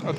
あ、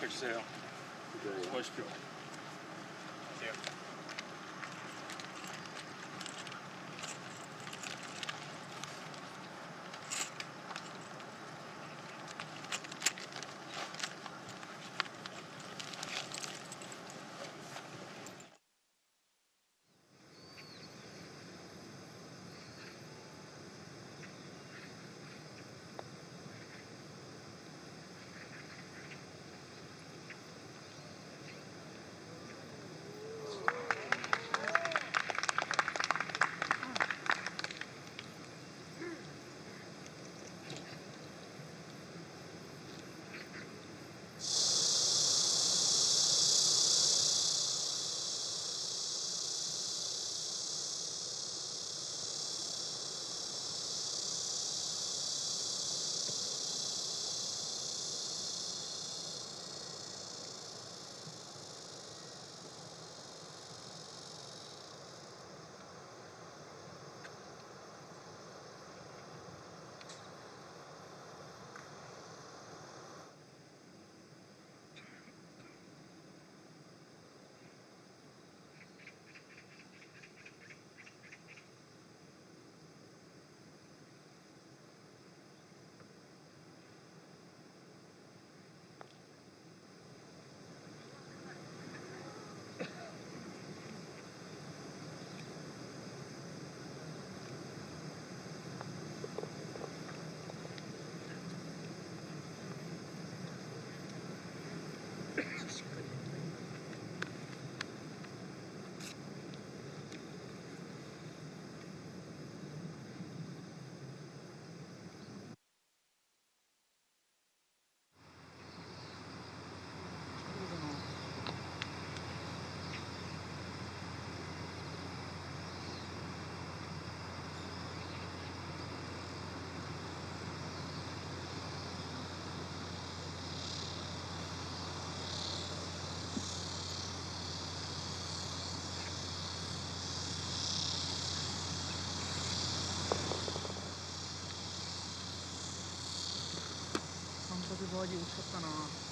잘 주세요. 수고하십시오. 안녕하세요.バーディー惜しかったな。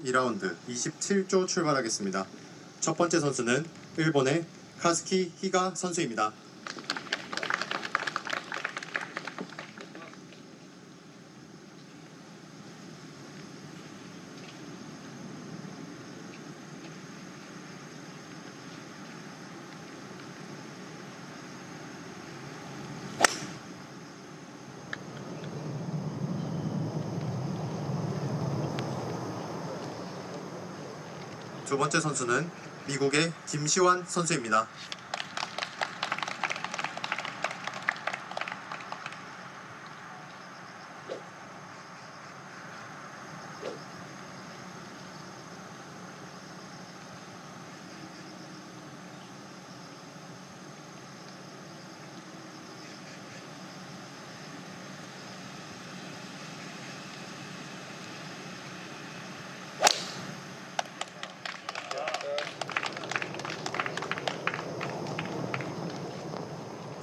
2라운드 27조 출발하겠습니다. 첫 번째 선수는 일본의 카즈키 히가 선수입니다. 두 번째 선수는 미국의 김시환 선수입니다.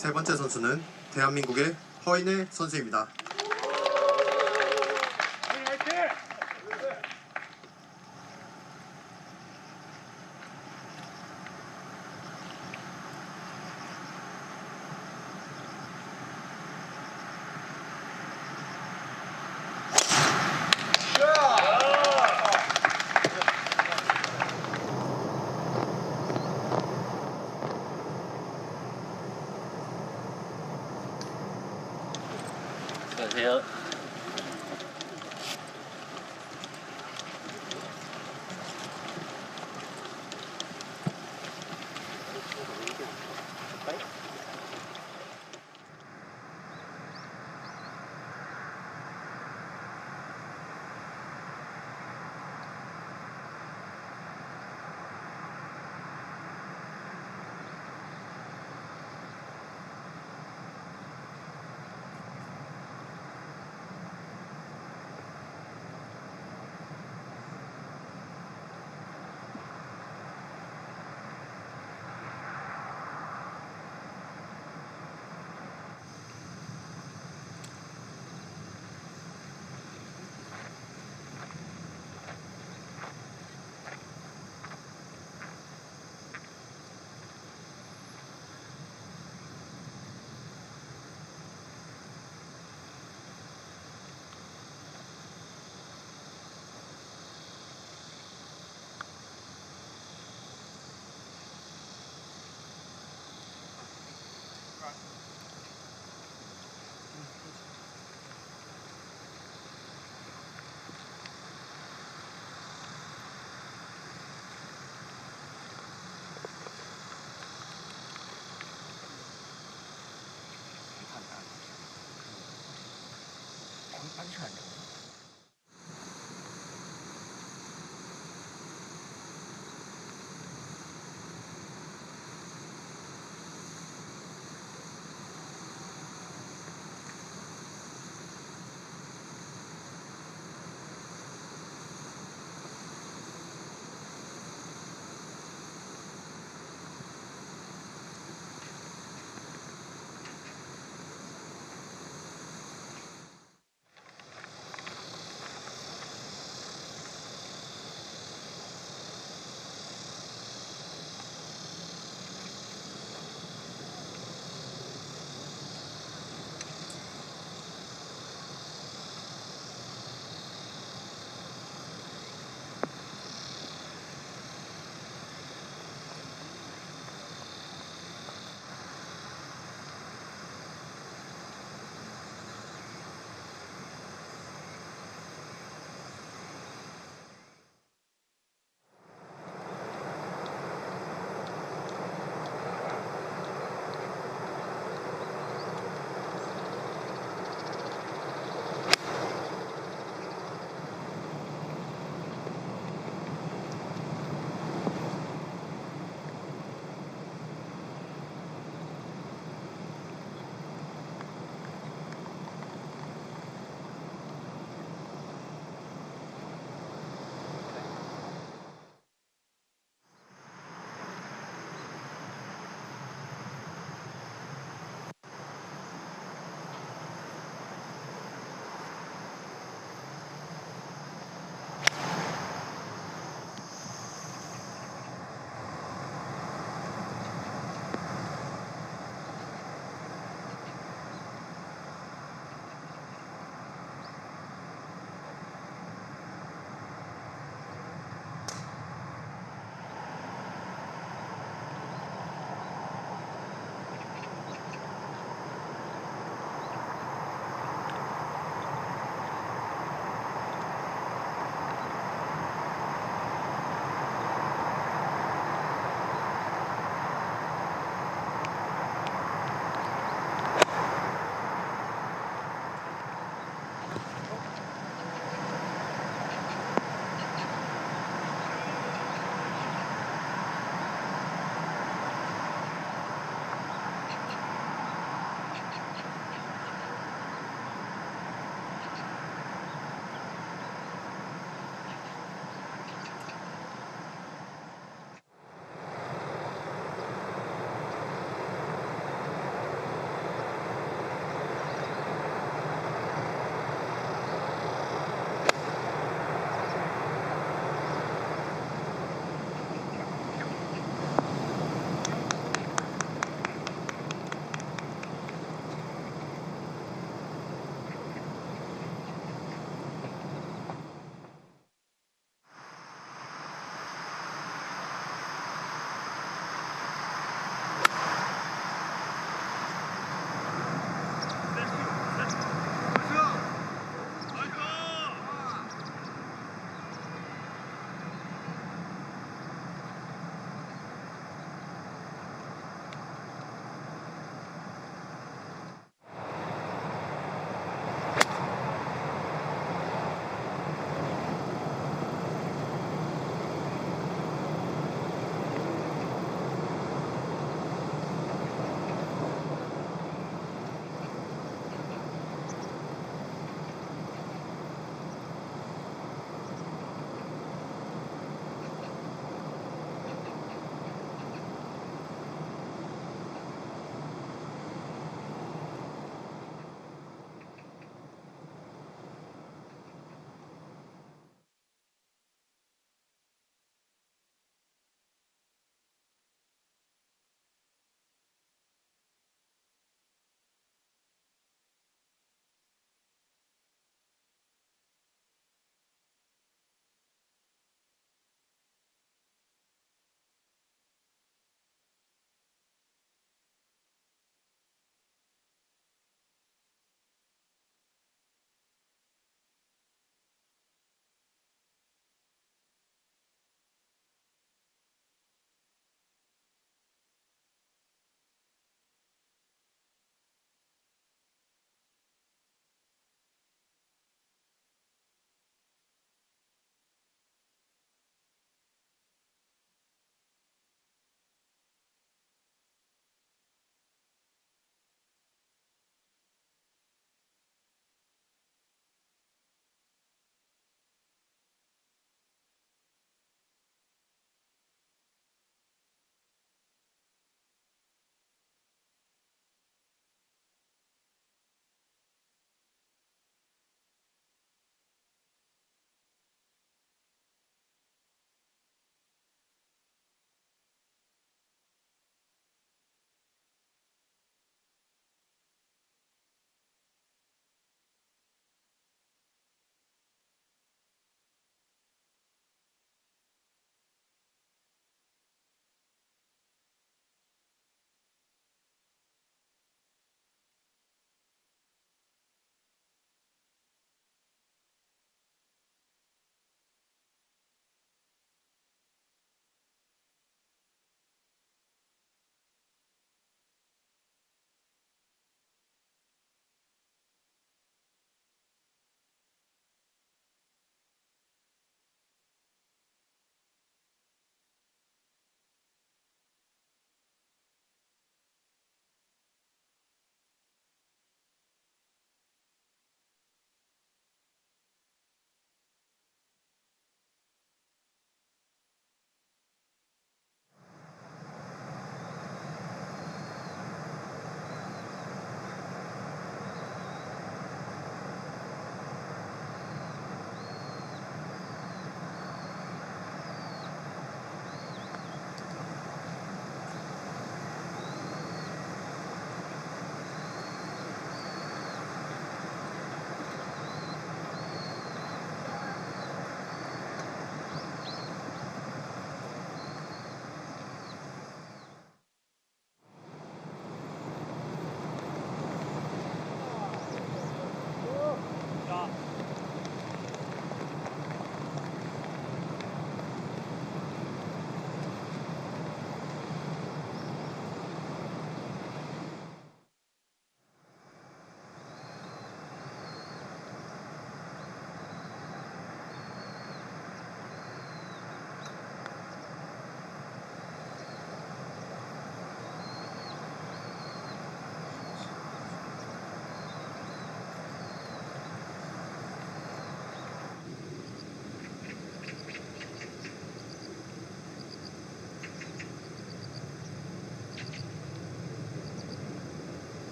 세 번째 선수는 대한민국의 허인혜 선수입니다. 안녕하세요.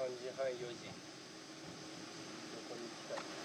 3時半4時横に近い。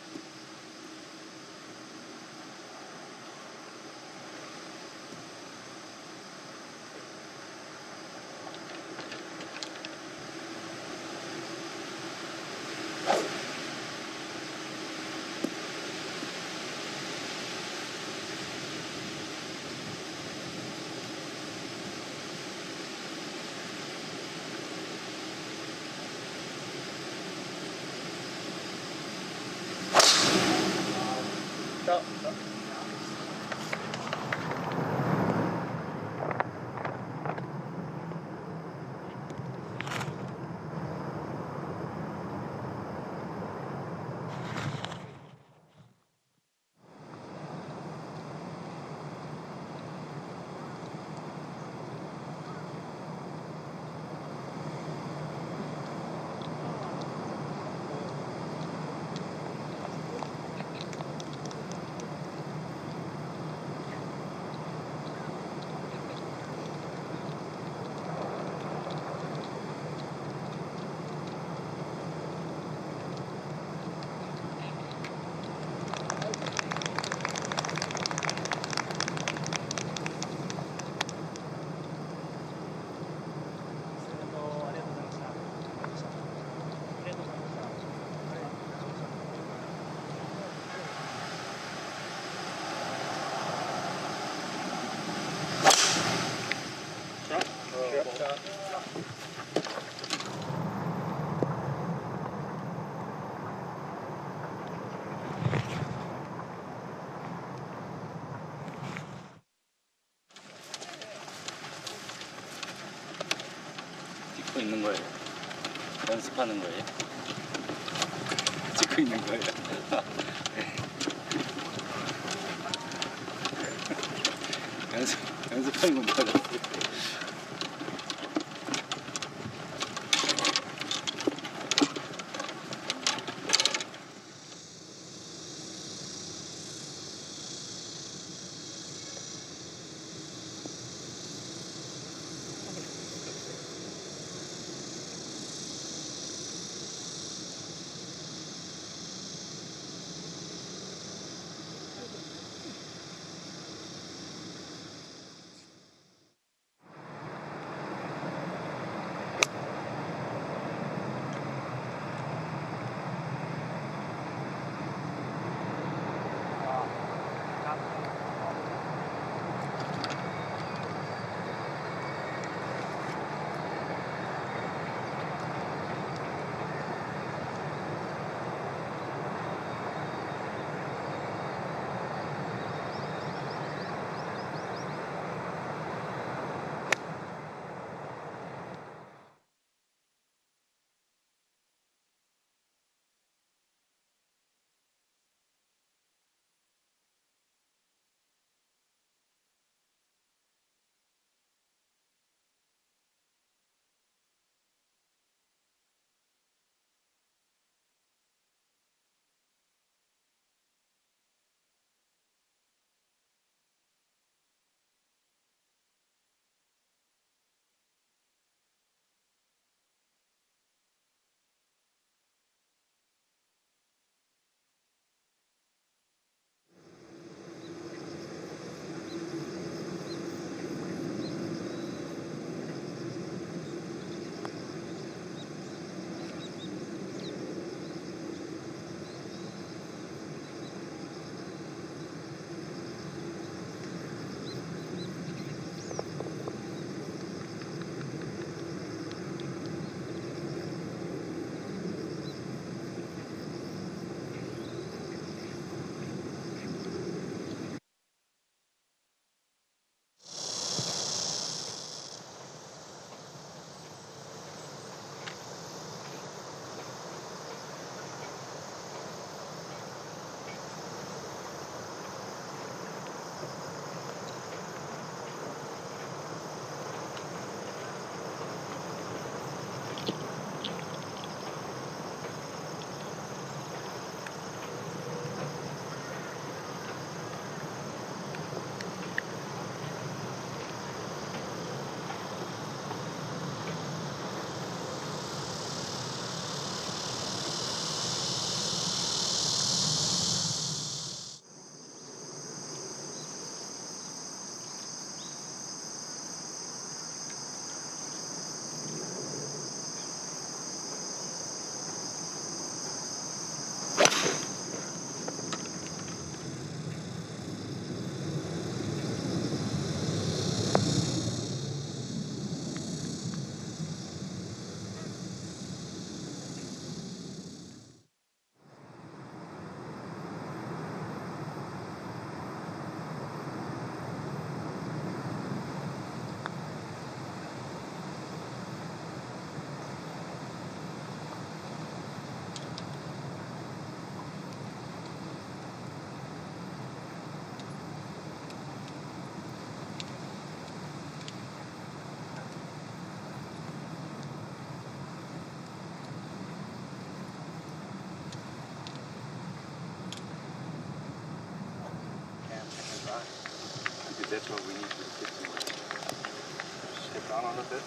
찍고 있는 거예요? 연습하는 거예요? 찍고 있는 거예요? 연습하는 건 줄 알았어요. That's what we need to get to. Step down on a bit.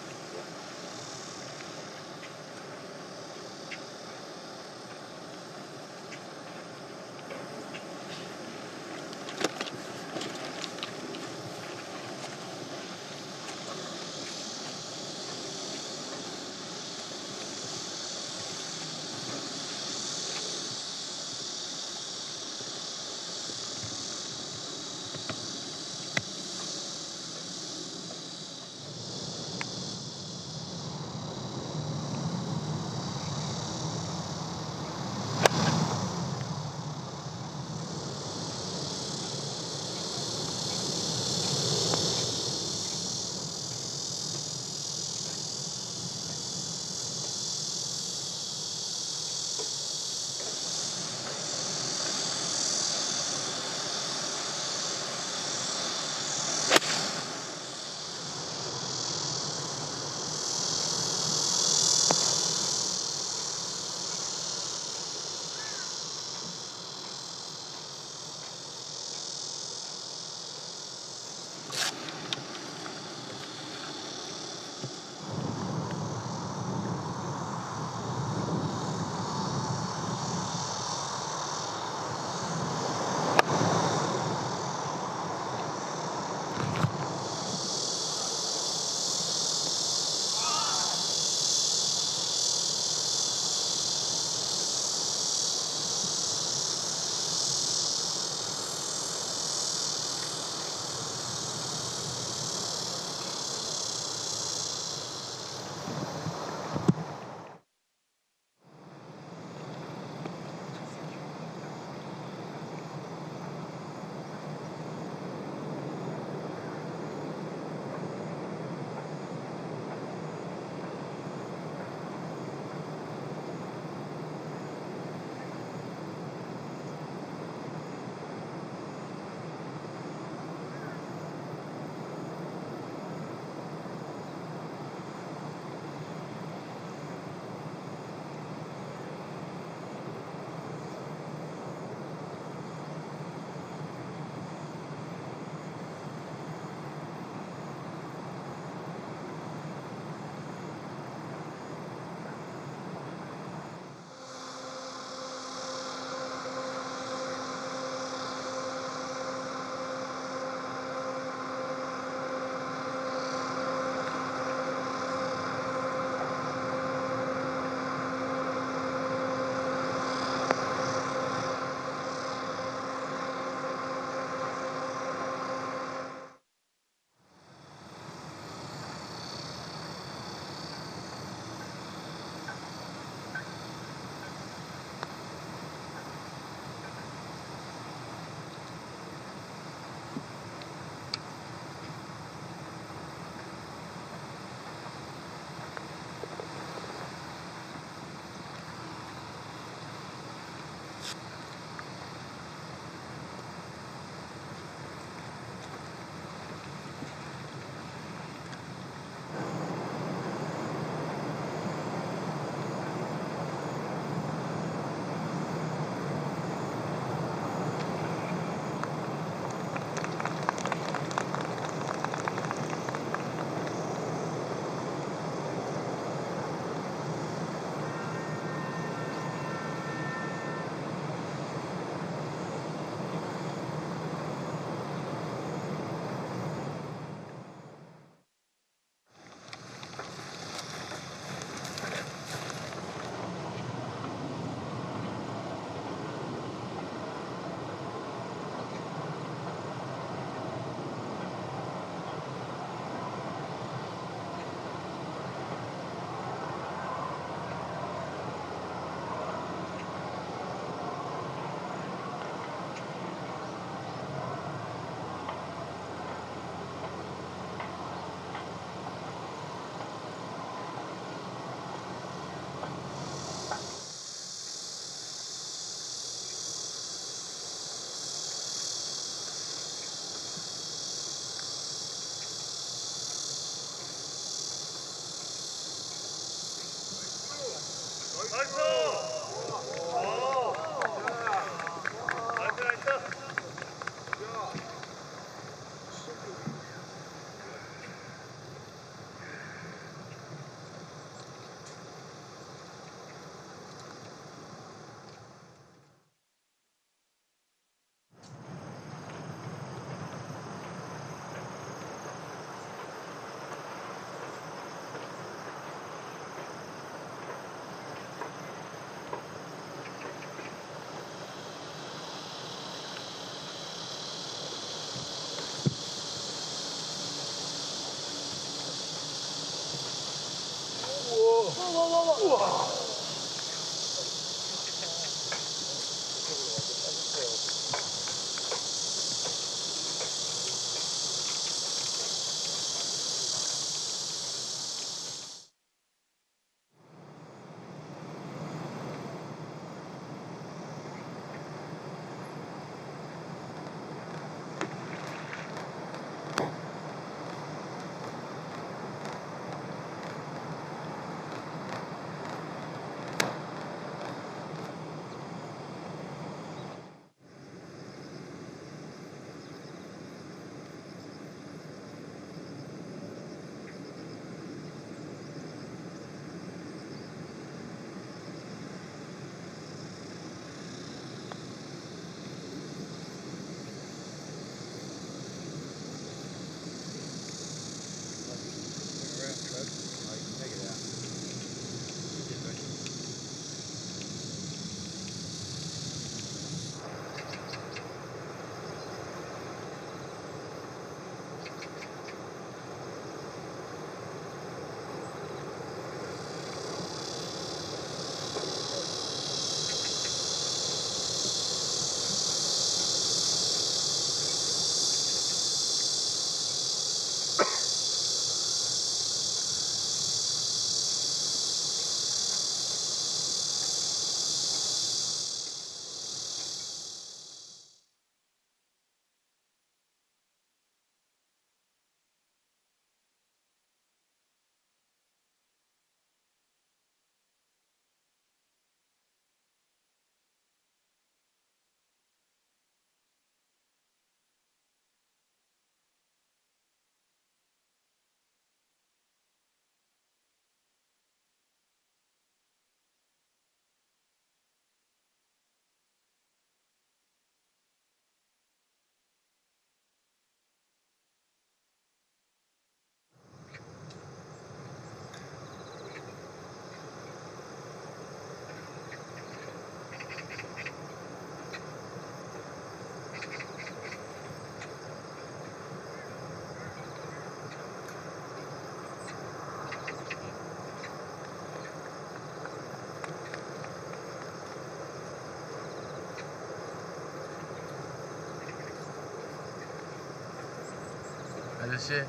아저씨.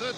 끝.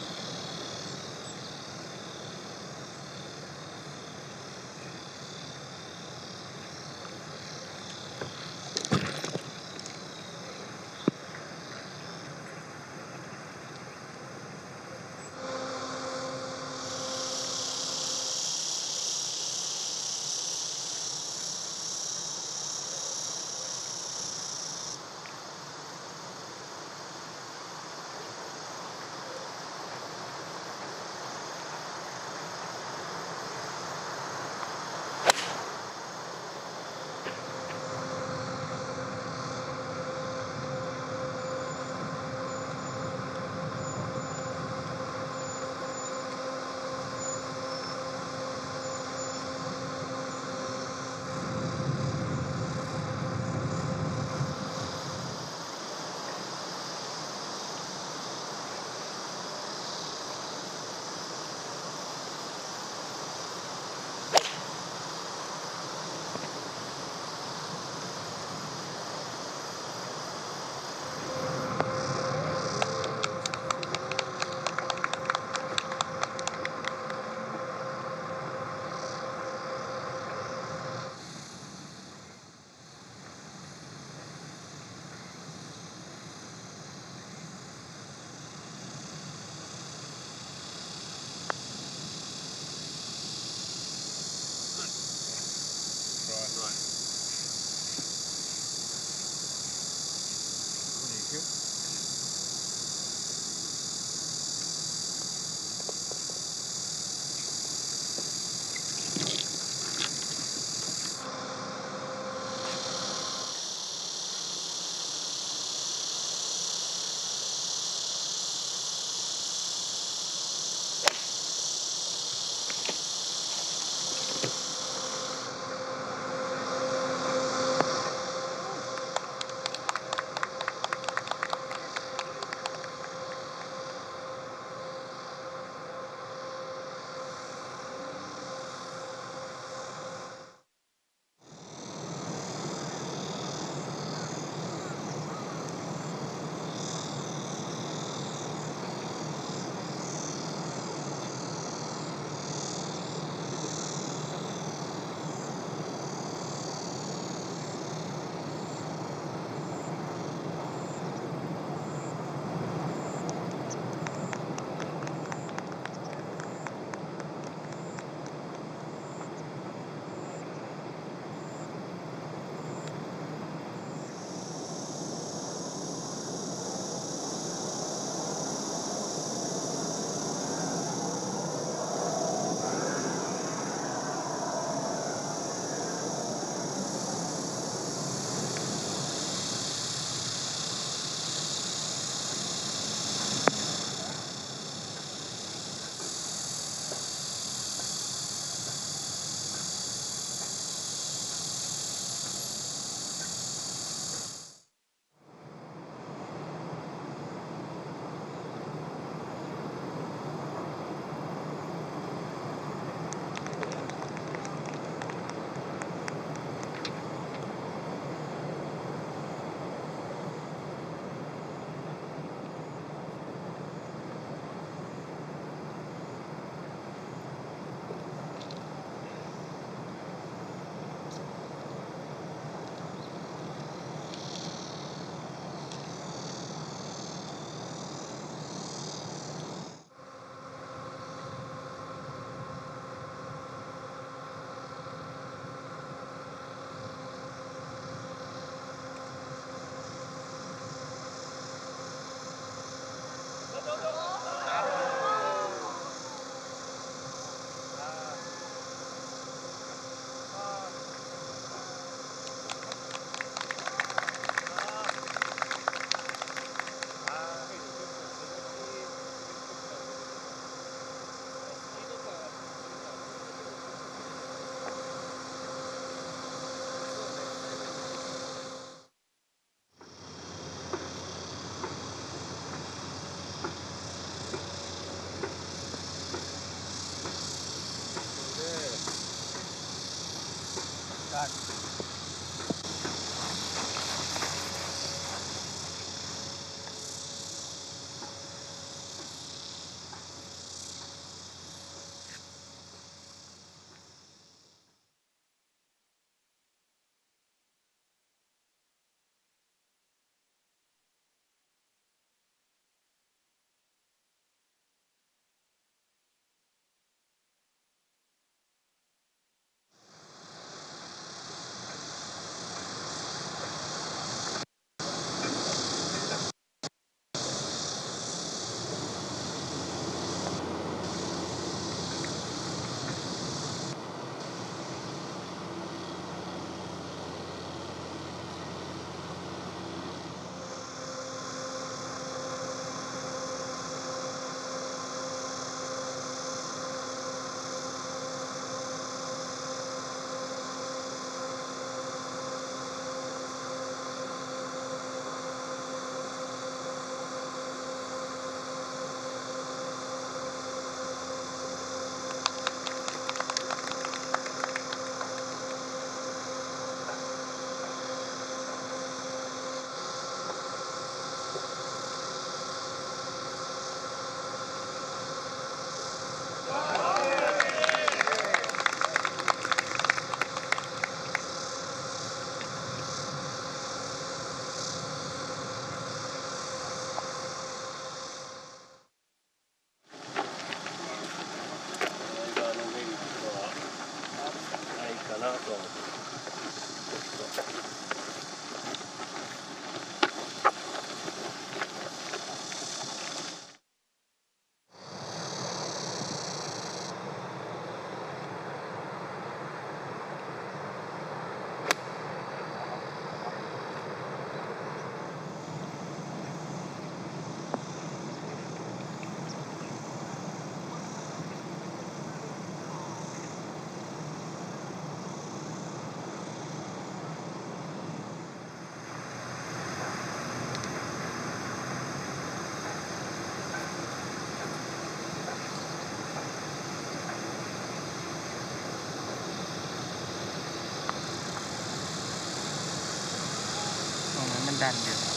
段流の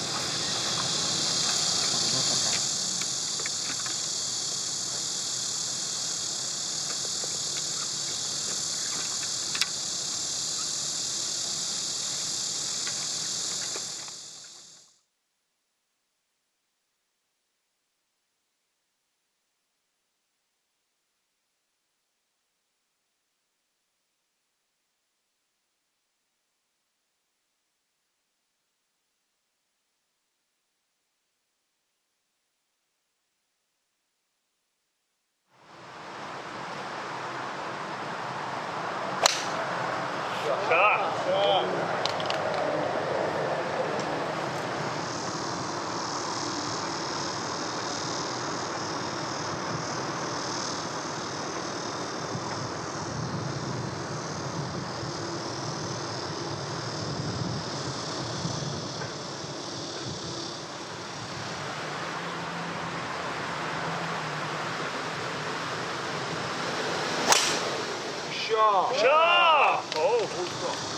샷! 어우, 멋있다.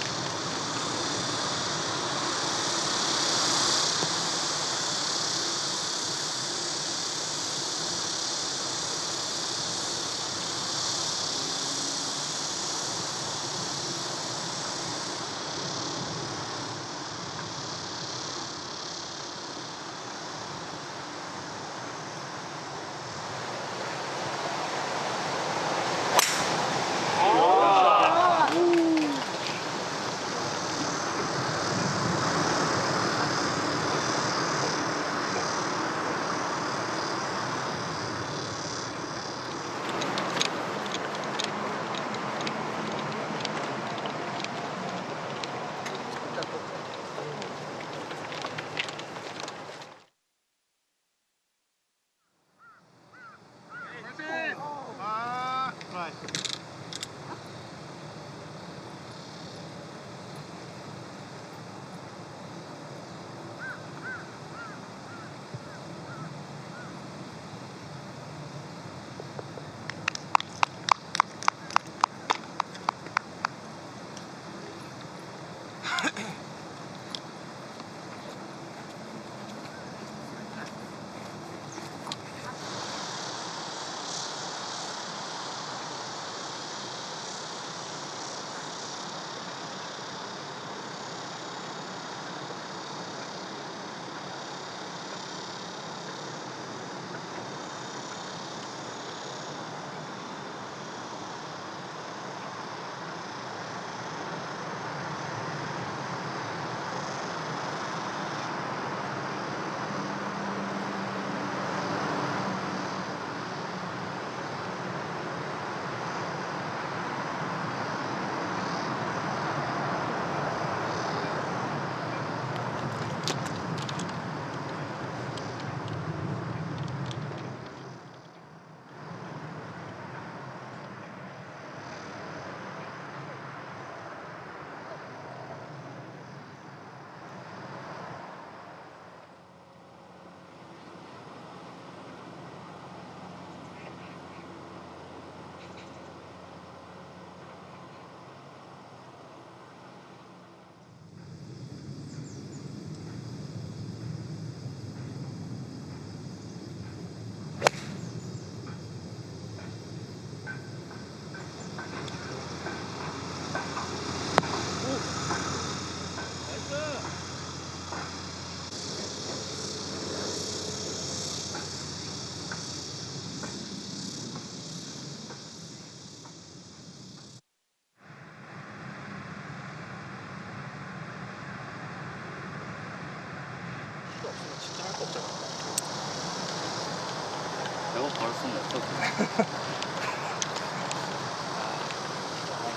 저거 바로 쓰면 없어.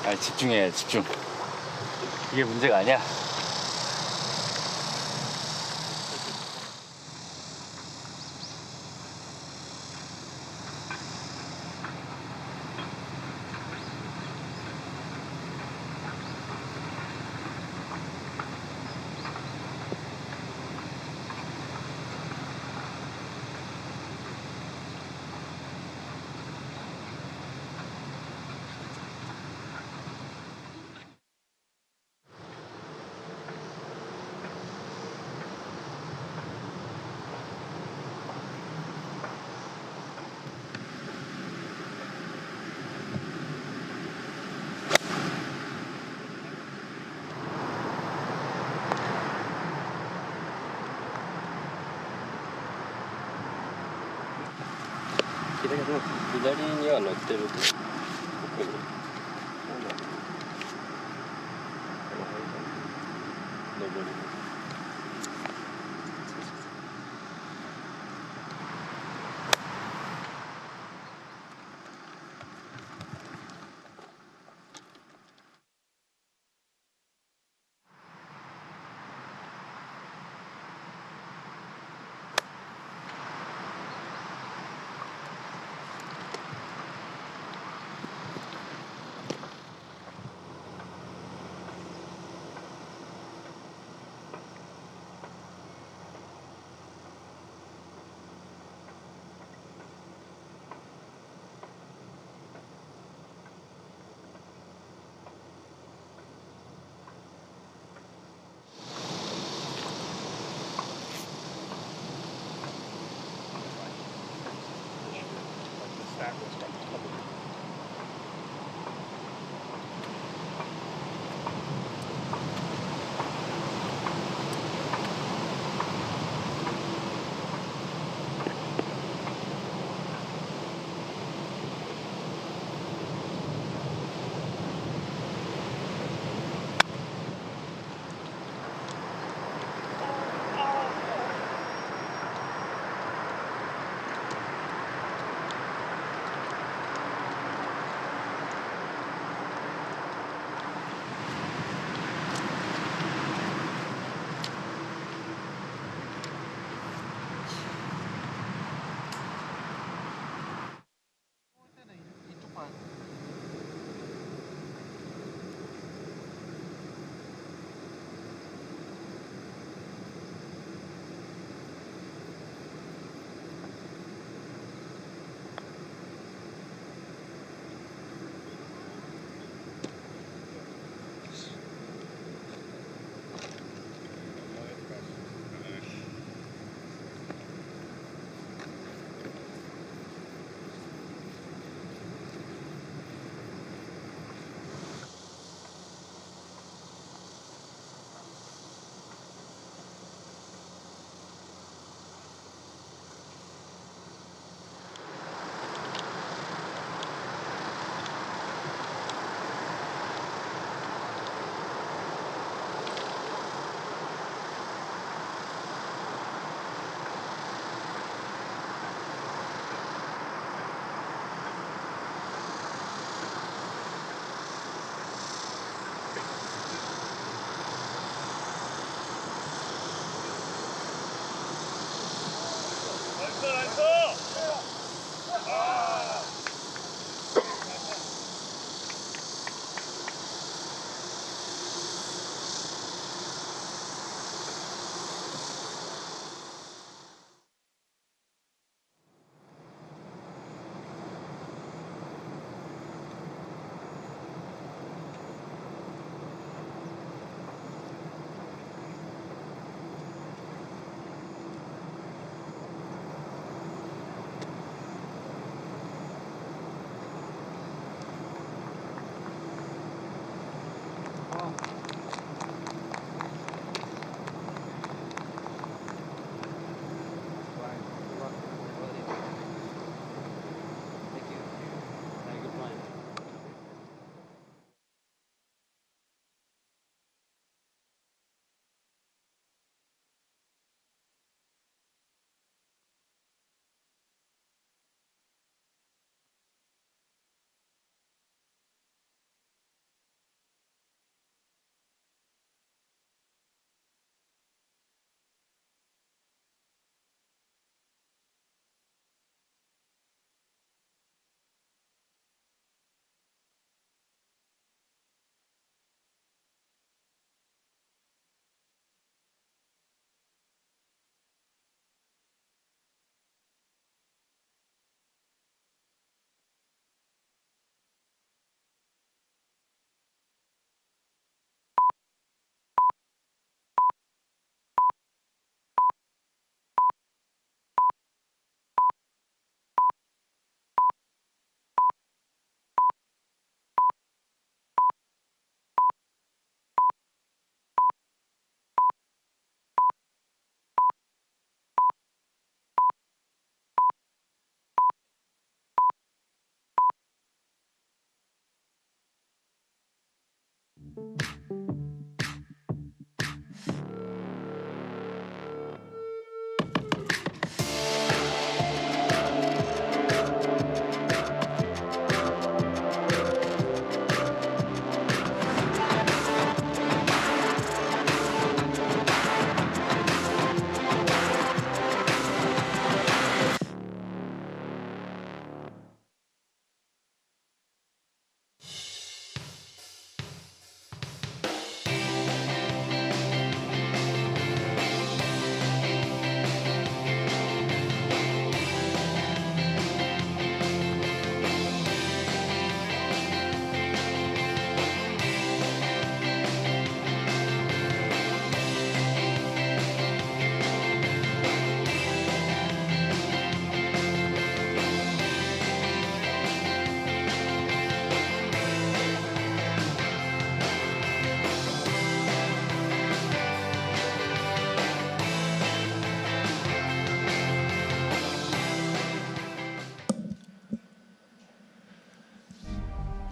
아니, 집중해, 집중. 이게 문제가 아니야. 左には乗ってる。ここに。なんだろう。上り。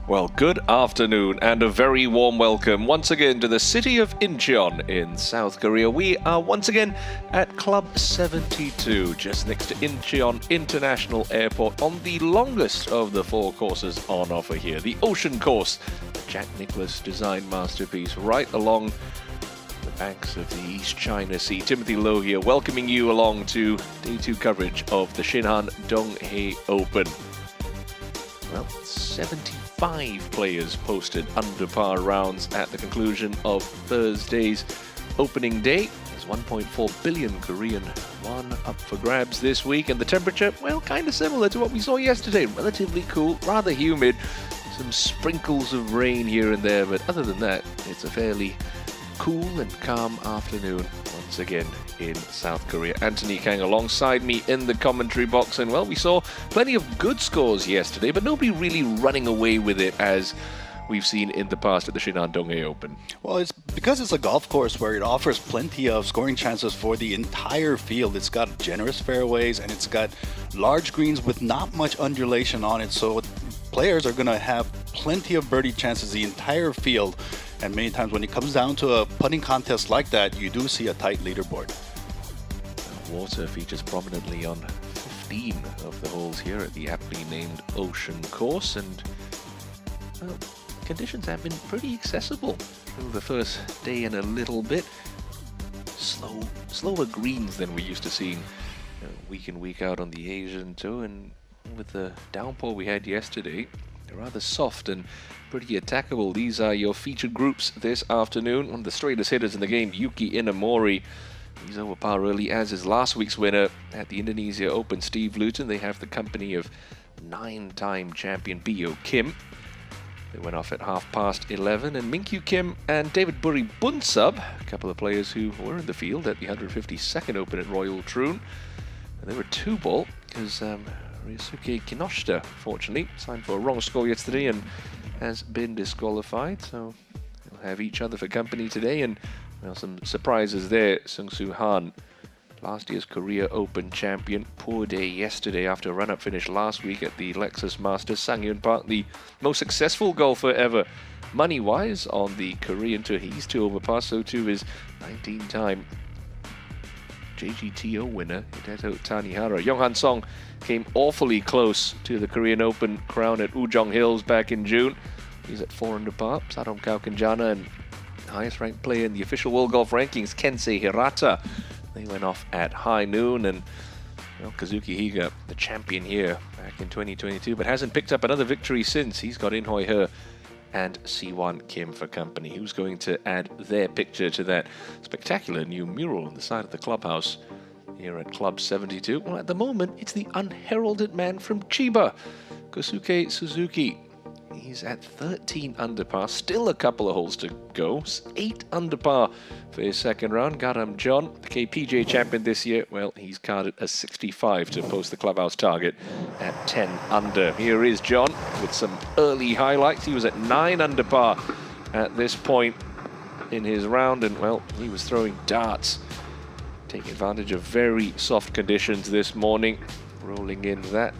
Well, good afternoon and a very warm welcome once again to the city of Incheon in South Korea. We are once again at Club 72, just next to Incheon International Airport on the longest of the 4 courses on offer here, the Ocean Course, the Jack Nicklaus design masterpiece right along the banks of the East China Sea. Timothy Loh here, welcoming you along to Day 2 coverage of the Shinhan Donghae Open. Well, 75 players posted under par rounds at the conclusion of Thursday's opening day. There's 1.4 billion Korean won up for grabs this week, and the temperature, well, kind of similar to what we saw yesterday. Relatively cool, rather humid, some sprinkles of rain here and there, but other than that, it's a fairly cool and calm afternoon once again in South Korea. Anthony Kang alongside me in the commentary box, and well, we saw plenty of good scores yesterday, but nobody really running away with it as we've seen in the past at the Shinhan Donghae Open. Well, it's because it's a golf course where it offers plenty of scoring chances for the entire field. It's got generous fairways and it's got large greens with not much undulation on it, so players are going to have plenty of birdie chances the entire field. And many times when it comes down to a putting contest like that, you do see a tight leaderboard. Water features prominently on 15 of the holes here at the aptly named Ocean Course, and well, conditions have been pretty accessible through the first day and a little bit. Slower greens than we used to seeing week in, week out on the Asian Tour, and with the downpour we had yesterday, they're rather soft and pretty attackable. These are your featured groups this afternoon. One of the straightest hitters in the game, Yuki Inamori. He's over par early, as is last week's winner at the Indonesia Open, Steve Luton. They have the company of 9-time champion Bio Kim. They went off at 11:30, and Minkyu Kim and David Buri Bunsub, a couple of players who were in the field at the 152nd Open at Royal Troon. And they were 2-ball because Ryosuke Kinoshita, fortunately, signed for a wrong score yesterday and has been disqualified. So they'll have each other for company today, and well, some surprises there. Sung-Soo Han, last year's Korea Open champion, poor day yesterday after a run-up finish last week at the Lexus Masters. Sang-Hyun Park, the most successful golfer ever money-wise on the Korean Tour. He's 2 over par, so too is 19-time JGTO winner Hideto Tanihara. Yonghan Song came awfully close to the Korean Open crown at Ujong Hills back in June. He's at 4 under par. Sarom Kaukenjana and highest ranked player in the official World Golf Rankings, Kensei Hirata. They went off at high noon, and well, Kazuki Higa, the champion here back in 2022, but hasn't picked up another victory since. He's got In Hoi He and Siwon Kim for company. Who's going to add their picture to that spectacular new mural on the side of the clubhouse here at Club 72? Well, at the moment, it's the unheralded man from Chiba, Kosuke Suzuki. He's at 13 under par, still a couple of holes to go. 8 under par for his second round. Garam John, the KPGA champion this year, well, he's carded a 65 to post the clubhouse target at 10 under. Here is John with some early highlights. He was at 9 under par at this point in his round, and well, he was throwing darts, taking advantage of very soft conditions this morning, rolling in that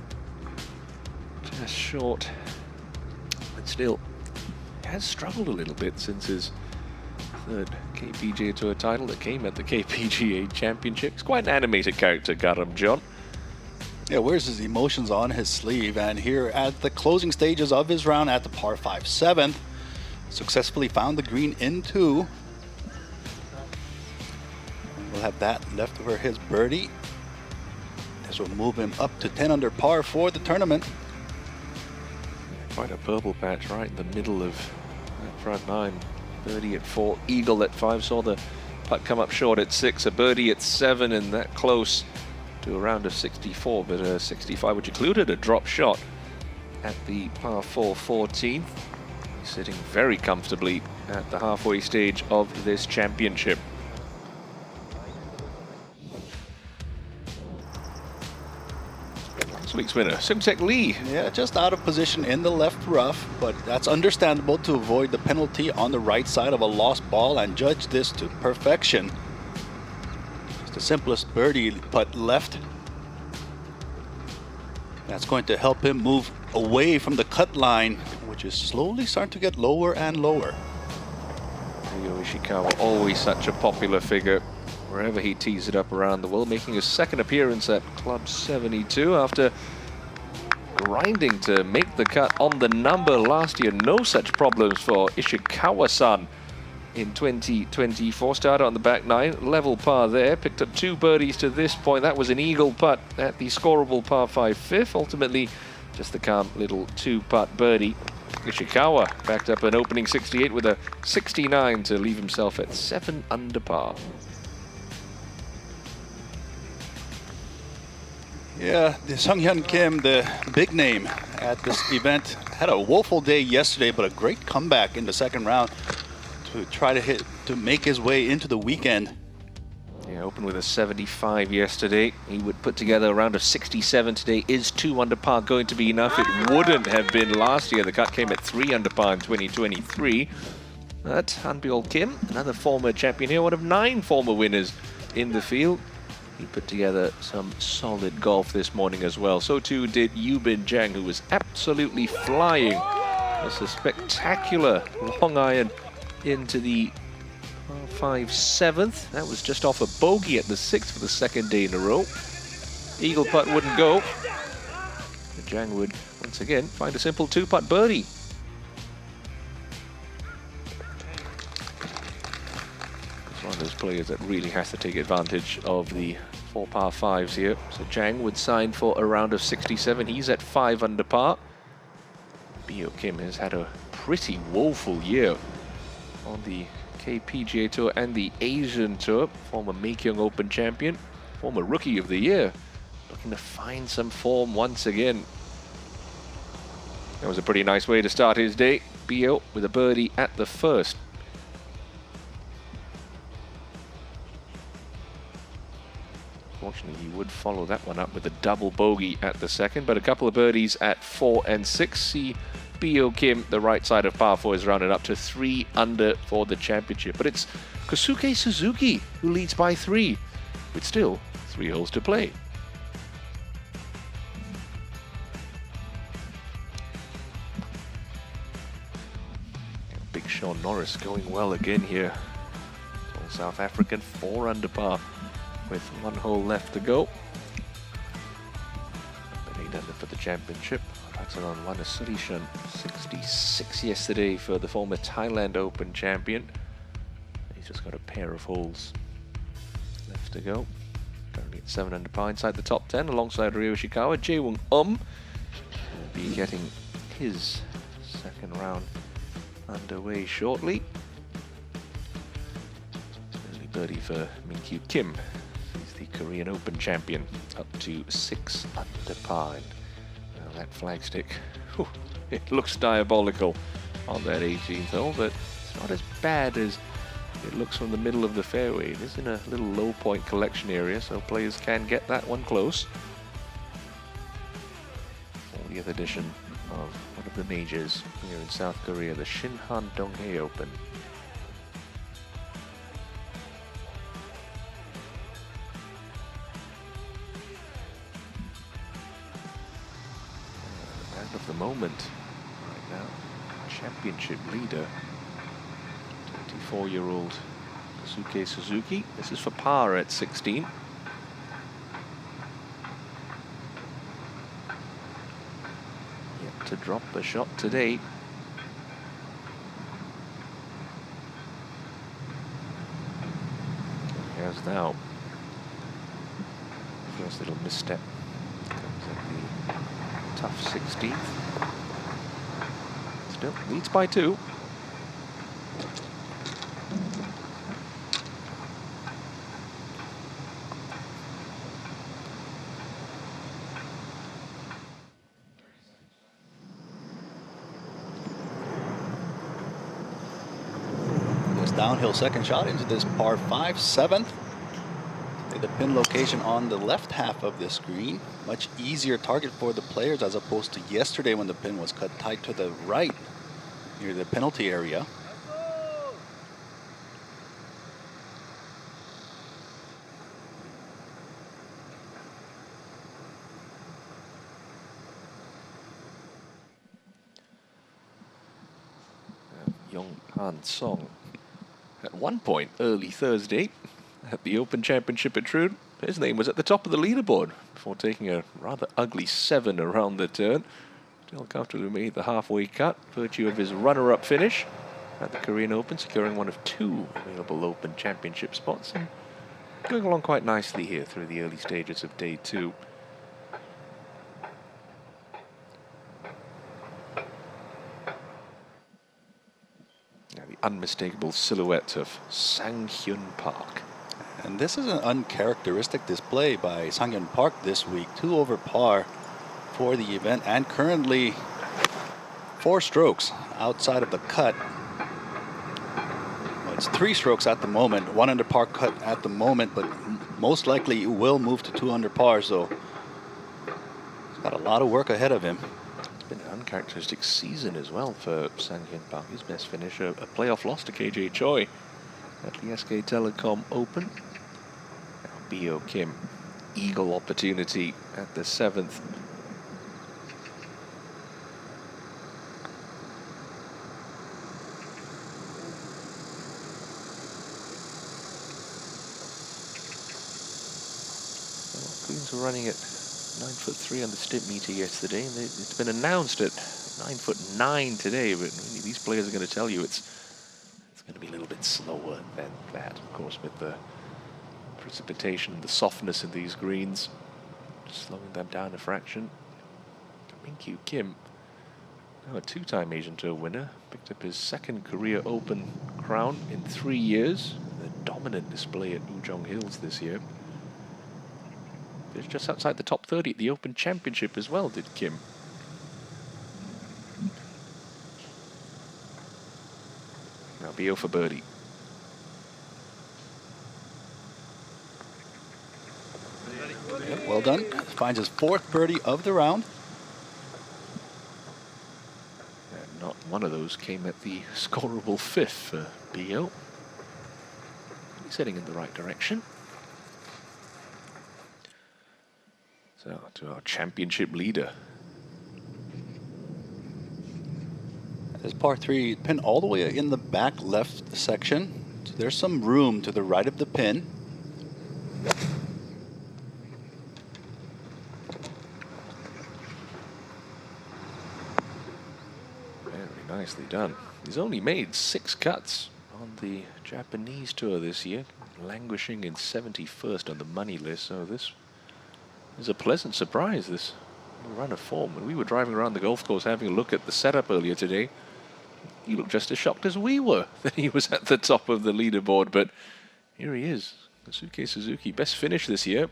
just short. Still has struggled a little bit since his third KPGA Tour title that came at the KPGA Championship. He's quite an animated character, Garam John. Yeah, wears his emotions on his sleeve, and here at the closing stages of his round at the par 5 7th, successfully found the green in 2. We'll have that left for his birdie. This will move him up to 10 under par for the tournament. Quite a purple patch right in the middle of that front 9. Birdie at 4, eagle at 5, saw the putt come up short at 6, a birdie at 7, and that close to a round of 64, but a 65, which included a drop shot at the par 4 14th. He's sitting very comfortably at the halfway stage of this championship. This week's winner, Seung-Taek Lee. Yeah, just out of position in the left rough, but that's understandable to avoid the penalty on the right side of a lost ball and judge this to perfection. It's the simplest birdie putt left. That's going to help him move away from the cut line, which is slowly starting to get lower and lower. Ryo Ishikawa, always such a popular figure wherever he tees it up around the world, making his second appearance at Club 72 after grinding to make the cut on the number last year. No such problems for Ishikawa-san in 2024. Started on the back nine, level par there, picked up 2 birdies to this point. That was an eagle putt at the scoreable par 5 fifth. Ultimately, just the calm little 2-putt birdie. Ishikawa backed up an opening 68 with a 69 to leave himself at 7 under par. Yeah, the Sunghyun Kim, the big name at this event, had a woeful day yesterday, but a great comeback in the second round to try to make his way into the weekend. Yeah, opened with a 75 yesterday. He would put together a round of 67 today. Is 2 under par going to be enough? It wouldn't have been last year. The cut came at 3 under par in 2023. But Hanbyul Kim, another former champion here, one of 9 former winners in the field. He put together some solid golf this morning as well. So too did Yubin Jang, who was absolutely flying. That's a spectacular long iron into the 5 7th. That was just off a bogey at the 6th for the 2nd day in a row. Eagle putt wouldn't go. But Jang would once again find a simple 2-putt birdie. One of those players that really has to take advantage of the 4 par 5s here. So Jang would sign for a round of 67. He's at 5 under par. Bio Kim has had a pretty woeful year on the KPGA Tour and the Asian Tour. Former Maekyoung Open champion, former Rookie of the Year. Looking to find some form once again. That was a pretty nice way to start his day. Bio with a birdie at the first. Fortunately, he would follow that one up with a double bogey at the second, but a couple of birdies at 4 and 6. See Bio Kim, the right side of par 4, is rounded up to 3 under for the championship. But it's Kosuke Suzuki who leads by 3, with still 3 holes to play. Big Sean Norris going well again here. All South African, 4 under par. With 1 hole left to go. But 8 under for the championship. Ratsanon won a Sulishan 66 yesterday for the former Thailand Open champion. He's just got a pair of holes left to go. Currently at 7 under par inside the top 10 alongside Ryo Ishikawa. Jaewung will be getting his second round underway shortly. Early birdie for Min-Kyu Kim. The Korean Open champion, up to 6 under par. Well, that flagstick, whew, it looks diabolical on that 18th hole, but it's not as bad as it looks from the middle of the fairway. It is in a little low point collection area, so players can get that one close. 40th edition of one of the majors here in South Korea, the Shinhan Donghae Open. Of the moment right now, championship leader, 24-year-old Kosuke Suzuki. This is for par at 16. Yet to drop a shot today. He has now first little misstep. Comes at the tough 16th. Still leads by 2. This downhill second shot into this par 5 7th. The pin location on the left half of this green. Much easier target for the players as opposed to yesterday when the pin was cut tight to the right near the penalty area. Yonghan Song. At one point, early Thursday, at the Open Championship at Troon, his name was at the top of the leaderboard before taking a rather ugly 7 around the turn. Still comfortably made the halfway cut, virtue of his runner-up finish at the Korean Open, securing one of 2 available Open Championship spots, and going along quite nicely here through the early stages of day 2. Now the unmistakable silhouette of Sang-hyun Park. And this is an uncharacteristic display by Sang-hyun Park this week. 2 over par for the event, and currently 4 strokes outside of the cut. Well, it's 3 strokes at the moment, 1 under par cut at the moment, but most likely it will move to 2 under par, so he's got a lot of work ahead of him. It's been an uncharacteristic season as well for Sang-hyun Park. His best finish, a playoff loss to KJ Choi at the SK Telecom Open. Now Bio Kim, eagle opportunity at the 7th. Queens were running at 9'3" on the stip meter yesterday, and it's been announced at 9'9" today. But really, these players are going to tell you it's going to be a little bit slower than that. Of course, with the precipitation and the softness of these greens, slowing them down a fraction. Min-kyu Kim, now a 2-time Asian Tour winner, picked up his 2nd Korea Open crown in 3 years. A dominant display at Ujong Hills this year. Finished just outside the top 30 at the Open Championship as well, did Kim. Now Bio for birdie. Yep, well done. Finds his 4th birdie of the round. And not one of those came at the scoreable 5th for Bio. He's heading in the right direction. So, to our championship leader. This par 3 pin all the way in the back left section. So there's some room to the right of the pin. Very nicely done. He's only made 6 cuts on the Japanese tour this year, languishing in 71st on the money list, so this is a pleasant surprise, this run of form. When we were driving around the golf course having a look at the setup earlier today, he looked just as shocked as we were that he was at the top of the leaderboard, but here he is. Kosuke Suzuki, best finish this year,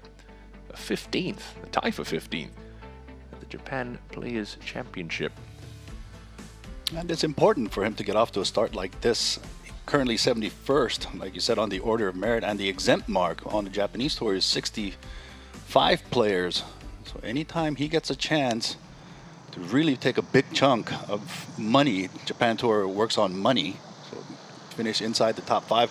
a 15th, a tie for 15th at the Japan Players Championship. And it's important for him to get off to a start like this. Currently 71st, like you said, on the order of merit, and the exempt mark on the Japanese tour is 65 players. So anytime he gets a chance to really take a big chunk of money, Japan Tour works on money, so finish inside the top 5.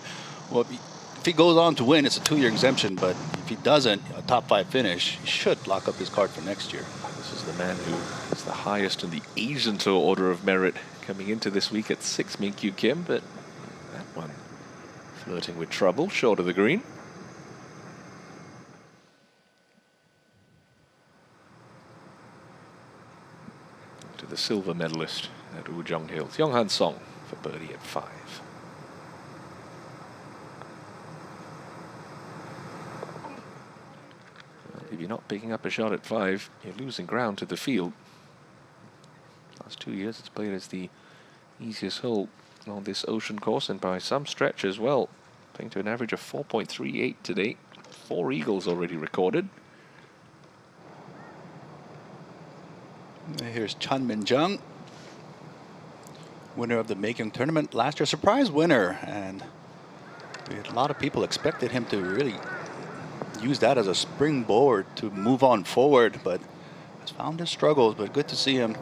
Well, if he goes on to win, it's a 2-year exemption, but if he doesn't, a top 5 finish, he should lock up his card for next year. This is the man who is the highest in the Asian Tour order of merit coming into this week at 6, Min-kyu Kim, but that one flirting with trouble, short of the green. To the silver medalist at Ujong Hills, Yonghan Song for birdie at 5. Well, if you're not picking up a shot at 5, you're losing ground to the field. Last 2 years it's played as the easiest hole on this ocean course, and by some stretch as well, playing to an average of 4.38 today. 4 eagles already recorded. Here's Chan Min-jung, winner of the Maekyong tournament last year, surprise winner, and a lot of people expected him to really use that as a springboard to move on forward, but has found his struggles. But good to see him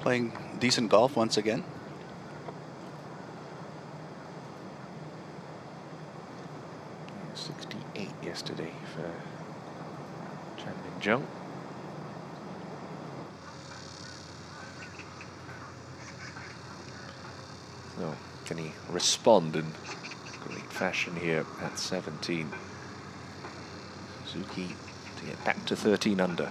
playing decent golf once again. Yeah, 68 yesterday for Chan Min-jung. No, can he respond in great fashion here at 17? Suzuki to get back to 13 under.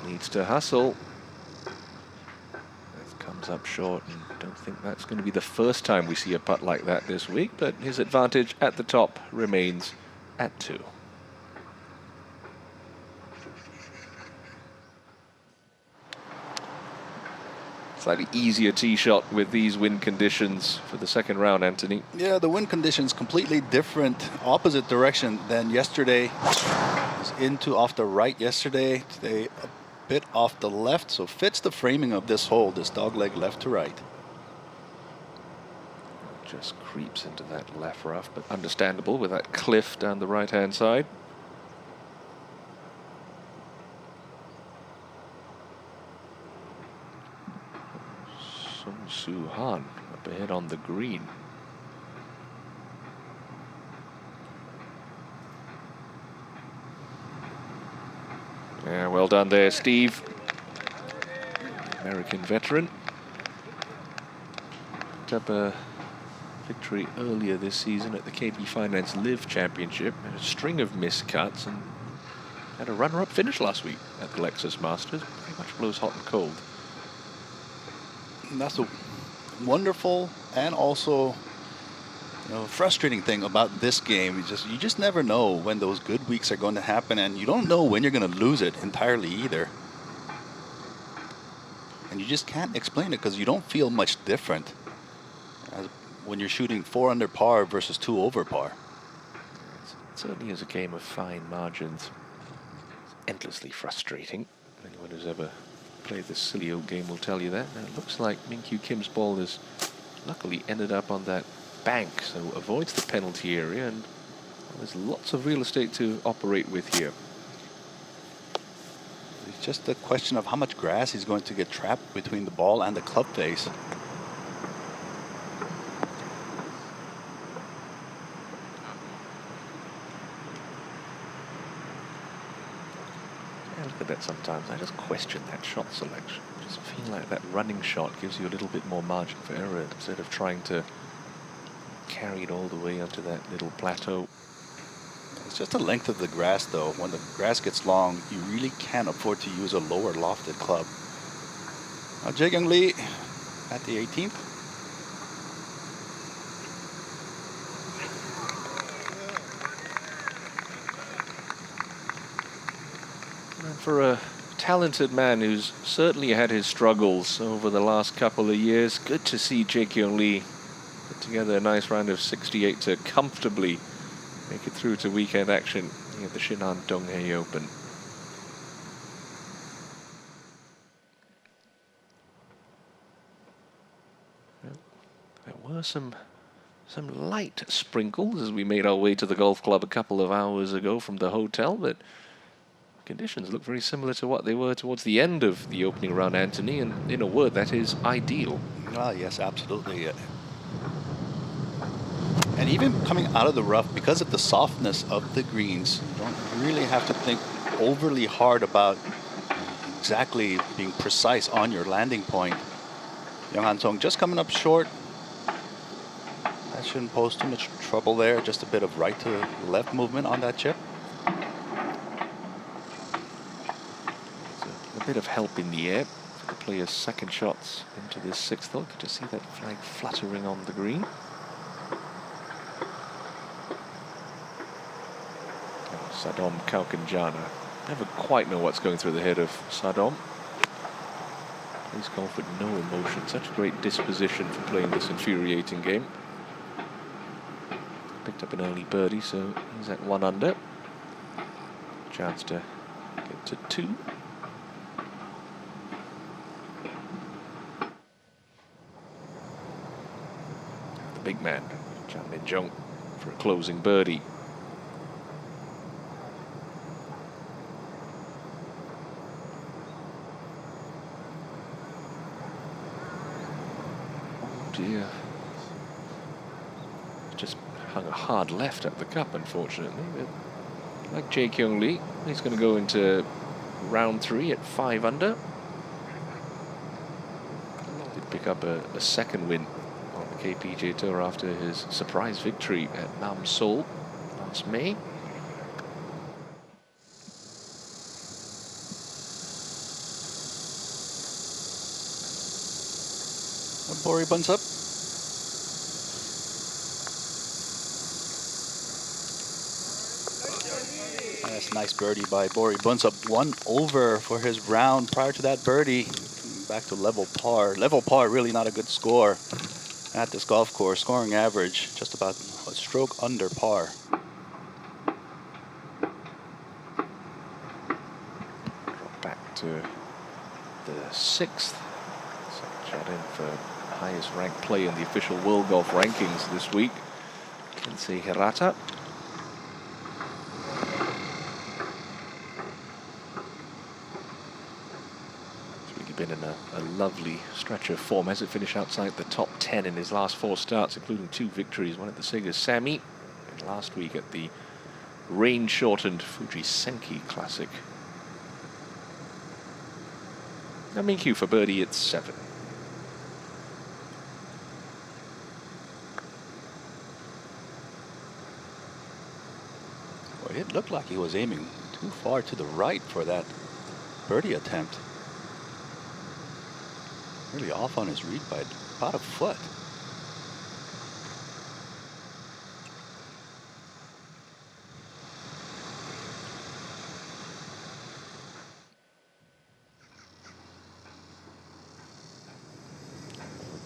Needs to hustle. That comes up short, and don't think that's going to be the first time we see a putt like that this week, but his advantage at the top remains at 2. Slightly easier tee shot with these wind conditions for the second round, Anthony. Yeah, the wind conditions completely different, opposite direction than yesterday. It's into off the right yesterday, today a bit off the left, so fits the framing of this hole, this dogleg left to right. Just creeps into that left rough, but understandable with that cliff down the right-hand side. Shinhan up ahead on the green. Yeah, well done there, Steve. American veteran. Picked up a victory earlier this season at the KP Finance Live Championship. Had a string of missed cuts and had a runner-up finish last week at the Lexus Masters. Pretty much blows hot and cold. And that's a wonderful and also, you know, frustrating thing about this game. You just never know when those good weeks are going to happen, and you don't know when you're going to lose it entirely either. And you just can't explain it because you don't feel much different as when you're shooting 4 under par versus 2 over par. It certainly is a game of fine margins. It's endlessly frustrating. Anyone who's ever played this silly old game will tell you that. Now it looks like Min-Kyu Kim's ball has luckily ended up on that bank, so avoids the penalty area, and there's lots of real estate to operate with here. It's just a question of how much grass he's going to get trapped between the ball and the club face. I look at that sometimes. I just question that shot selection. I just feel like that running shot gives you a little bit more margin for error instead of trying to carry it all the way onto that little plateau. It's just the length of the grass, though. When the grass gets long, you really can't afford to use a lower lofted club. Now, Jae-Kyung Lee at the 18th. And for a talented man who's certainly had his struggles over the last couple of years, good to see Jae-Kyung Lee put together a nice round of 68 to comfortably make it through to weekend action at the Shinhan Donghae Open. Well, there were some light sprinkles as we made our way to the golf club a couple of hours ago from the hotel, but conditions look very similar to what they were towards the end of the opening round, Anthony, and in a word, that is ideal. Ah, yes, absolutely. And even coming out of the rough, because of the softness of the greens, you don't really have to think overly hard about exactly being precise on your landing point. Young-Han Song just coming up short. That shouldn't pose too much trouble there. Just a bit of right to left movement on that chip. A bit of help in the air for the players' second shots into this sixth hole. Good to see that flag fluttering on the green. Sadom Kaukanjana. Never quite know what's going through the head of Sadom. Plays golf with no emotion. Such a great disposition for playing this infuriating game. Picked up an early birdie, so he's at 1 under. Chance to get to 2. The big man, Chan Min-jung, for a closing birdie. Dear. Just hung a hard left at the cup, unfortunately. But like Jae Kyung Lee, he's going to go into round 3 at 5 under. Did pick up a second win on the KPGA Tour after his surprise victory at Nam Seoul last May. Bori bunts up. That's a nice birdie by Bori. Bunts up 1 over for his round. Prior to that birdie, back to level par. Level par, really not a good score at this golf course. Scoring average, just about a stroke under par. Drop back to the 6th. Shot in for highest ranked play in the official World Golf Rankings this week. Kensei Hirata. Been in a lovely stretch of form. Has it finished outside the top 10 in his last 4 starts, including 2 victories, one at the Sega Sami and last week at the rain-shortened Fuji Senki Classic. Now Minkyu for birdie at 7. Well, it looked like he was aiming too far to the right for that birdie attempt. Really off on his read by about a foot.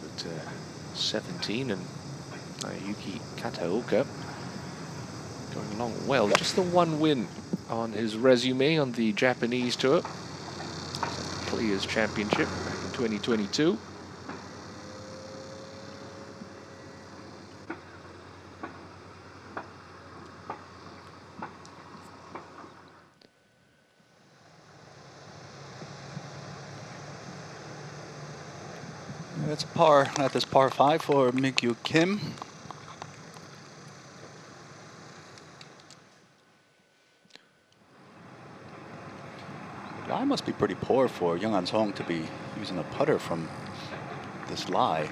But 17 and Ayuki Kataoka going along well. Just the 1 win on his resume on the Japanese tour. Players Championship. 2022. That's a par at this par 5 for Minkyu Kim. The lie must be pretty poor for Young-Han Song to be using a putter from this lie.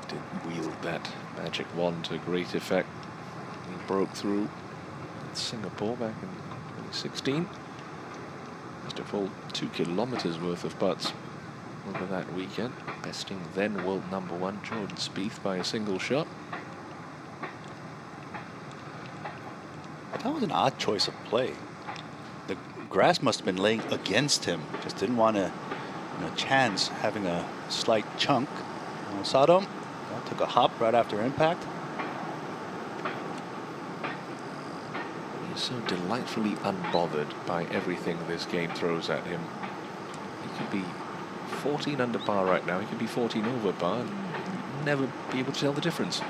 Did wield that magic wand to great effect. He broke through Singapore back in 2016. Just a full 2 kilometers worth of putts over that weekend, besting then world #1 Jordan Spieth by a single shot. That was an odd choice of play. The grass must have been laying against him. Just didn't want to chance having a slight chunk. Sadom took a hop right after impact. He's so delightfully unbothered by everything this game throws at him. He could be 14 under par right now. He could be 14 over par and never be able to tell the difference.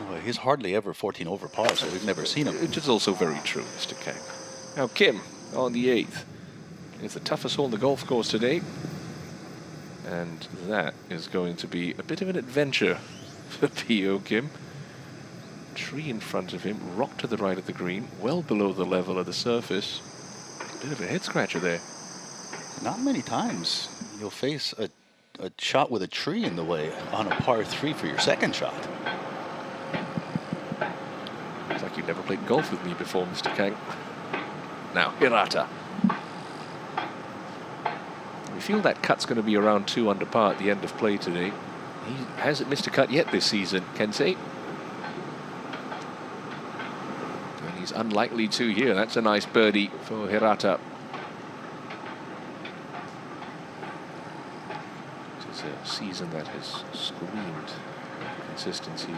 Well, he's hardly ever 14 over par, so we've never seen him. Which is also very true, Mr. Kang. Now Kim on the 8th. It's the toughest hole on the golf course today. And that is going to be a bit of an adventure for P.O. Kim. Tree in front of him, rock to the right of the green, well below the level of the surface. A bit of a head scratcher there. Not many times you'll face a shot with a tree in the way on a par 3 for your second shot. It's like you've never played golf with me before, Mr. Kang. Now, Hirata. We feel that cut's going to be around 2 under par at the end of play today. He hasn't missed a cut yet this season, Kensei. And he's unlikely to here. That's a nice birdie for Hirata. It's a season that has screamed consistency.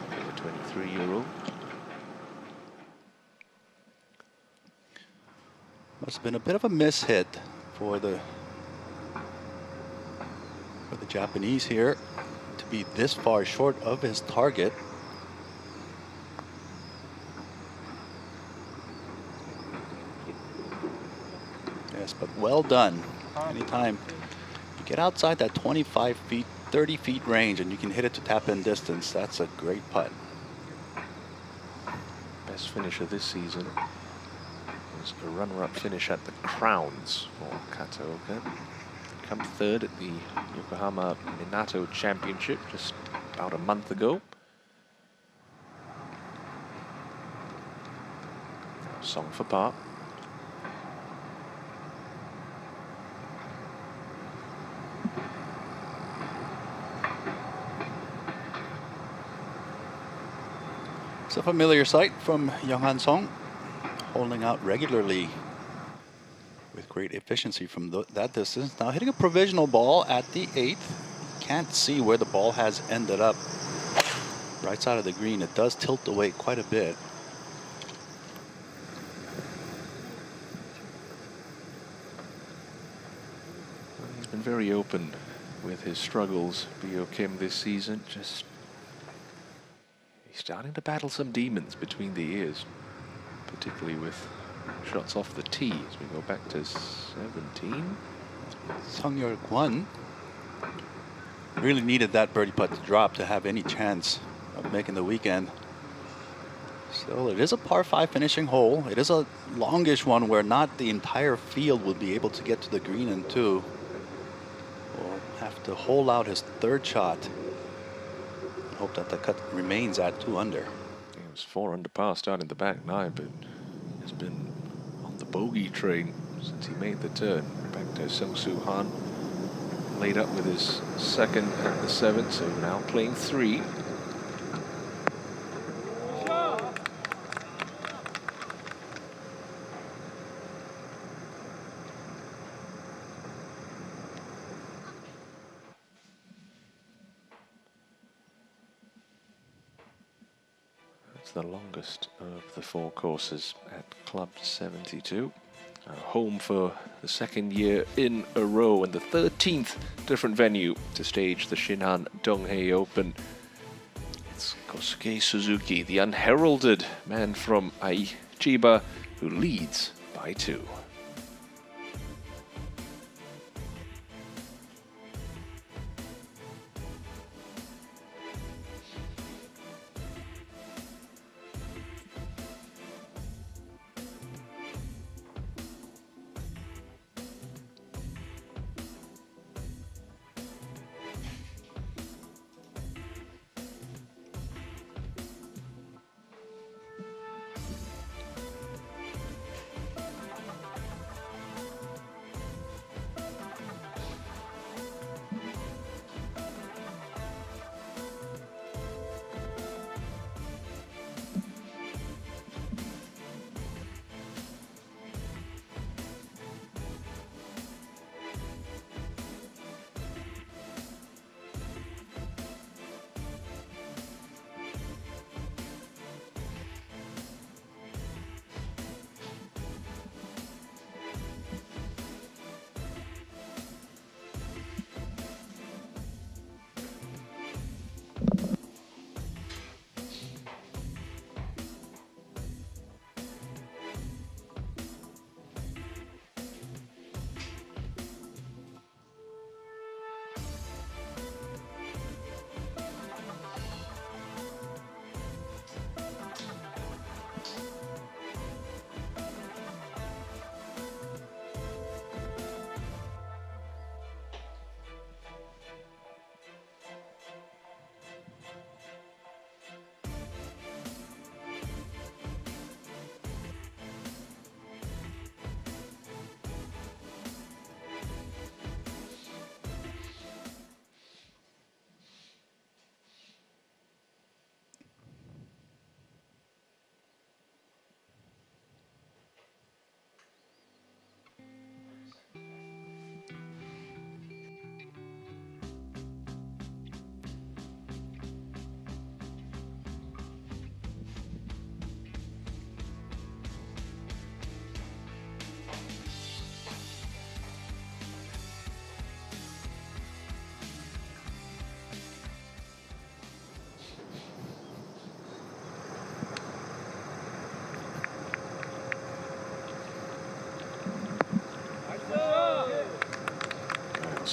The 23-year-old. Must have been a bit of a mishit for the Japanese here to be this far short of his target. Yes, but well done. Anytime you Get outside that 25 feet, 30 feet range, and you can hit it to tap-in distance. That's a great putt. Best finisher this season was a runner-up finish at the Crowns for Kataoka. Come third at the Yokohama Minato Championship just about a month ago. Song for par. It's a familiar sight from Younghan Song, holding out regularly with great efficiency from that distance. Now hitting a provisional ball at the 8th. Can't see where the ball has ended up. Right side of the green, it does tilt away quite a bit. He's been very open with his struggles, Bio Kim, this season. Just he's starting to battle some demons between the ears, particularly with shots off the tee as we go back to 17. Sung Yor Kwon really needed that birdie putt to drop to have any chance of making the weekend. Still, it is a par 5 finishing hole. It is a longish one where not the entire field will be able to get to the green in 2. Will have to hole out his 3rd shot. Hope that the cut remains at 2 under. It was 4 under par starting the back 9, but has been on the bogey train since he made the turn. Back to Sung Soo Han, laid up with his 2nd at the 7th, so now playing 3. The longest of the 4 courses at Club 72. Home for the 2nd year in a row and the 13th different venue to stage the Shinhan Donghae Open. It's Kosuke Suzuki, the unheralded man from Aichiba, who leads by 2.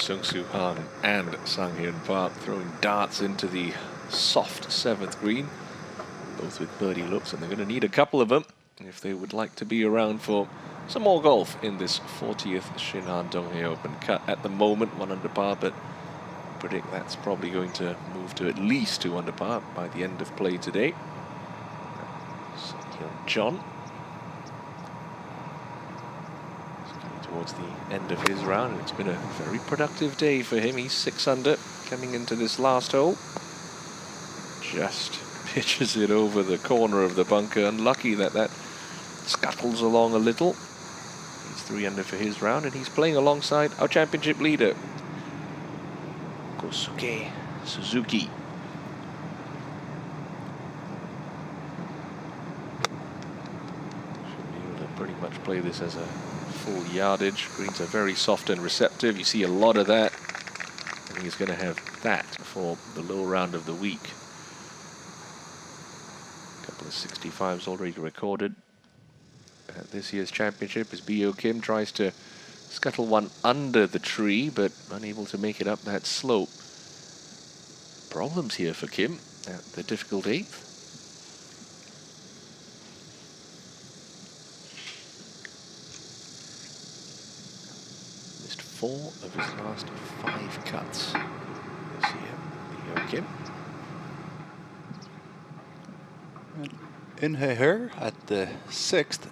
Sung-Soo Han and Sang-Hyun Park throwing darts into the soft 7th green, both with birdie looks, and they're going to need a couple of them if they would like to be around for some more golf in this 40th Shinhan Donghae Open cut. At the moment, 1 under par, but I predict that's probably going to move to at least 2 under par by the end of play today. Sang-Hyun John towards the end of his round, and it's been a very productive day for him. He's 6 under coming into this last hole. Just pitches it over the corner of the bunker. Unlucky that that scuttles along a little. He's 3 under for his round, and he's playing alongside our championship leader, Kosuke Suzuki. Should be able to pretty much play this as a full yardage. Greens are very soft and receptive. You see a lot of that. I think he's going to have that for the low round of the week. A couple of 65s already recorded at this year's championship as Bio Kim tries to scuttle one under the tree, but unable to make it up that slope. Problems here for Kim at the difficult 8th. Missed 4 of his last 5 cuts this year, Bio Kim. In her at the 6th.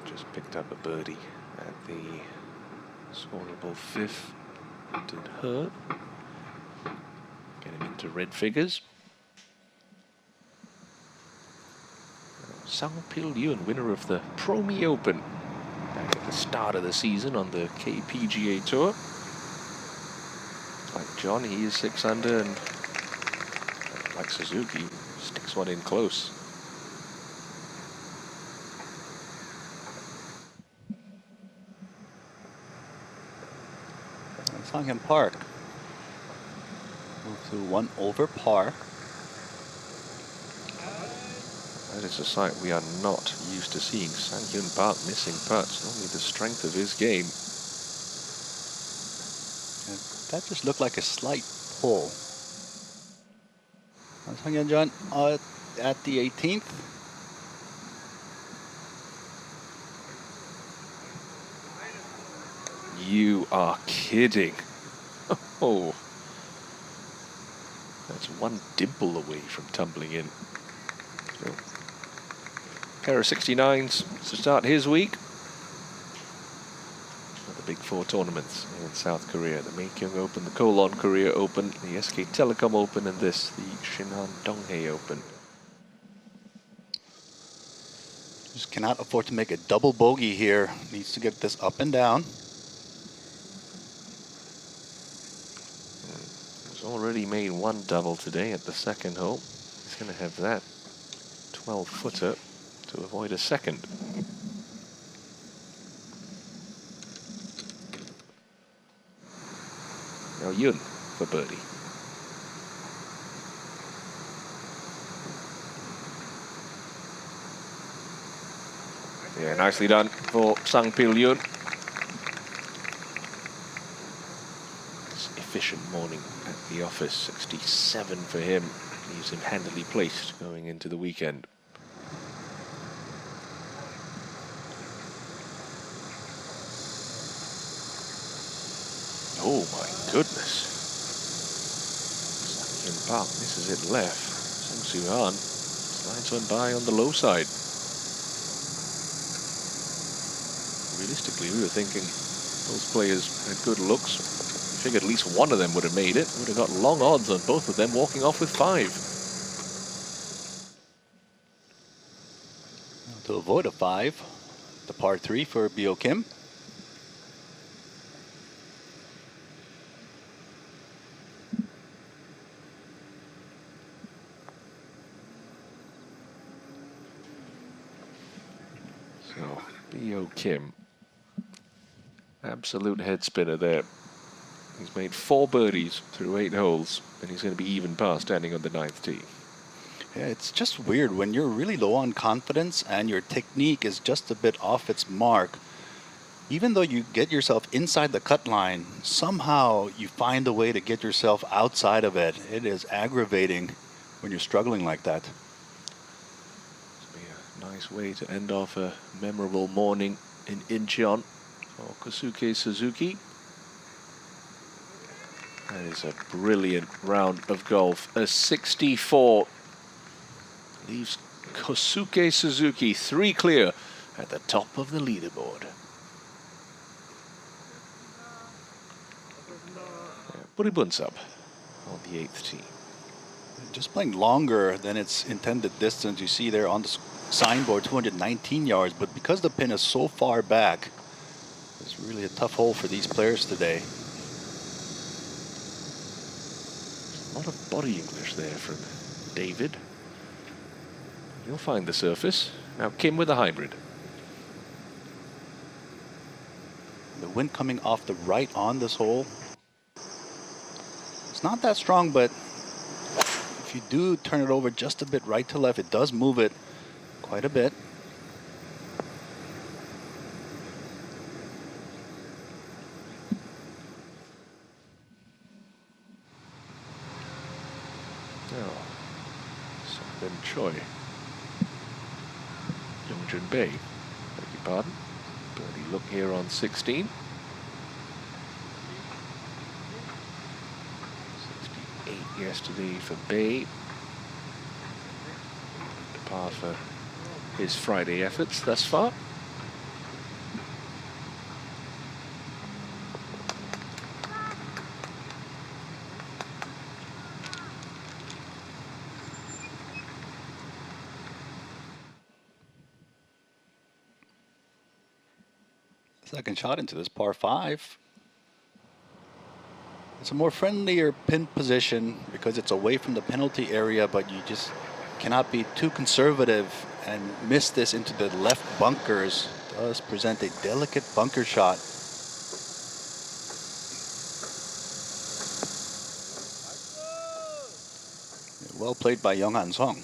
Just picked up a birdie at the scoreable 5th. Did hurt. Get him into red figures. Sang Pil-yoon, winner of the Promi Open back at the start of the season on the KPGA Tour. Like John, he is 6 under, and like Suzuki, sticks one in close. Sang-Hyun Park moved to 1 over par. That is a sight we are not used to seeing. Sang-Hyun Park missing putts, only the strength of his game. And that just looked like a slight pull. Sang-Hyun John at the 18th. You are kidding. Oh, that's 1 dimple away from tumbling in. So, pair of 69s to start his week. The big 4 tournaments in South Korea: the Maekyong Open, the Kolon Korea Open, the SK Telecom Open, and this, the Shinhan Donghae Open. Just cannot afford to make a double bogey here. Needs to get this up and down. He's already made 1 double today at the 2nd hole. He's going to have that 12-footer to avoid a 2nd. Now Yun for birdie. Yeah, nicely done for Sang Pil-yoon. Efficient morning at the office. 67 for him. Leaves him handily placed going into the weekend. Oh my goodness. Sang-Hyun Park misses it left. Sung-Soo Han slides on by on the low side. Realistically, we were thinking those players had good looks. I figured at least one of them would have made it. Would have got long odds on both of them walking off with 5. To avoid a 5, the par 3 for Bio Kim. So, Bio Kim. Absolute head spinner there. He's made 4 birdies through 8 holes, and he's going to be even par standing on the 9th tee. Yeah, it's just weird when you're really low on confidence and your technique is just a bit off its mark. Even though you get yourself inside the cut line, somehow you find a way to get yourself outside of it. It is aggravating when you're struggling like that. This will be a nice way to end off a memorable morning in Incheon for Kosuke Suzuki. That is a brilliant round of golf. A 64 leaves Kosuke Suzuki 3 clear at the top of the leaderboard. Buribunsab on the 8th tee. Just playing longer than its intended distance. You see there on the signboard 219 yards, but because the pin is so far back, it's really a tough hole for these players today. A lot of body English there from David. He'll find the surface. Now Kim with a hybrid. The wind coming off the right on this hole. It's not that strong, but if you do turn it over just a bit right to left, it does move it quite a bit. Ben Choi. Yongjun Bae. Beg your pardon. Birdie look here on 16. 68 yesterday for Bae. Par for his Friday efforts thus far. Second shot into this par 5. It's a more friendlier pin position because it's away from the penalty area, but you just cannot be too conservative and miss this into the left bunkers. It does present a delicate bunker shot. Well played by Young-Han Song.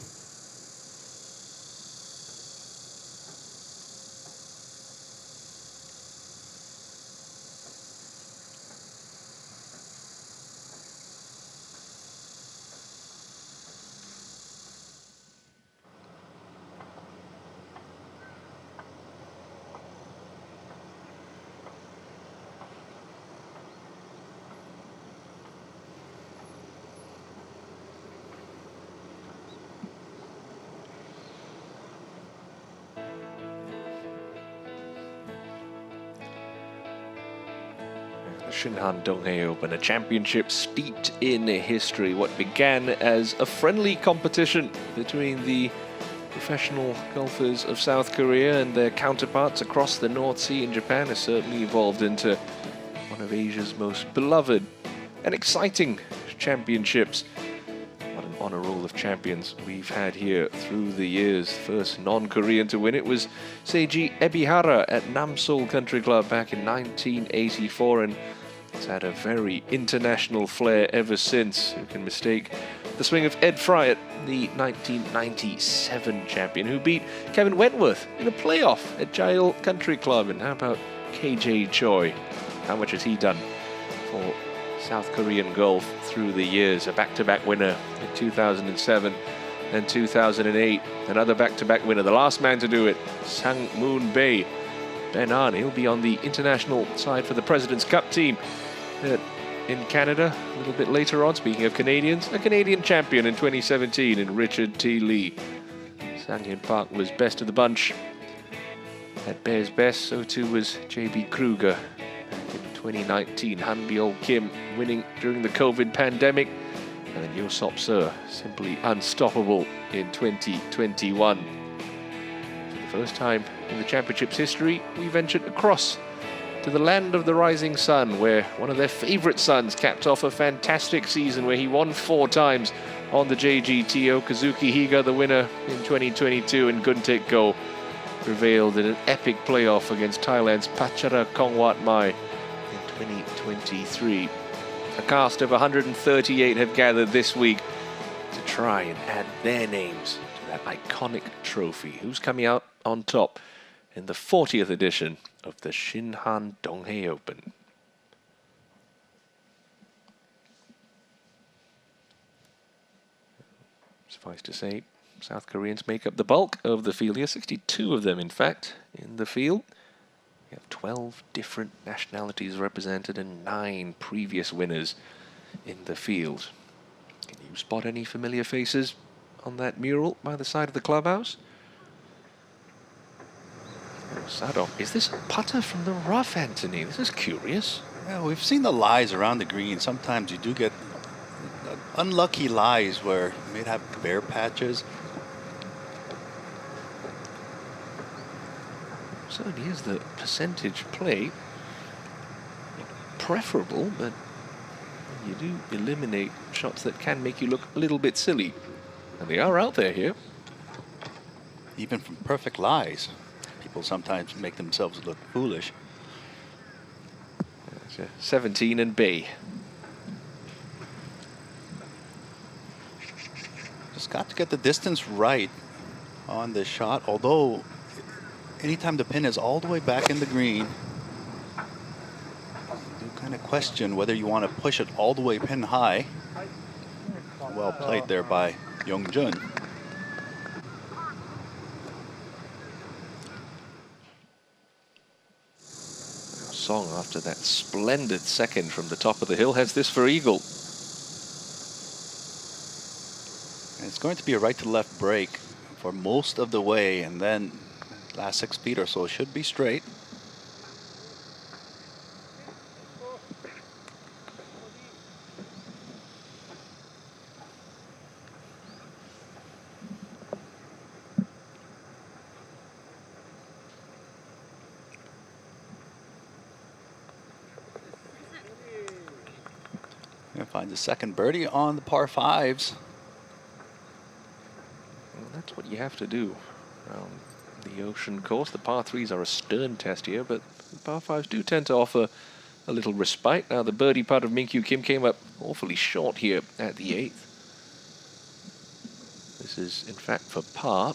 Shinhan Donghae Open, a championship steeped in history. What began as a friendly competition between the professional golfers of South Korea and their counterparts across the North Sea in Japan has certainly evolved into one of Asia's most beloved and exciting championships. What an honor roll of champions we've had here through the years. First non-Korean to win it was Seiji Ebihara at Namseol Country Club back in 1984, and it's had a very international flair ever since. Who can mistake the swing of Ed Fryatt, the 1997 champion, who beat Kevin Wentworth in a playoff at Jail Country Club? And how about KJ Choi? How much has he done for South Korean golf through the years? A back-to-back winner in 2007 and 2008. Another back-to-back winner, the last man to do it, Sang Moon Bae. Ben An, he'll be on the international side for the President's Cup team in Canada a little bit later on. Speaking of Canadians, a Canadian champion in 2017 in Richard T. Lee. Sang-Hyun Park was best of the bunch at Bears Best, so too was J.B. Kruger back in 2019. Han Byul Kim winning during the COVID pandemic, and then Yosop Seo simply unstoppable in 2021. For the first time in the championship's history, we ventured across to the land of the rising sun, where one of their favorite sons capped off a fantastic season where he won 4 times on the JGTO. Kazuki Higa, the winner in 2022, and Guntaek Go prevailed in an epic playoff against Thailand's Pachara Kongwat Mai in 2023. A cast of 138 have gathered this week to try and add their names to that iconic trophy. Who's coming out on top in the 40th edition of the Shinhan Donghae Open? Suffice to say, South Koreans make up the bulk of the field here, 62 of them in fact in the field. We have 12 different nationalities represented and 9 previous winners in the field. Can you spot any familiar faces on that mural by the side of the clubhouse? Oh, Sadok, is this a putter from the rough, Anthony? This is curious. Yeah, we've seen the lies around the green. Sometimes you do get unlucky lies where you may have bare patches. Certainly is the percentage play preferable, but you do eliminate shots that can make you look a little bit silly. And they are out there here. Even from perfect lies, people sometimes make themselves look foolish. 17 and Bay. Just got to get the distance right on this shot, although anytime the pin is all the way back in the green, you kind of question whether you want to push it all the way pin high. Well played there by Young-jun. Song, after that splendid second from the top of the hill, has this for eagle. And it's going to be a right to left break for most of the way, and then last 6 feet or so should be straight. Gonna find the second birdie on the par 5s. Well, that's what you have to do around the ocean course. The par 3s are a stern test here, but the par 5s do tend to offer a little respite. Now the birdie putt of Minkyu Kim came up awfully short here at the 8th. This is in fact for par.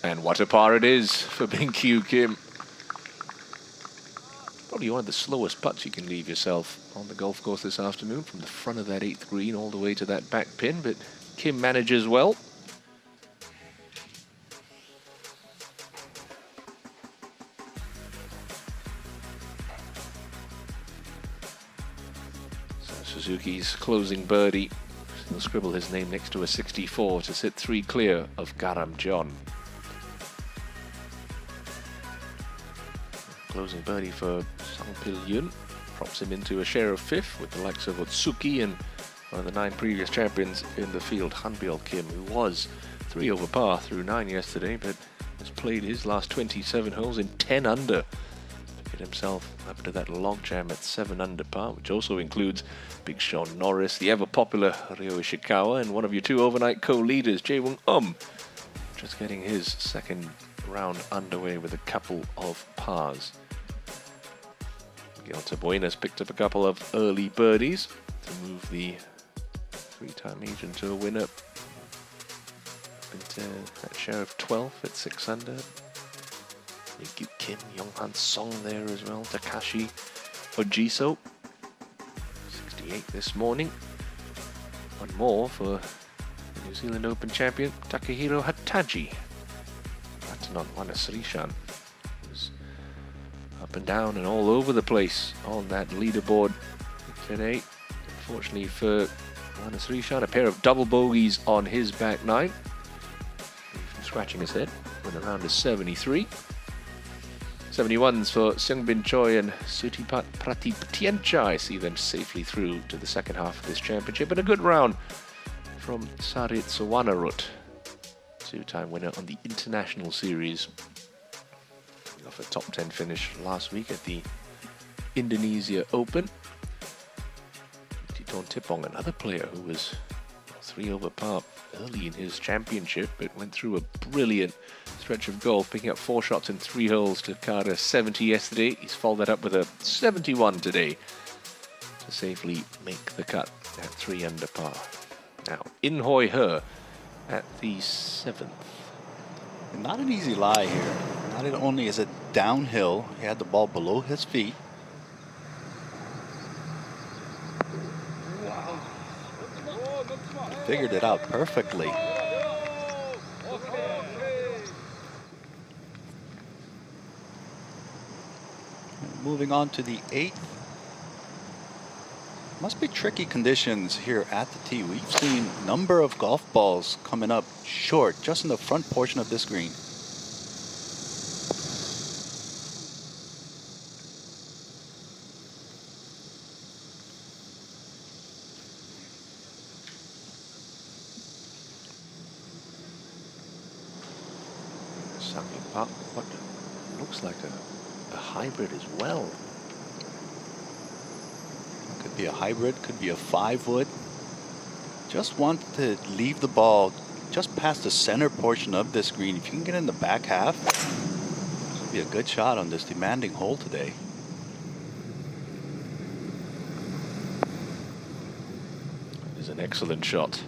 And what a par it is for Minkyu Kim. Probably one of the slowest putts you can leave yourself on the golf course this afternoon, from the front of that 8th green all the way to that back pin, but Kim manages well. So Suzuki's closing birdie. He'll scribble his name next to a 64 to sit 3 clear of Garam John. Closing birdie for Sang Pil Yun props him into a share of 5th with the likes of Otsuki and one of the 9 previous champions in the field, Hanbyul Kim, who was 3 over par through 9 yesterday, but has played his last 27 holes in 10 under to get himself up to that logjam at 7 under par, which also includes Big Sean Norris, the ever-popular Ryo Ishikawa, and one of your 2 overnight co-leaders, Jae-Woong just getting his second round underway with a couple of pars. Miguel Tabuenas picked up a couple of early birdies to move the 3-time Asian Tour winner into that share of 12 at 6 under. Minkyu Kim, Young-han Song there as well. Takashi Ojiso, 68 this morning. One more for the New Zealand Open champion, Takehiro Hataji. Ratanon Wanasrishan was up and down and all over the place on that leaderboard today. Unfortunately for Wanasrishan, a pair of double bogeys on his back 9. Scratching his head when the round is 73. 71s for Seungbin Choi and Sutipat Pratip Tianchai see them safely through to the second half of this championship. And a good round from Sarit Sawanarut, 2-time winner on the International Series. Off a top 10 finish last week at the Indonesia Open. Titon Tipong, another player who was 3 over par early in his championship, but went through a brilliant stretch of golf, picking up 4 shots in 3 holes to card a 70 yesterday. He's followed that up with a 71 today to safely make the cut at 3 under par. Now, In Hoi He at the 7th. Not an easy lie here. Not only is it downhill, he had the ball below his feet. Figured it out perfectly. Moving on to the 8th. Must be tricky conditions here at the tee. We've seen a number of golf balls coming up short just in the front portion of this green. Park, what looks like a hybrid as well. Could be a hybrid, could be a 5-wood. Just want to leave the ball just past the center portion of this green. If you can get in the back half, it'll be a good shot on this demanding hole today. It's an excellent shot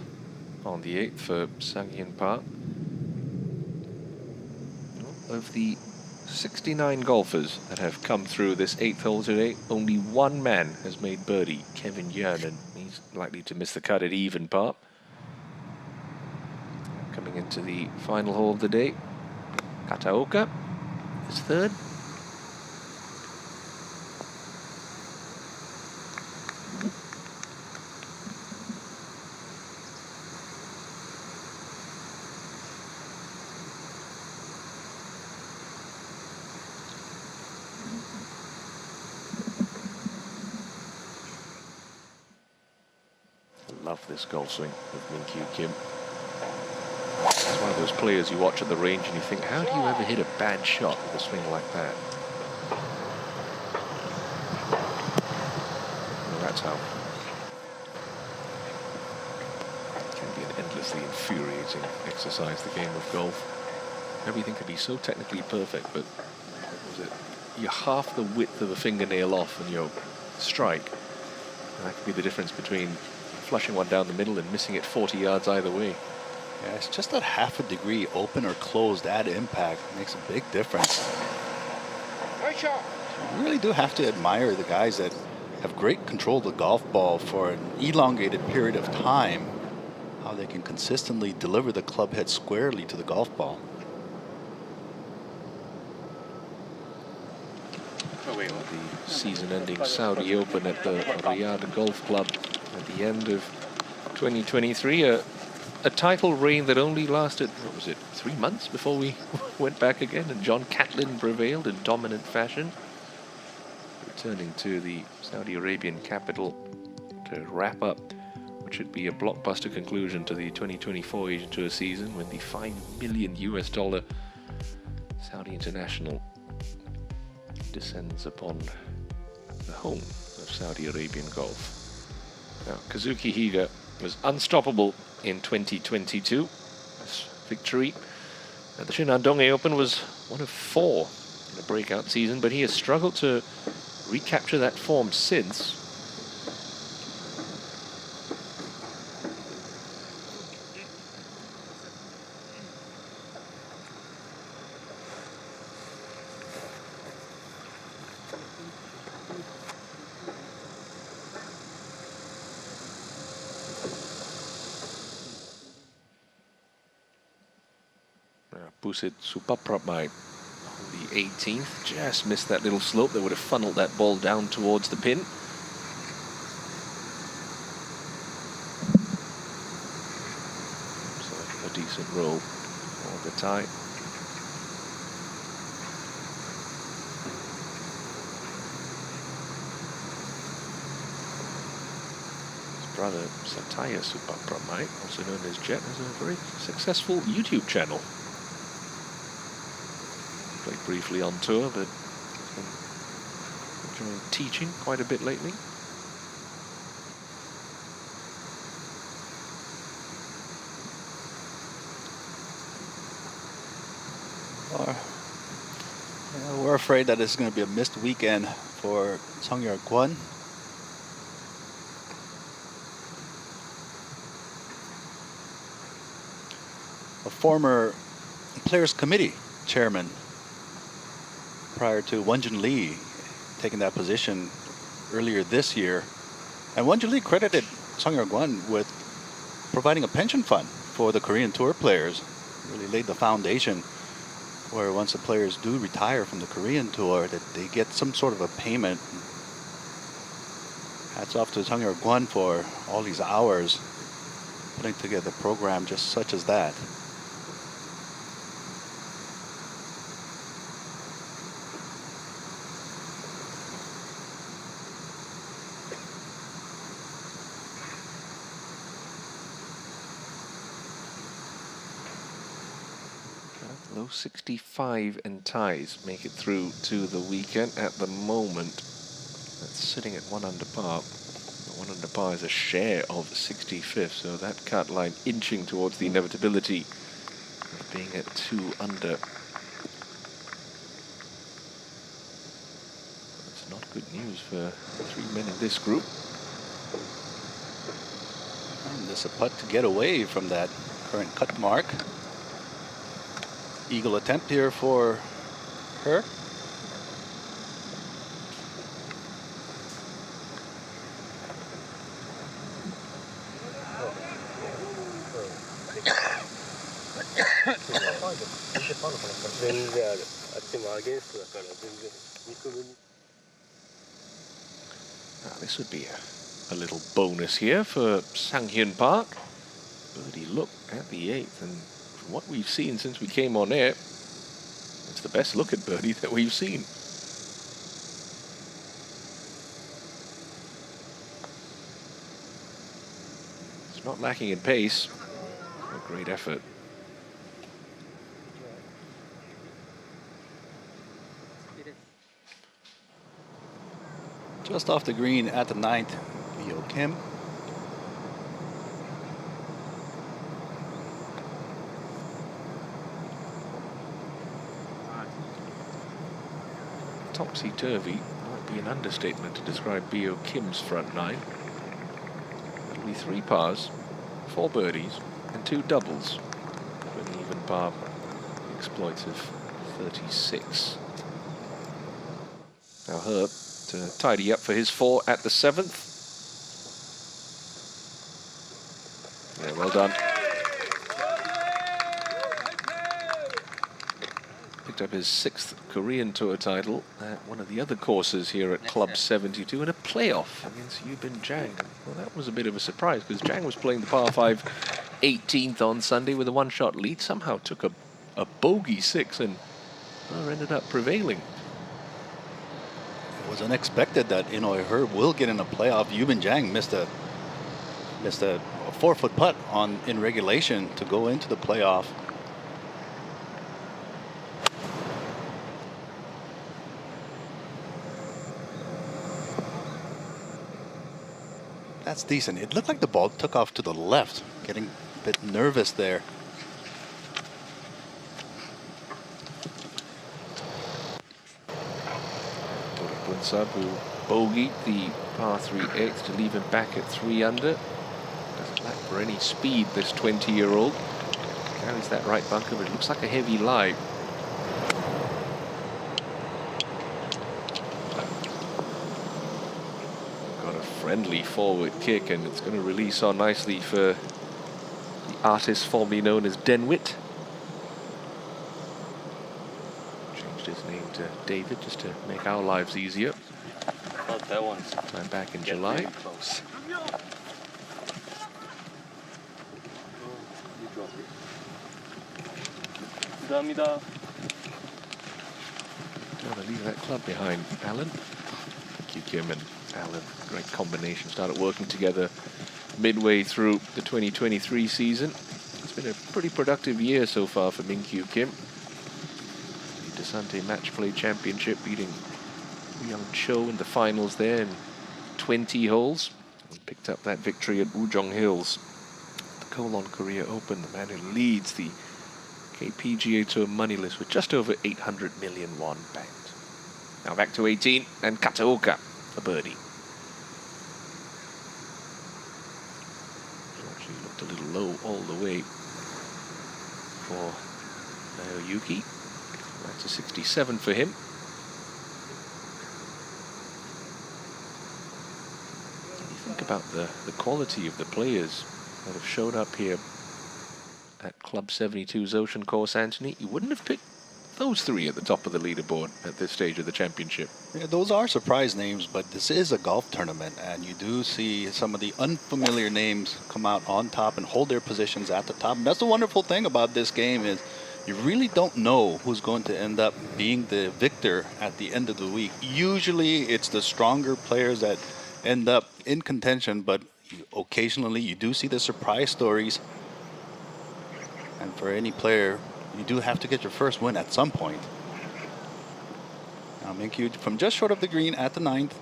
on the 8th for Sanghyun Park. Of the 69 golfers that have come through this 8th hole today, only one man has made birdie, Kevin Yearn, and he's likely to miss the cut at even par. Coming into the final hole of the day, Kataoka is 3rd. Love this golf swing of Min Kyu Kim. It's one of those players you watch at the range and you think, how do you ever hit a bad shot with a swing like that? Well, that's how. It can be an endlessly infuriating exercise, the game of golf. Everything can be so technically perfect, but what was it? You're half the width of a fingernail off and your strike. And that could be the difference between flushing one down the middle and missing it 40 yards either way. Yeah, it's just that half a degree open or closed at impact makes a big difference. You really do have to admire the guys that have great control of the golf ball for an elongated period of time, how they can consistently deliver the club head squarely to the golf ball. The season-ending Saudi Open at the Riyadh Golf Club at the end of 2023, a title reign that only lasted, what was it, 3 months before we went back again, and John Catlin prevailed in dominant fashion, returning to the Saudi Arabian capital to wrap up what should be a blockbuster conclusion to the 2024 Asian Tour season when the $5 million Saudi International descends upon the home of Saudi Arabian golf. Now, Kazuki Higa was unstoppable in 2022. This victory at the Shinhan Donghae Open was one of 4 in a breakout season, but he has struggled to recapture that form since. Busit Supapramai on the 18th, just missed that little slope that would have funneled that ball down towards the pin. So a decent roll on the tie. His brother Satya Supapramai, also known as Jet, has a very successful YouTube channel. Played briefly on tour, but been enjoying teaching quite a bit lately. afraid that this is going to be a missed weekend for Sung Kwon. A former Players Committee chairman prior to Wonjun Lee taking that position earlier this year. And Wonjun Lee credited Sung Kwon with providing a pension fund for the Korean Tour players. Really laid the foundation where once the players do retire from the Korean Tour, that they get some sort of a payment. Hats off to Sung Kwon for all these hours putting together a program just such as that. Low 65 and ties make it through to the weekend. At the moment, that's sitting at 1 under par. 1 under par is a share of 65th, so that cut line inching towards the inevitability of being at 2 under. That's not good news for 3 men in this group. And there's a putt to get away from that current cut mark. Eagle attempt here for her. This would be a little bonus here for Sang-hyun Park. Birdie look at the 8th, and from what we've seen since we came on air, it's the best look at birdie that we've seen. It's not lacking in pace. A great effort. Just off the green at the 9th, Leo Kim. Topsy-turvy might be an understatement to describe Bio Kim's front 9. Only 3 pars, 4 birdies, and 2 doubles for an even par exploitive 36. Now Herb to tidy up for his 4 at the 7th. Yeah, well done. Picked up his 6th Korean Tour title at one of the other courses here at Club 72 in a playoff against Yubin Jang. Well, that was a bit of a surprise because Jang was playing the par 5 18th on Sunday with a 1-shot lead. Somehow took a bogey 6 and ended up prevailing. It was unexpected that Herb will get in a playoff. Yubin Jang missed a 4-foot putt in regulation to go into the playoff. That's decent. It looked like the ball took off to the left, getting a bit nervous there. Bunsub, who bogeyed the par 3/8 to leave him back at 3 under. Doesn't lack for any speed, this 20-year-old. Carries that right bunker, but it looks like a heavy lie. Got a friendly forward kick, and it's going to release on nicely for the artist formerly known as Denwit. His name to David just to make our lives easier. Oh, that one's Time back in July. close. 감사합니다. Don't want to leave that club behind, Alan. Thank you, Kim and Alan. Great combination. Started working together midway through the 2023 season. It's been a pretty productive year so far for Min-Kyu Kim. Sunday Match Play Championship, beating Young Cho in the finals there in 20 holes. And picked up that victory at Ujong Hills. The Kolon Korea Open, the man who leads the KPGA Tour money list with just over 800 million won banked. Now back to 18, and Kataoka, a birdie. Actually looked a little low all the way for Naoyuki. That's a 67 for him. Think about the quality of the players that have showed up here at Club 72's Ocean Course, Anthony. You wouldn't have picked those three at the top of the leaderboard at this stage of the championship. Yeah, those are surprise names, but this is a golf tournament, and you do see some of the unfamiliar names come out on top and hold their positions at the top. And that's the wonderful thing about this game is you really don't know who's going to end up being the victor at the end of the week. Usually it's the stronger players that end up in contention, but occasionally you do see the surprise stories. And for any player, you do have to get your first win at some point. Now Minkyu from just short of the green at the 9th.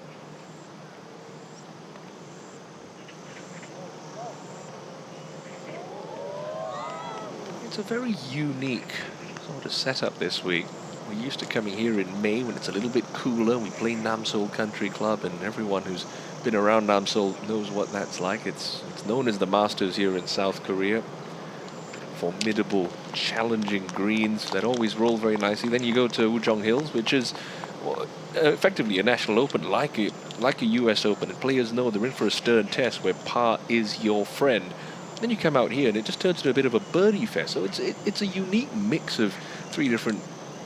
It's a very unique sort of setup this week. We're used to coming here in May when it's a little bit cooler. We play Namseol Country Club, and everyone who's been around Namseol knows what that's like. It's known as the Masters here in South Korea. Formidable, challenging greens that always roll very nicely. Then you go to Ujong Hills, which is effectively a national open, like a US Open, and players know they're in for a stern test where par is your friend. Then you come out here and it just turns into a bit of a birdie fest. So it's a unique mix of three different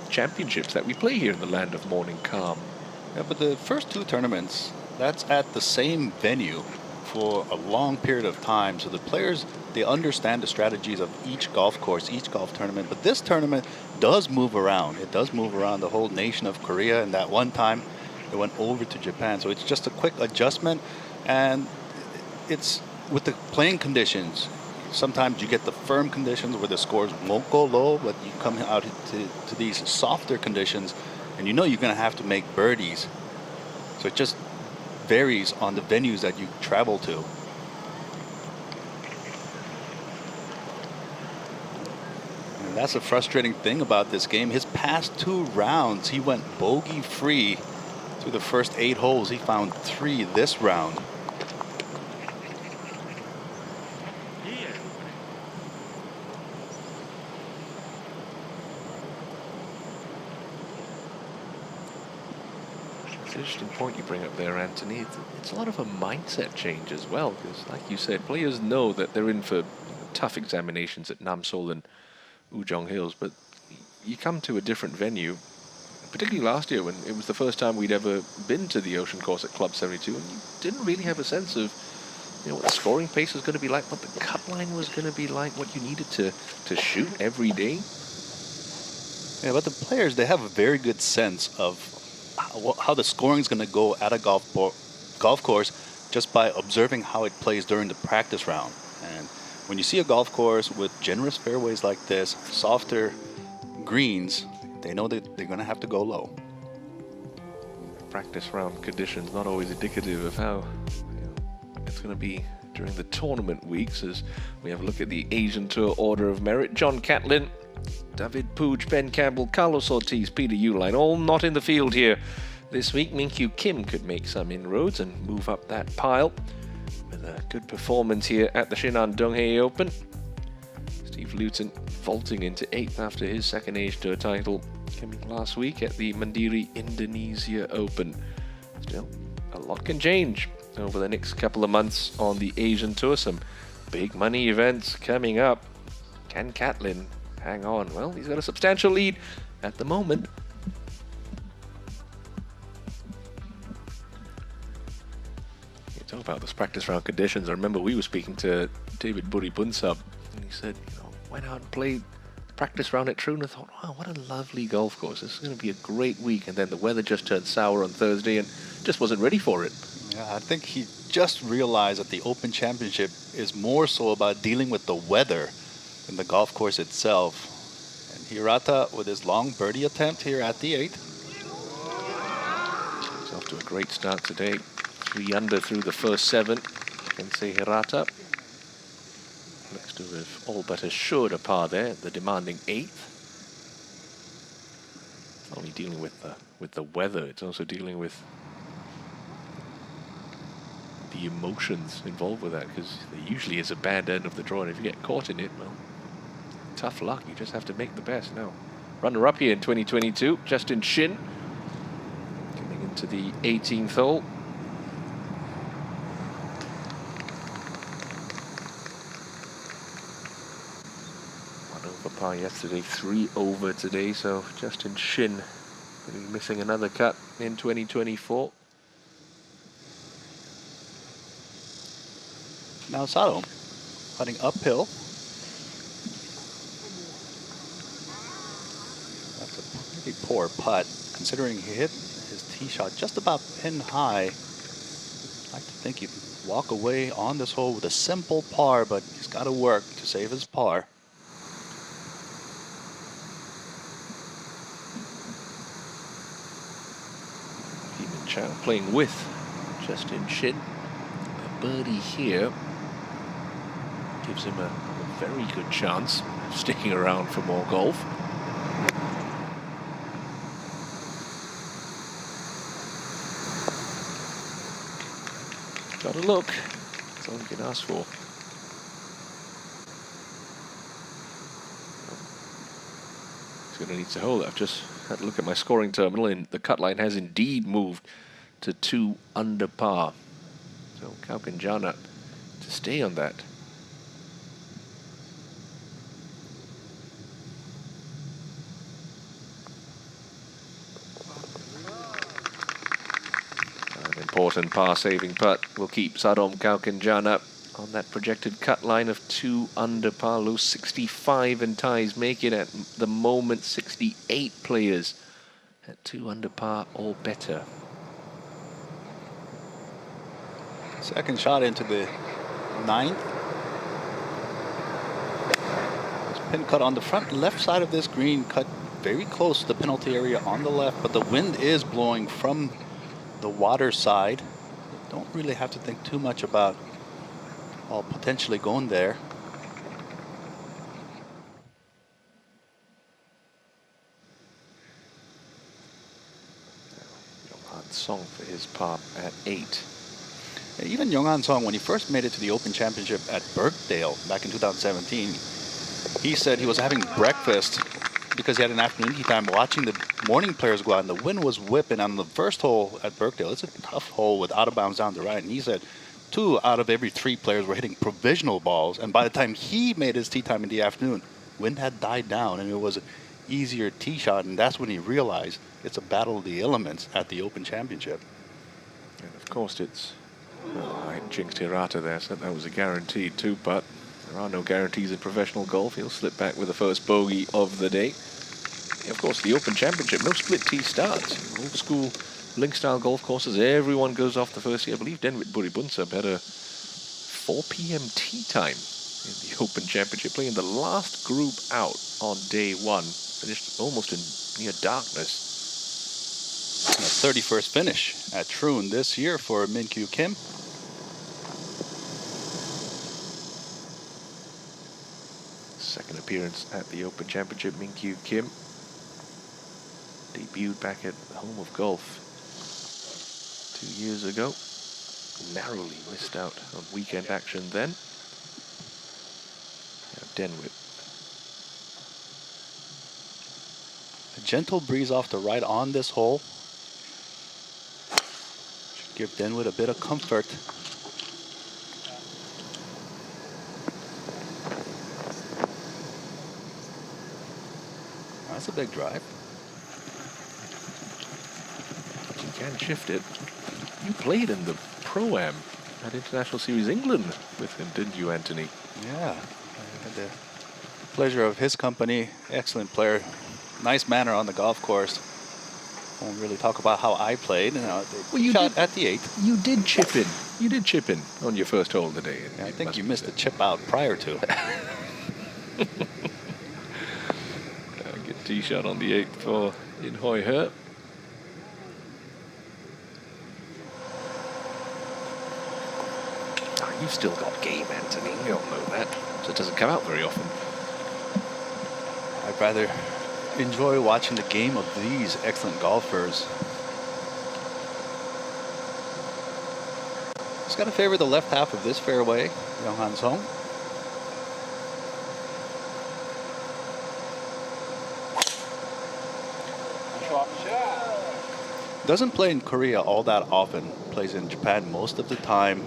championships that we play here in the land of morning calm. Yeah, but the first two tournaments, that's at the same venue for a long period of time. So the players, they understand the strategies of each golf course, each golf tournament. But this tournament does move around. It does move around the whole nation of Korea. And that one time, it went over to Japan. So it's just a quick adjustment. And it's with the playing conditions. Sometimes you get the firm conditions where the scores won't go low, but you come out to these softer conditions, and you know you're going to have to make birdies. So it just varies on the venues that you travel to. And that's a frustrating thing about this game. His past two rounds, he went bogey-free through the first 8 holes. He found 3 this round. Interesting point you bring up there, Anthony. It's a lot of a mindset change as well, because like you said, players know that they're in for tough examinations at Namseol and Ujong Hills, but you come to a different venue, particularly last year when it was the first time we'd ever been to the Ocean Course at Club 72, and you didn't really have a sense of what the scoring pace was going to be like, what the cut line was going to be like, what you needed to shoot every day. Yeah, but the players, they have a very good sense of how the scoring is going to go at a golf course just by observing how it plays during the practice round. And when you see a golf course with generous fairways like this, softer greens, they know that they're going to have to go low. Practice round conditions not always indicative of how it's going to be during the tournament weeks, as we have a look at the Asian Tour Order of Merit. John Catlin, David Pooch, Ben Campbell, Carlos Ortiz, Peter Uihlein, all not in the field here this week. Minkyu Kim could make some inroads and move up that pile with a good performance here at the Shinhan Donghae Open. Steve Luton vaulting into 8th after his second Asia Tour title coming last week at the Mandiri Indonesia Open. Still, a lot can change over the next couple of months on the Asian Tour. Some big money events coming up. Can Catlin hang on? Well, he's got a substantial lead at the moment. You talk about those practice round conditions. I remember we were speaking to David Bunsub, and he said, went out and played practice round at Troon and thought, wow, what a lovely golf course. This is going to be a great week. And then the weather just turned sour on Thursday and just wasn't ready for it. Yeah, I think he just realized that the Open Championship is more so about dealing with the weather than the golf course itself. And Hirata with his long birdie attempt here at the 8th. He's off to a great start today. 3 under through the first 7. Kensei Hirata looks to have all but assured a par there, the demanding 8th. It's not only dealing with the weather, it's also dealing with the emotions involved with that, because there usually is a bad end of the draw, and if you get caught in it, well, tough luck. You just have to make the best. Now, runner-up here in 2022, Justin Shin, coming into the 18th hole. Par yesterday, 3 over today, so Justin Shin will be missing another cut in 2024. Now Sato putting uphill. That's a pretty poor putt, considering he hit his tee shot just about pin high. I'd like to think he'd walk away on this hole with a simple par, but he's got to work to save his par. Playing with Justin Shin. A birdie here gives him a very good chance of sticking around for more golf. Got a look. That's all you can ask for. He's going to need to hold it. I've just had a look at my scoring terminal, and the cut line has indeed moved to 2 under par. So Kaukenjana to stay on that. An important par-saving putt will keep Sadom Kaukenjana on that projected cut line of 2 under par. Low 65 and ties make it at the moment 68 players at 2 under par or better. Second shot into the 9th. This pin cut on the front left side of this green, cut very close to the penalty area on the left, but the wind is blowing from the water side. Don't really have to think too much about all potentially going there. Yonghan Song for his par at 8. Even Yonghan Song, when he first made it to the Open Championship at Birkdale back in 2017, he said he was having breakfast because he had an afternoon tea time watching the morning players go out, and the wind was whipping on the first hole at Birkdale. It's a tough hole with out of bounds down the right, and he said 2 out of every 3 players were hitting provisional balls, and by the time he made his tee time in the afternoon, wind had died down, and it was an easier tee shot, and that's when he realized it's a battle of the elements at the Open Championship. And of course it's... Oh, I jinxed Hirata there, so that was a guaranteed 2-putt. There are no guarantees in professional golf. He'll slip back with the first bogey of the day. Of course, the Open Championship, no split tee starts. Old school link-style golf courses, everyone goes off the first tee. I believe Denwit Buribunsub had a 4 p.m. tee time in the Open Championship, playing the last group out on day 1. Finished almost in near darkness. A 31st finish at Troon this year for Min-Kyu Kim. Second appearance at the Open Championship, Min-Kyu Kim. Debuted back at the Home of Golf 2 years ago. Narrowly missed out on weekend action then. Now Denwit. A gentle breeze off the right on this hole. Should give Denwit a bit of comfort. That's a big drive. But you can shift it. You played in the Pro-Am at International Series England with him, didn't you, Anthony? Yeah, I had the pleasure of his company. Excellent player. Nice manner on the golf course. Won't really talk about how I played. Well, you shot at the 8th. You did chip in. You did chip in on your first hole today. Yeah, I think you missed the chip out prior to. Good tee shot on the 8th for In Hoi He. You've still got game, Anthony. We all know that. So it doesn't come out very often. I'd rather enjoy watching the game of these excellent golfers. He's got to favor the left half of this fairway, Young-Han Song. Doesn't play in Korea all that often. Plays in Japan most of the time.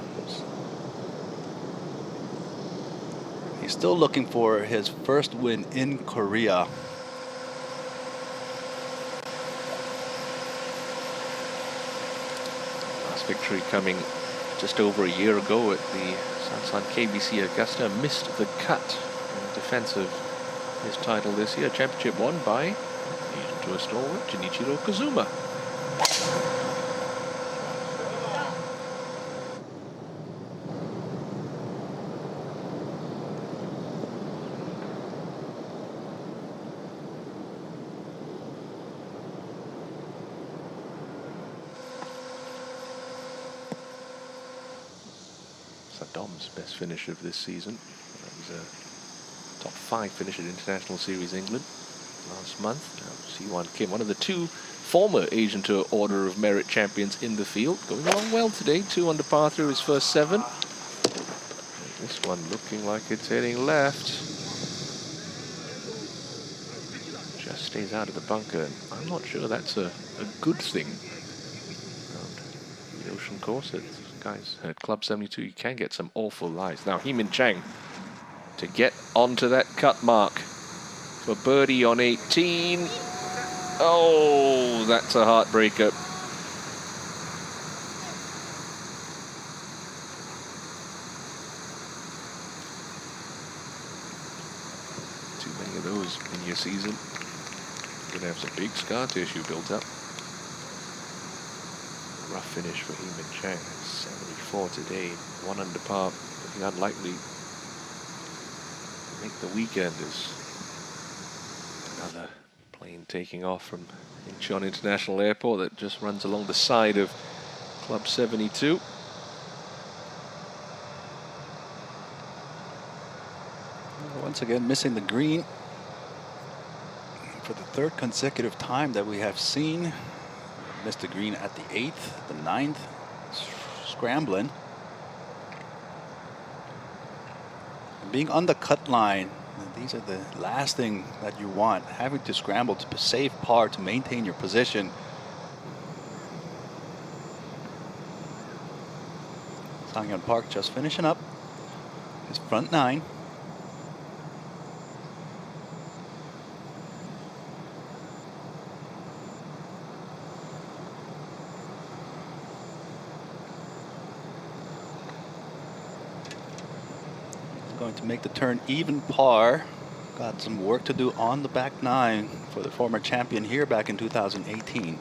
He's still looking for his first win in Korea. Last victory coming just over a year ago at the Sansan KBC Augusta. Missed the cut in defense of his title this year. Championship won by Asian Tour stalwart Junichiro Kazuma. Dom's best finish of this season. That was a top 5 finish at International Series England last month. Siwon Kim, one of the 2 former Asian Tour Order of Merit champions in the field, going along well today. 2 under par through his first 7. This one looking like it's heading left. Just stays out of the bunker. I'm not sure that's a good thing. Around the ocean course, guys, at Club 72, you can get some awful lies. Now, Heemin Chang to get onto that cut mark for birdie on 18. Oh, that's a heartbreaker. Too many of those in your season. You're going to have some big scar tissue built up. Rough finish for Heemin Chang. 74 today, 1 under par. Looking unlikely to make the weekend as another plane taking off from Incheon International Airport that just runs along the side of Club 72. Once again, missing the green for the 3rd consecutive time that we have seen. Missed the green at the 8th, the 9th, scrambling. Being on the cut line, these are the last thing that you want. Having to scramble to save par to maintain your position. Sangyeon Park just finishing up his front 9. Going to make the turn even par. Got some work to do on the back 9 for the former champion here back in 2018.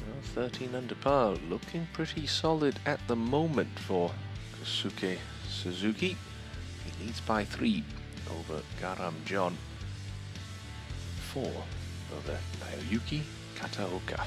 Well, 13 under par, looking pretty solid at the moment for Kosuke Suzuki. He leads by 3 over Garam John, 4 over Naoyuki Kataoka.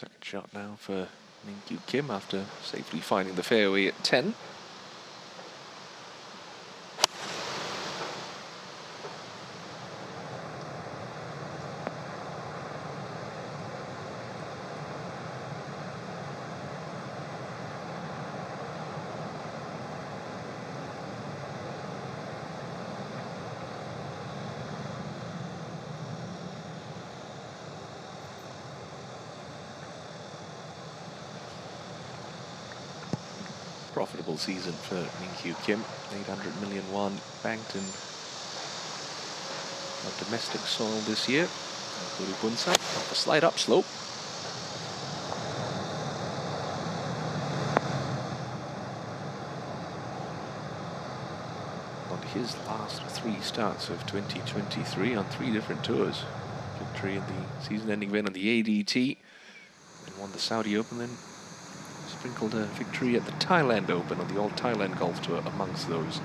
Second shot now for Min-Kyu Kim after safely finding the fairway at 10. Profitable season for Min-Kyu Kim. 800 million won banked in on domestic soil this year. Guri Bunsa off a slight upslope. On his last 3 starts of 2023 on 3 different tours. Victory in the season-ending event on the ADT, and won the Saudi Open, then sprinkled a victory at the Thailand Open on the All Thailand Golf Tour amongst those.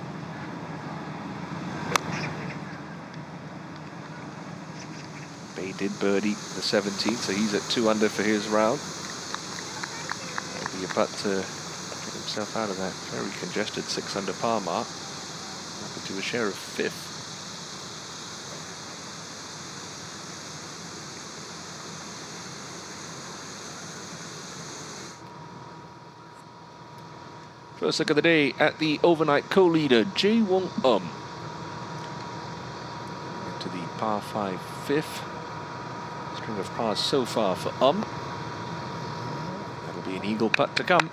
Bay did birdie the 17th, so he's at 2 under for his round. That'll be a putt to get himself out of that very congested 6 under par mark. Up into a share of 5th. First look of the day at the overnight co-leader, Jae Wong into the par 5 5th. String of pars so far for That'll be an eagle putt to come.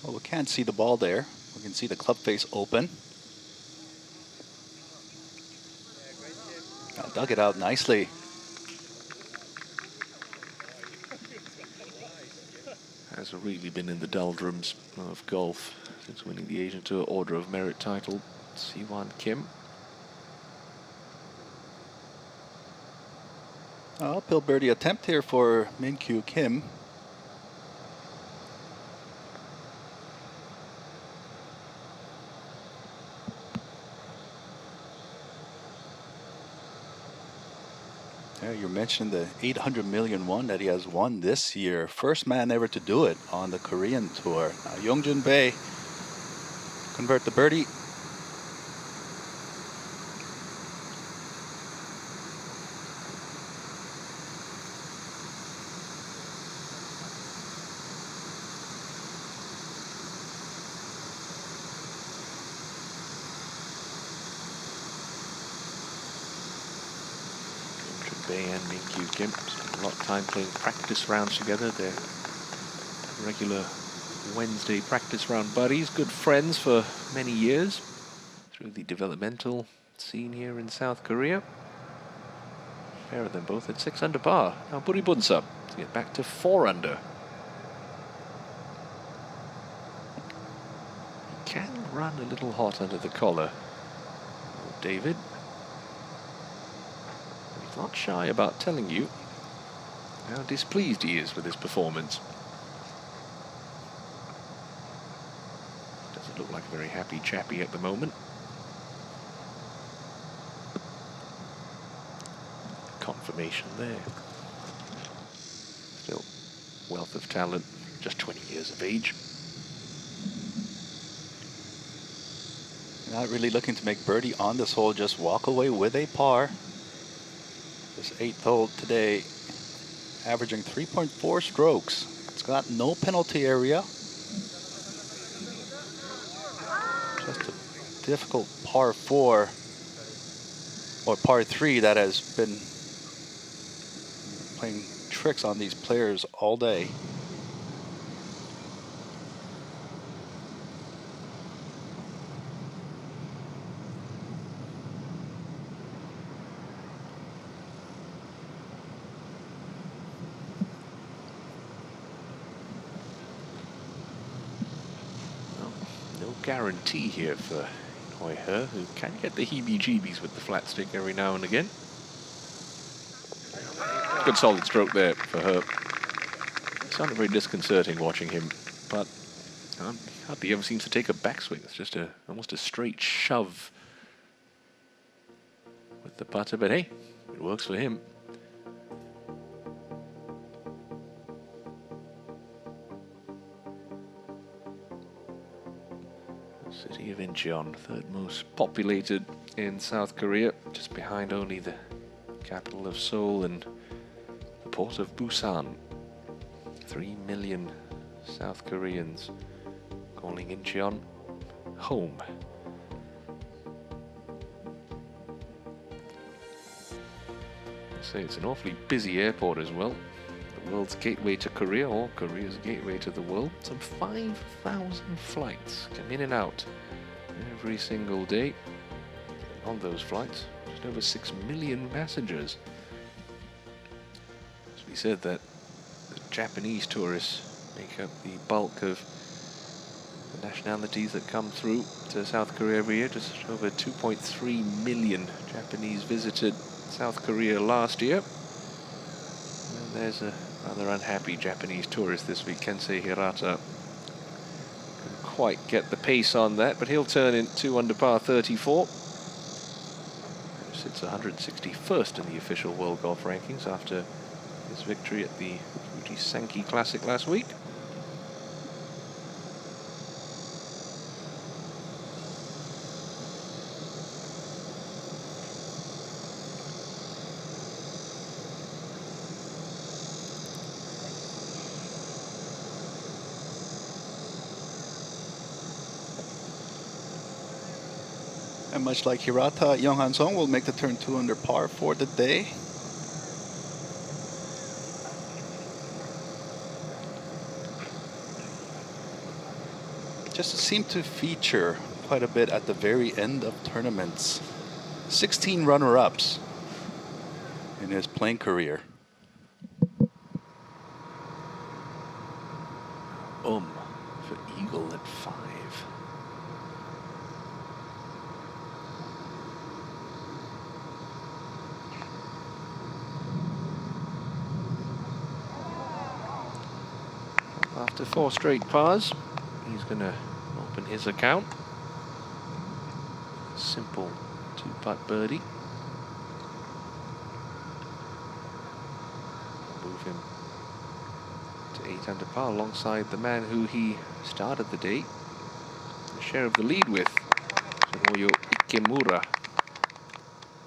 Well, we can't see the ball there. We can see the club face open. Dug it out nicely. Has really been in the doldrums of golf since winning the Asian Tour Order of Merit title. Siwon Kim. Uphill birdie attempt here for Min-Kyu Kim. Yeah, you mentioned the 800 million won that he has won this year. First man ever to do it on the Korean tour. Now Youngjun Bae convert the birdie. And Min-Kyu Kim spent a lot of time playing practice rounds together. They're regular Wednesday practice round buddies, good friends for many years through the developmental scene here in South Korea. Pair of them both at 6 under par. Now Guri Bunsa to get back to 4 under. He can run a little hot under the collar, David. Not shy about telling you how displeased he is with his performance. Doesn't look like a very happy chappy at the moment. Confirmation there. Still wealth of talent, just 20 years of age. Not really looking to make birdie on this hole, just walk away with a par. This 8th hole today, averaging 3.4 strokes. It's got no penalty area. Just a difficult par 4 or par 3 that has been playing tricks on these players all day. Guarantee here for Hoi He, who can get the heebie-jeebies with the flat stick every now and again. Good solid stroke there for her. It sounded very disconcerting watching him, but hardly ever seems to take a backswing. It's just almost a straight shove with the putter, but hey, it works for him. City of Incheon, third most populated in South Korea, just behind only the capital of Seoul and the port of Busan. 3 million South Koreans calling Incheon home. Say it's an awfully busy airport as well. The world's gateway to Korea, or Korea's gateway to the world. Some 5,000 flights come in and out every single day. On those flights, just over 6 million passengers. As we said, that the Japanese tourists make up the bulk of the nationalities that come through to South Korea every year. Just over 2.3 million Japanese visited South Korea last year. And there's a rather unhappy Japanese tourist this week. Kensei Hirata couldn't quite get the pace on that, but he'll turn in 2 under par 34. Sits 161st in the official World Golf Rankings after his victory at the Fuji Sankey Classic last week. And much like Hirata, Younghan Song will make the turn 2 under par for the day. Just seem to feature quite a bit at the very end of tournaments. 16 runner-ups in his playing career. For eagle at 5. After 4 straight pars, he's going to open his account. Simple 2-putt birdie. Move him to 8 under par alongside the man who he started the day, a share of the lead with, Tomoyo Ikemura,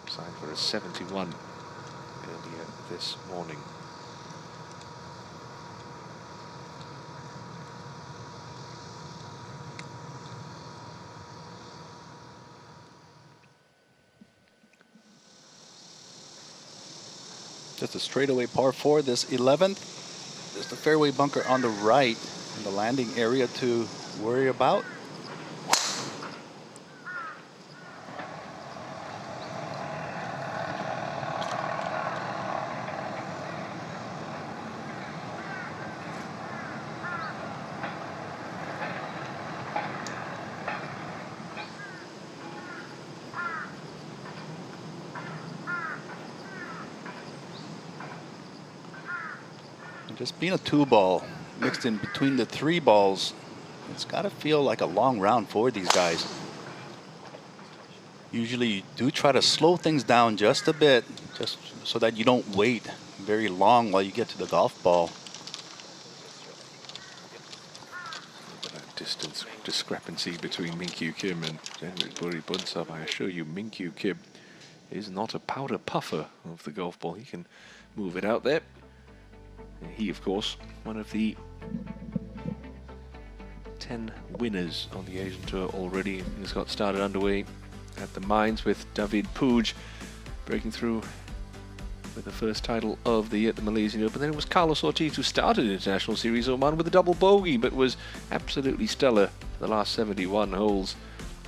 signed for a 71 earlier this morning. Just a straightaway par 4, this 11th. There's the fairway bunker on the right and the landing area to worry about. Just being a 2-ball mixed in between the 3 balls, it's got to feel like a long round for these guys. Usually you do try to slow things down just a bit, just so that you don't wait very long while you get to the golf ball. That distance discrepancy between Minkyu Kim and Henrik Buri Bunsub, I assure you, Minkyu Kim is not a powder puffer of the golf ball. He can move it out there. He, of course, one of the 10 winners on the Asian Tour already. He's got started underway at the Mines with David Puig breaking through with the first title of the year at the Malaysian Open. Then it was Carlos Ortiz who started International Series Oman with a double bogey, but was absolutely stellar for the last 71 holes.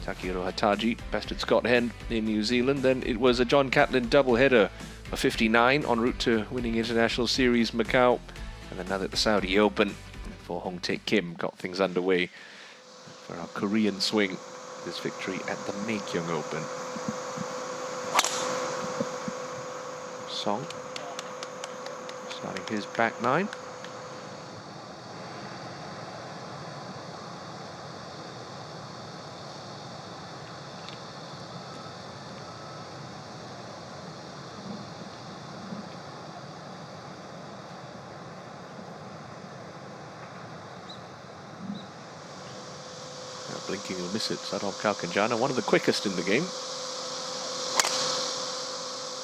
Takehiro Hataji bested Scott Henn in New Zealand. Then it was a John Catlin doubleheader, a 59 en route to winning International Series Macau, and another at the Saudi Open for Hong Taek Kim got things underway for our Korean swing. This victory at the Maekyong Open. Song starting his back nine. Blinking will miss it. Sadom Kalkanjana, one of the quickest in the game.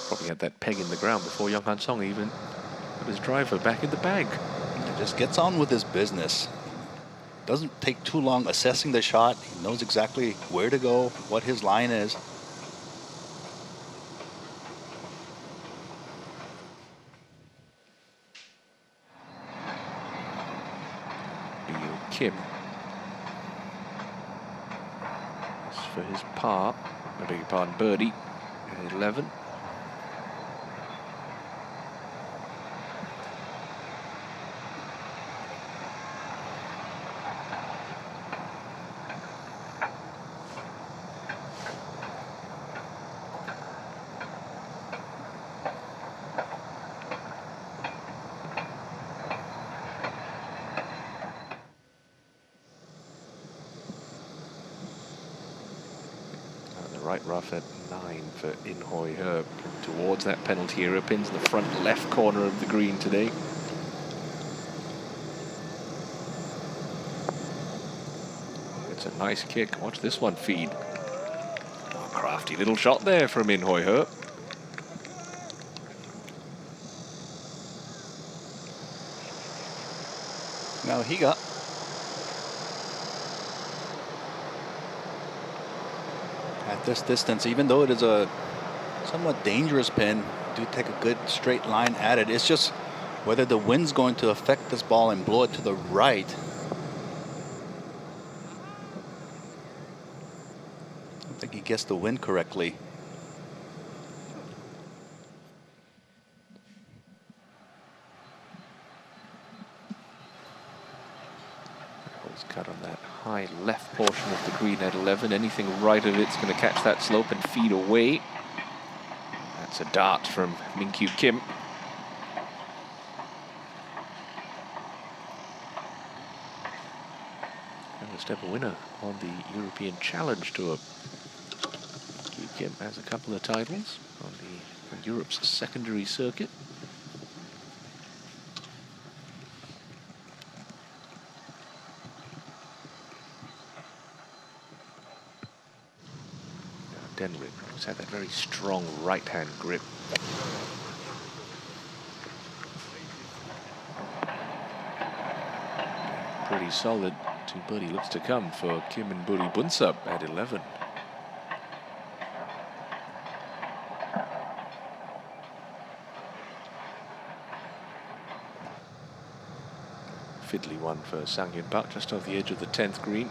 Probably had that peg in the ground before Younghan Song even put his driver back in the bag. He just gets on with his business. Doesn't take too long assessing the shot. He knows exactly where to go, what his line is. Kim. For his par, I beg your pardon, birdie at 11. Right rough at 9 for In Hoi He towards that penalty area. Pins in the front left corner of the green today. It's a nice kick. Watch this one feed. Oh, crafty little shot there from In Hoi He. Now he got. At this distance, even though it is a somewhat dangerous pin, do take a good straight line at it. It's just whether the wind's going to affect this ball and blow it to the right. I don't think he guessed the wind correctly. Cut on that high left portion of the green at 11. Anything right of it's going to catch that slope and feed away. That's a dart from Min-Kyu Kim. First ever winner on the European Challenge Tour. Kyu Kim has a couple of titles on Europe's secondary circuit. Denry has had that very strong right-hand grip. Pretty solid. Two birdie looks to come for Kim and Buri Bunsub at 11. Fiddly one for Sang Hyun Park, just off the edge of the 10th green.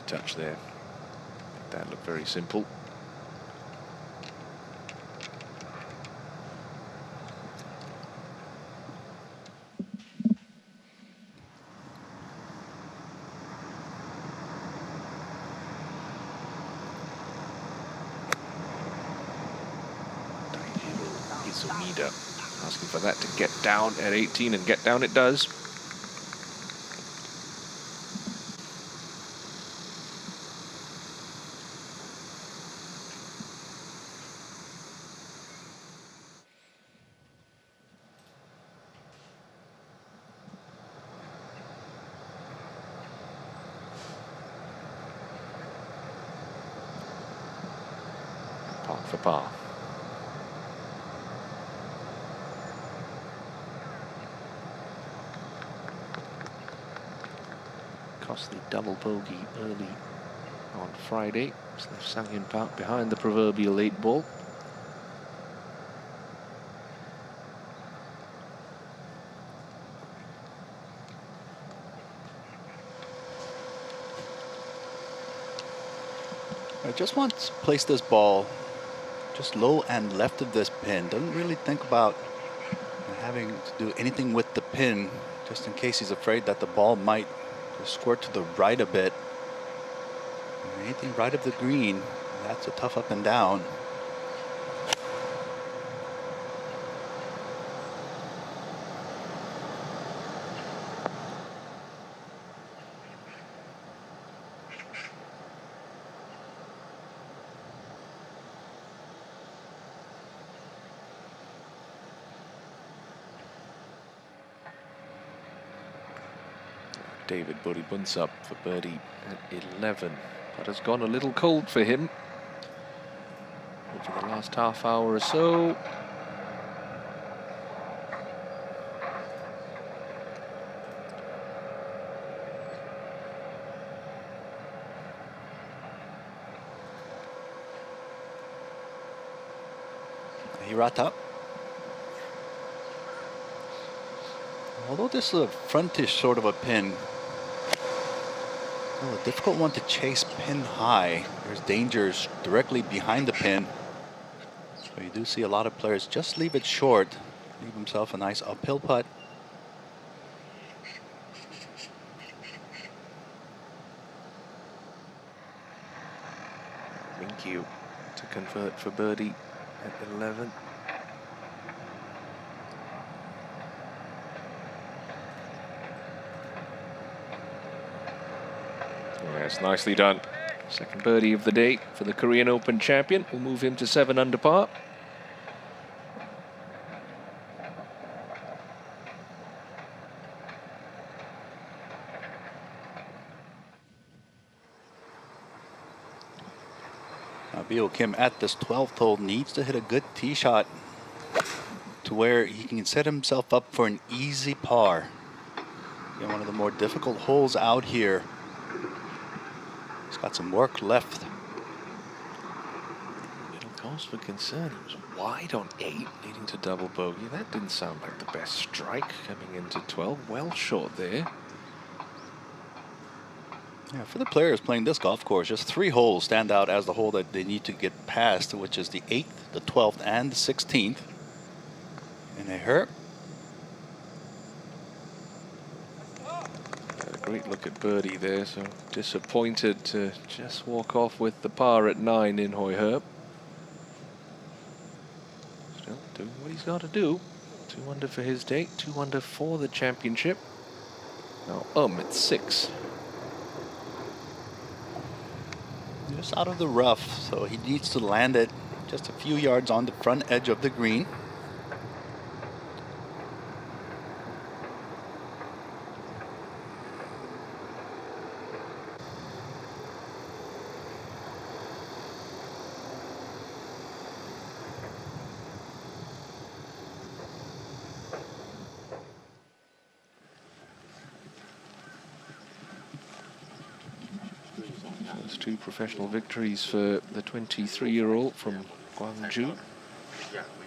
Touch there. That looked very simple. Izumida asking for that to get down at 18, and get down it does. For par. Costly double bogey early on Friday. So Sang Hyun Park behind the proverbial 8 ball. I just want to place this ball just low and left of this pin. Doesn't really think about having to do anything with the pin, just in case he's afraid that the ball might squirt to the right a bit. Anything right of the green, that's a tough up and down. David Buribunsub for birdie at 11. But has gone a little cold for him over the last half hour or so. Hirata. Although this is a frontish sort of a pin, well, a difficult one to chase pin high. There's dangers directly behind the pin. So you do see a lot of players just leave it short, leave himself a nice uphill putt. Minkyu to convert for birdie at 11. Yes, nicely done. Second birdie of the day for the Korean Open champion. Will move him to 7 under par. Bio Kim at this 12th hole needs to hit a good tee shot to where he can set himself up for an easy par. Again, one of the more difficult holes out here. He's got some work left. Little cause for concern. He was wide on 8, leading to double bogey. That didn't sound like the best strike coming into 12. Well short there. Yeah, for the players playing this golf course, just 3 holes stand out as the hole that they need to get past, which is the 8th, the 12th, and the 16th. And they hurt. Had a great look at birdie there, so disappointed to just walk off with the par at 9 in Hoi Herb. Still doing what he's got to do. 2 under for his day, 2 under for the championship. Now at 6. Just out of the rough, so he needs to land it just a few yards on the front edge of the green. Those 2 professional victories for the 23-year-old from Gwangju.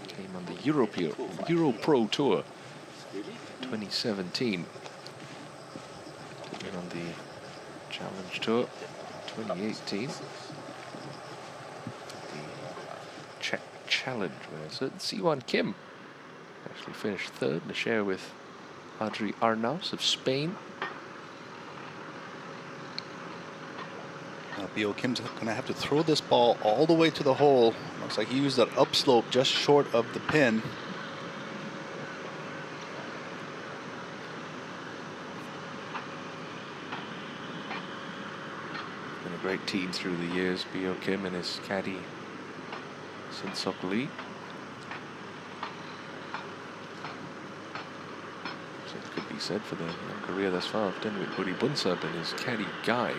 Came on the Euro Pro Tour 2017. Been on the Challenge Tour 2018. The Czech Challenge winner, certain Siwon Kim, actually finished 3rd in a share with Adri Arnaus of Spain. Bio Kim's going to have to throw this ball all the way to the hole. Looks like he used that upslope just short of the pin. Been a great team through the years, Bio Kim and his caddy, Sin Sok Lee. So it could be said for their young career thus far, done with Buribunsub and his caddy Guy.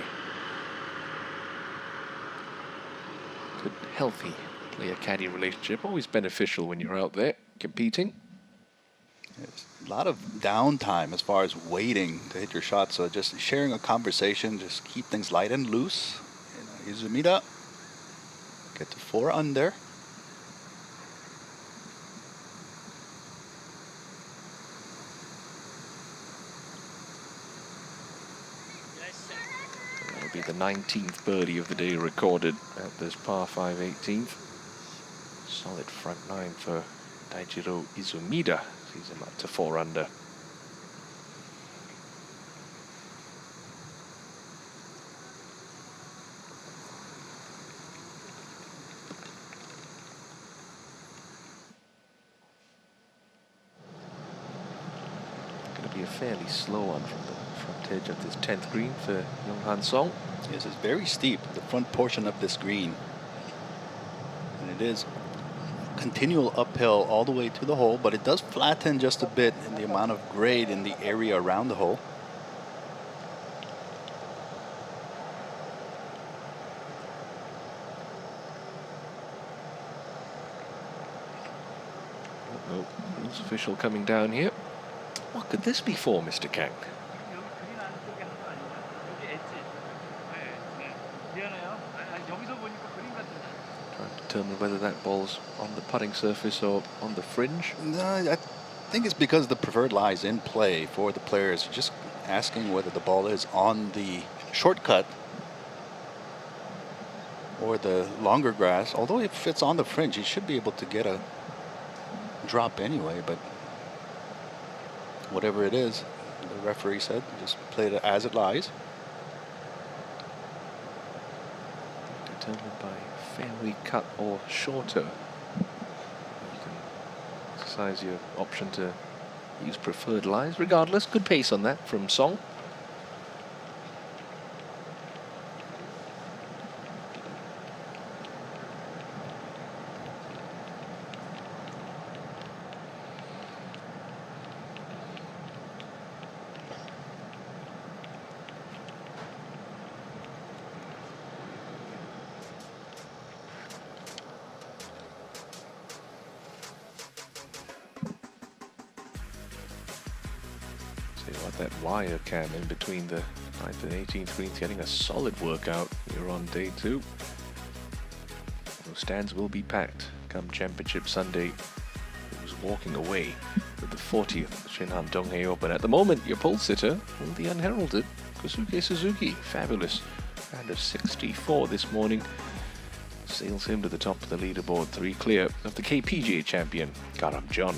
Good, healthy player-caddy relationship, always beneficial when you're out there competing. There's a lot of downtime as far as waiting to hit your shot, so just sharing a conversation, just keep things light and loose. Izumida get to 4 under. Be the 19th birdie of the day recorded at this par 5 18th. Solid front 9 for Daijiro Izumida. Sees him up to 4 under. Going to be a fairly slow one from the front edge of this 10th green for Shinhan Song. Yes, it's very steep, the front portion of this green. And it is continual uphill all the way to the hole, but it does flatten just a bit in the amount of grade in the area around the hole. Rules official coming down here. What could this be for, Mr. Kang? Trying to determine whether that ball's on the putting surface or on the fringe. No, I think it's because the preferred lies in play for the players. Just asking whether the ball is on the shortcut or the longer grass. Although if it's on the fringe, you should be able to get a drop anyway, but whatever it is, the referee said, just play it as it lies. Determined by fairway cut or shorter. You can exercise your option to use preferred lies. Regardless, good pace on that from Song. That wire cam in between the 9th and 18th greens, getting a solid workout here on day 2. Those stands will be packed come Championship Sunday. Who's walking away with the 40th Shinhan Donghae Open. At the moment, your pole sitter, the unheralded Kosuke Suzuki. Fabulous round of 64 this morning. Sails him to the top of the leaderboard, 3 clear of the KPGA champion, Garam John.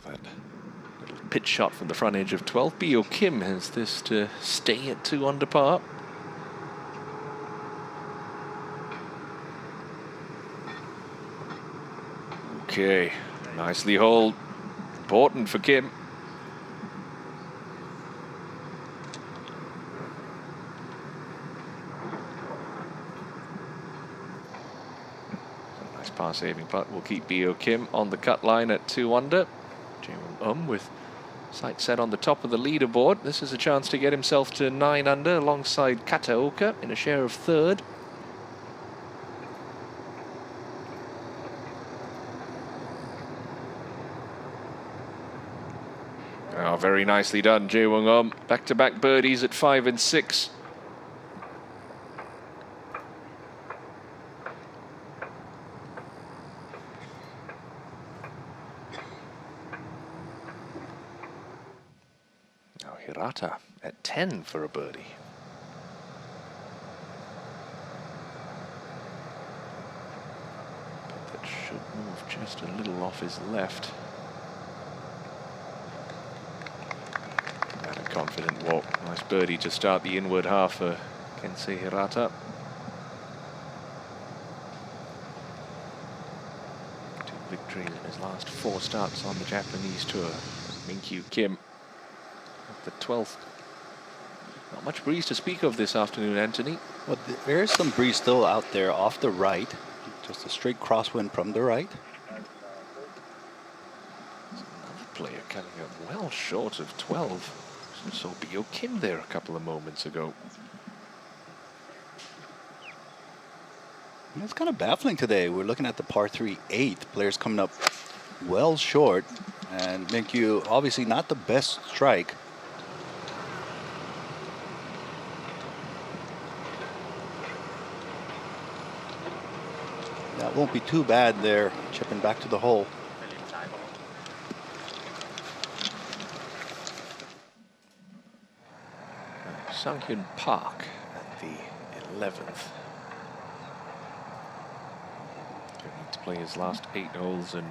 That little pitch shot from the front edge of 12. Bio Kim has this to stay at 2 under par. Okay, nicely holed. Important for Kim. Nice par saving putt will keep Bio Kim on the cut line at 2 under. With sight set on the top of the leaderboard. This is a chance to get himself to 9 under alongside Kataoka in a share of 3rd. Oh, very nicely done, Jae Wong. Back-to-back birdies at 5 and 6. Hirata at 10 for a birdie. But that should move just a little off his left. And a confident walk. Nice birdie to start the inward half for Kensei Hirata. 2 victories in his last 4 starts on the Japanese tour. Min-Kyu Kim at the 12th. Not much breeze to speak of this afternoon, Anthony. Well, there is some breeze still out there off the right. Just a straight crosswind from the right. There's another player coming up well short of 12. Just saw Bio Kim there a couple of moments ago. It's kind of baffling today. We're looking at the par 3 8th. Players coming up well short. And Min-Kyu, obviously not the best strike. That won't be too bad there, chipping back to the hole. Sunghyun Park at the 11th. Going to play his last 8 holes and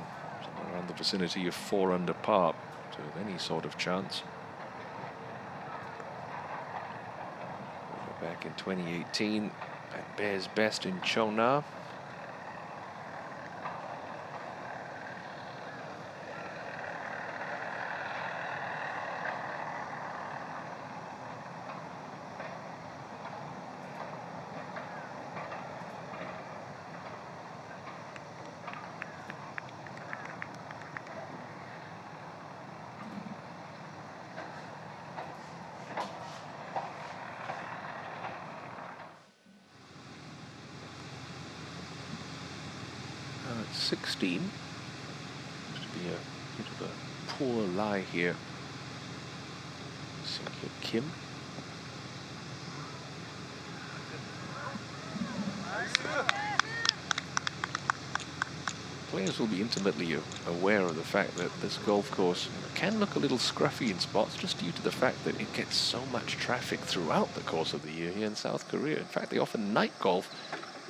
around the vicinity of 4 under par to have any sort of chance. Back in 2018 at Bears Best in Chona. At 16, seems to be a bit of a poor lie here. Sunghyun Kim. Players will be intimately aware of the fact that this golf course can look a little scruffy in spots just due to the fact that it gets so much traffic throughout the course of the year here in South Korea. In fact, they offer night golf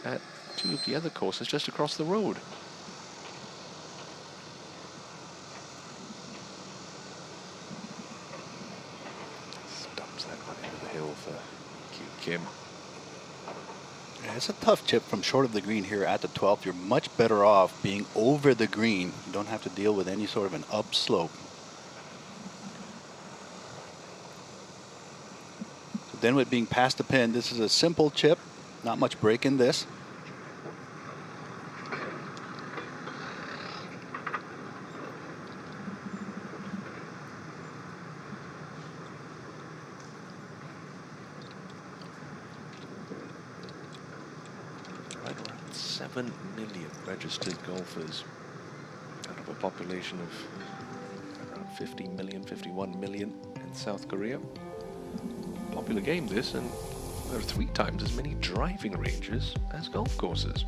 at 2 of the other courses just across the road. Stumps that one into the hill for Kyu Kim. Yeah, it's a tough chip from short of the green here at the 12th. You're much better off being over the green. You don't have to deal with any sort of an upslope. So then with being past the pin, this is a simple chip. Not much break in this. Right around 7 million registered golfers out of a population of around 50 million, 51 million in South Korea. Popular game this, and there are 3 times as many driving ranges as golf courses.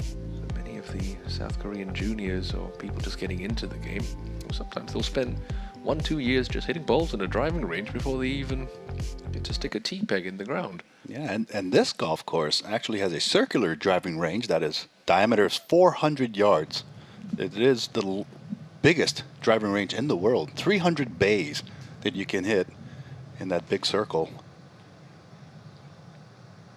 So many of the South Korean juniors or people just getting into the game, sometimes they'll spend 1-2 years just hitting balls in a driving range before they even get to stick a tee peg in the ground. Yeah, and this golf course actually has a circular driving range that is diameter is 400 yards. It is the biggest driving range in the world. 300 bays that you can hit in that big circle.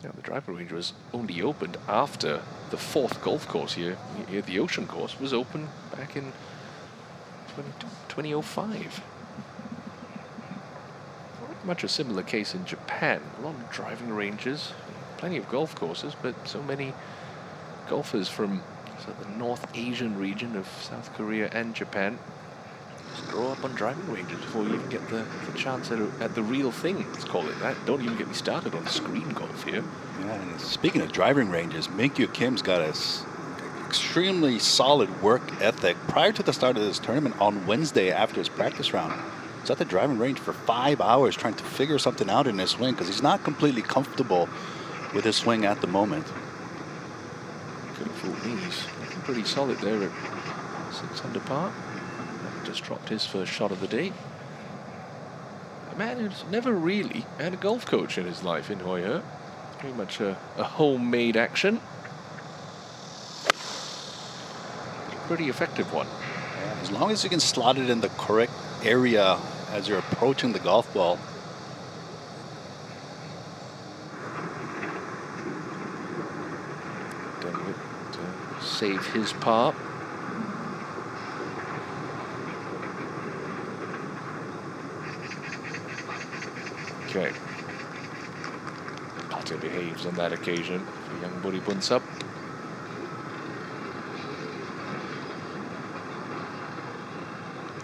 Yeah, the driving range was only opened after the 4th golf course here, the Ocean course, was opened back in 2005. Much a similar case in Japan. A lot of driving ranges, plenty of golf courses, but so many golfers from the North Asian region of South Korea and Japan just grow up on driving ranges before you even get the chance at the real thing, let's call it that. Don't even get me started on screen golf here. Yeah, and speaking of driving ranges, Min-Kyu Kim's got a extremely solid work ethic. Prior to the start of this tournament on Wednesday after his practice round, he's at the driving range for 5 hours trying to figure something out in his swing because he's not completely comfortable with his swing at the moment. Could have fooled me. He's looking pretty solid there at 6 under par. Just dropped his first shot of the day. a man who's never really had a golf coach in his life in Hoi He. Very much a homemade action. Pretty effective one. Yeah, as long as you can slot it in the correct area as you're approaching the golf ball. Denwick to save his par. Okay. Putter behaves on that occasion for young Buri Bunsap.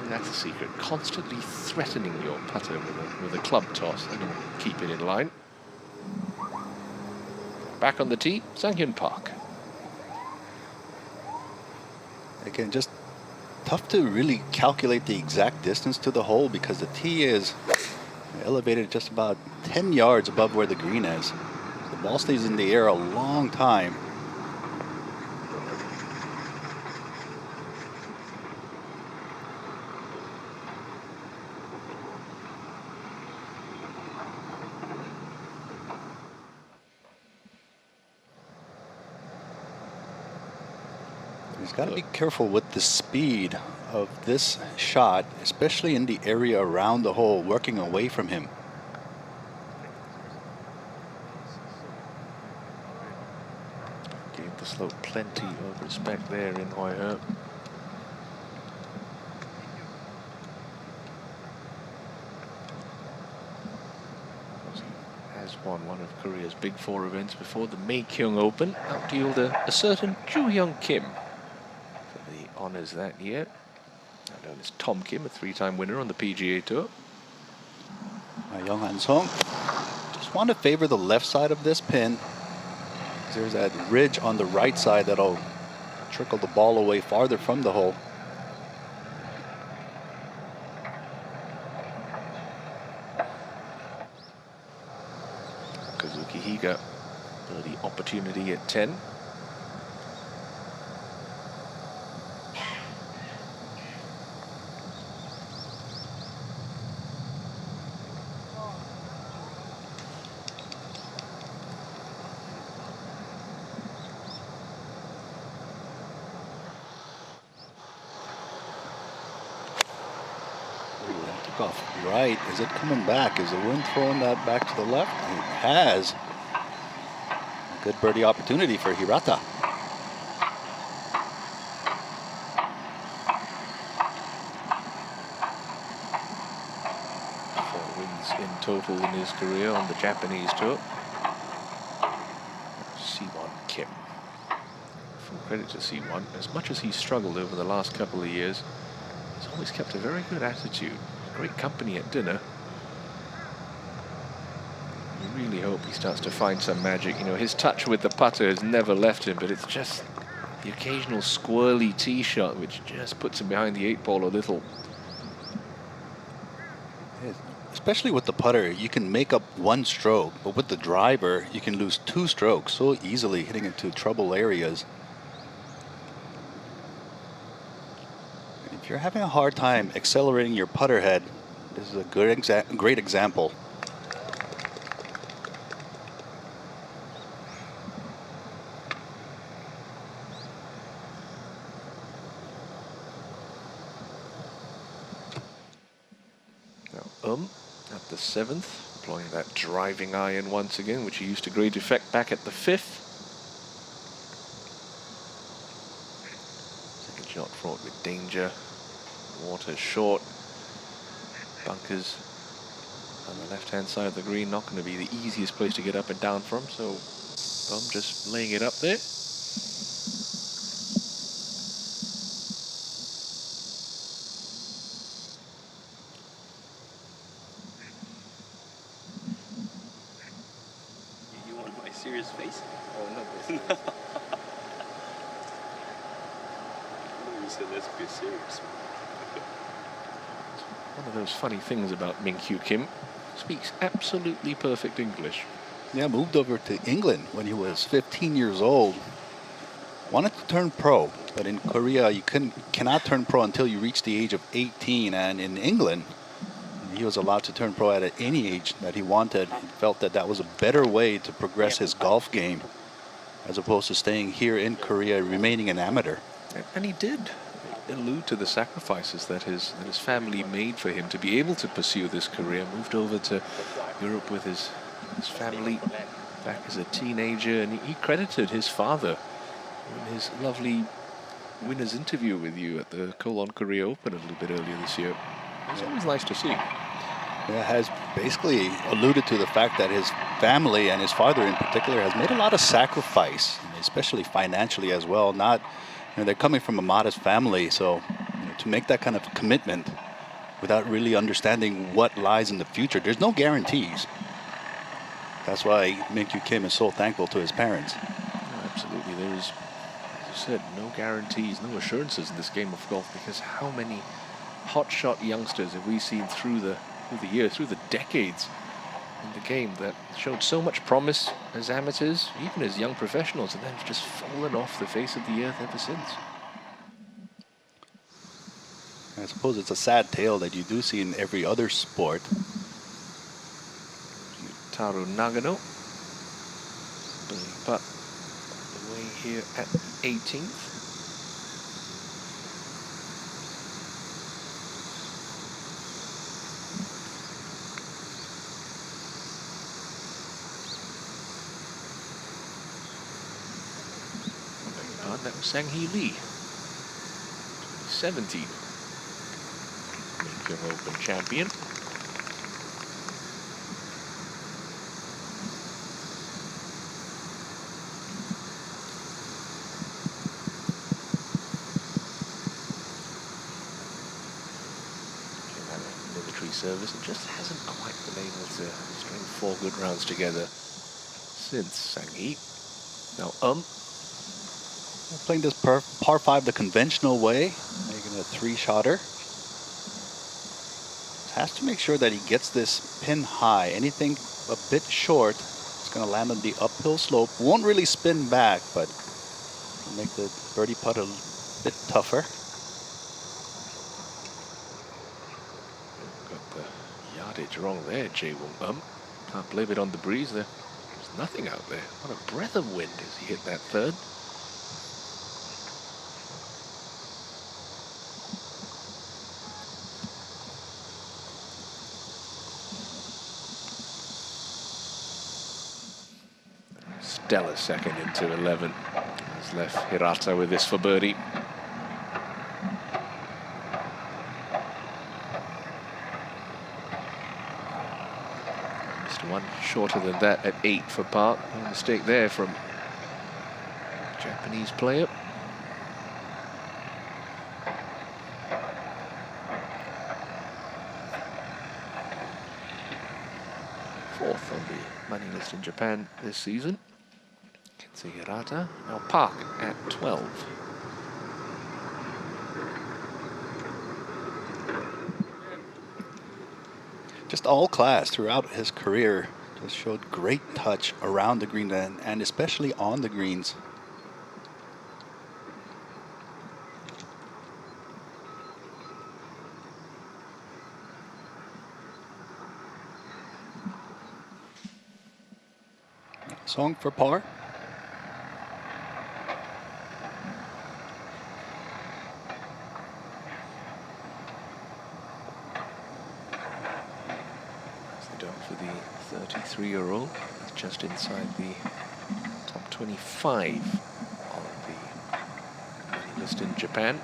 That's the secret. Constantly threatening your putter with a club toss and you'll keep it in line. Back on the tee, Sang-hyun Park. Again, just tough to really calculate the exact distance to the hole because the tee is elevated just about 10 yards above where the green is. The ball stays in the air a long time. He's got to be careful with the speed of this shot, especially in the area around the hole, working away from him. Gave the slope plenty of respect there in Hoi He. Has won one of Korea's big four events before, the Maekyung Open, outdueled a certain Joo Hyung Kim for the honours that year. Now known as Tom Kim, a three-time winner on the PGA Tour. Young-Han Song just want to favor the left side of this pin. There's that ridge on the right side that'll trickle the ball away farther from the hole. Kazuki Higa, birdie opportunity at 10. Took off right. Is it coming back? Is the wind throwing that back to the left? It has. A good birdie opportunity for Hirata. 4 wins in total in his career on the Japanese tour. C1 Kim. Full credit to C1. As much as he's struggled over the last couple of years, he's always kept a very good attitude. Great company at dinner. You really hope he starts to find some magic. You know, his touch with the putter has never left him, but it's just the occasional squirrely tee shot which just puts him behind the 8-ball a little. Especially with the putter, you can make up 1 stroke, but with the driver, you can lose 2 strokes so easily, hitting into trouble areas. If you're having a hard time accelerating your putter head, this is a great example. Now, at the 7th, employing that driving iron once again, which he used to great effect back at the 5th. Second shot fraught with danger. Water short. Bunkers on the left-hand side of the green, not going to be the easiest place to get up and down from, so Bum just laying it up there. You want my serious face? Oh, not this. You said let's be serious. One of those funny things about Min-Kyu Kim, speaks absolutely perfect English. Yeah, moved over to England when he was 15 years old. Wanted to turn pro, but in Korea you cannot turn pro until you reach the age of 18, and in England He was allowed to turn pro at any age that he wanted. He felt that that was a better way to progress his golf game as opposed to staying here in Korea, remaining an amateur. And he did allude to the sacrifices that his family made for him to be able to pursue this career. Moved over to Europe with his family back as a teenager, and he credited his father in his lovely winner's interview with you at the Korea Open a little bit earlier this year. It's always nice to see. Yeah, has basically alluded to the fact that his family and his father in particular has made a lot of sacrifice, especially financially as well. Not, they're coming from a modest family, so to make that kind of commitment without really understanding what lies in the future, there's no guarantees. That's why Min-Kyu Kim is so thankful to his parents. Absolutely, there is, as you said, no guarantees, no assurances in this game of golf, because how many hotshot youngsters have we seen through the years, through the decades in the game that showed so much promise as amateurs, even as young professionals, and then have just fallen off the face of the earth ever since. I suppose it's a sad tale that you do see in every other sport. Taru Nagano, but the way here at 18th. That was Sang-hee Lee, 17, Donghae Open champion. Military service and just hasn't quite been able to string 4 good rounds together since Sang-hee. Now playing this par 5 the conventional way, making a 3-shotter. Has to make sure that he gets this pin high. Anything a bit short, it's going to land on the uphill slope. Won't really spin back, but make the birdie putt a bit tougher. Got the yardage wrong there, Jae-Woong. Can't blame it on the breeze there. There's nothing out there. What a breath of wind as he hit that third. Stellar second into 11. Has left Hirata with this for birdie. Missed one shorter than that at 8 for par. No mistake there from Japanese player. Fourth on the money list in Japan this season. Hirata, now Park at 12. Just all class throughout his career. Just showed great touch around the green and especially on the greens. Song for par. For the 33-year-old, just inside the top 25 on the money list in Japan.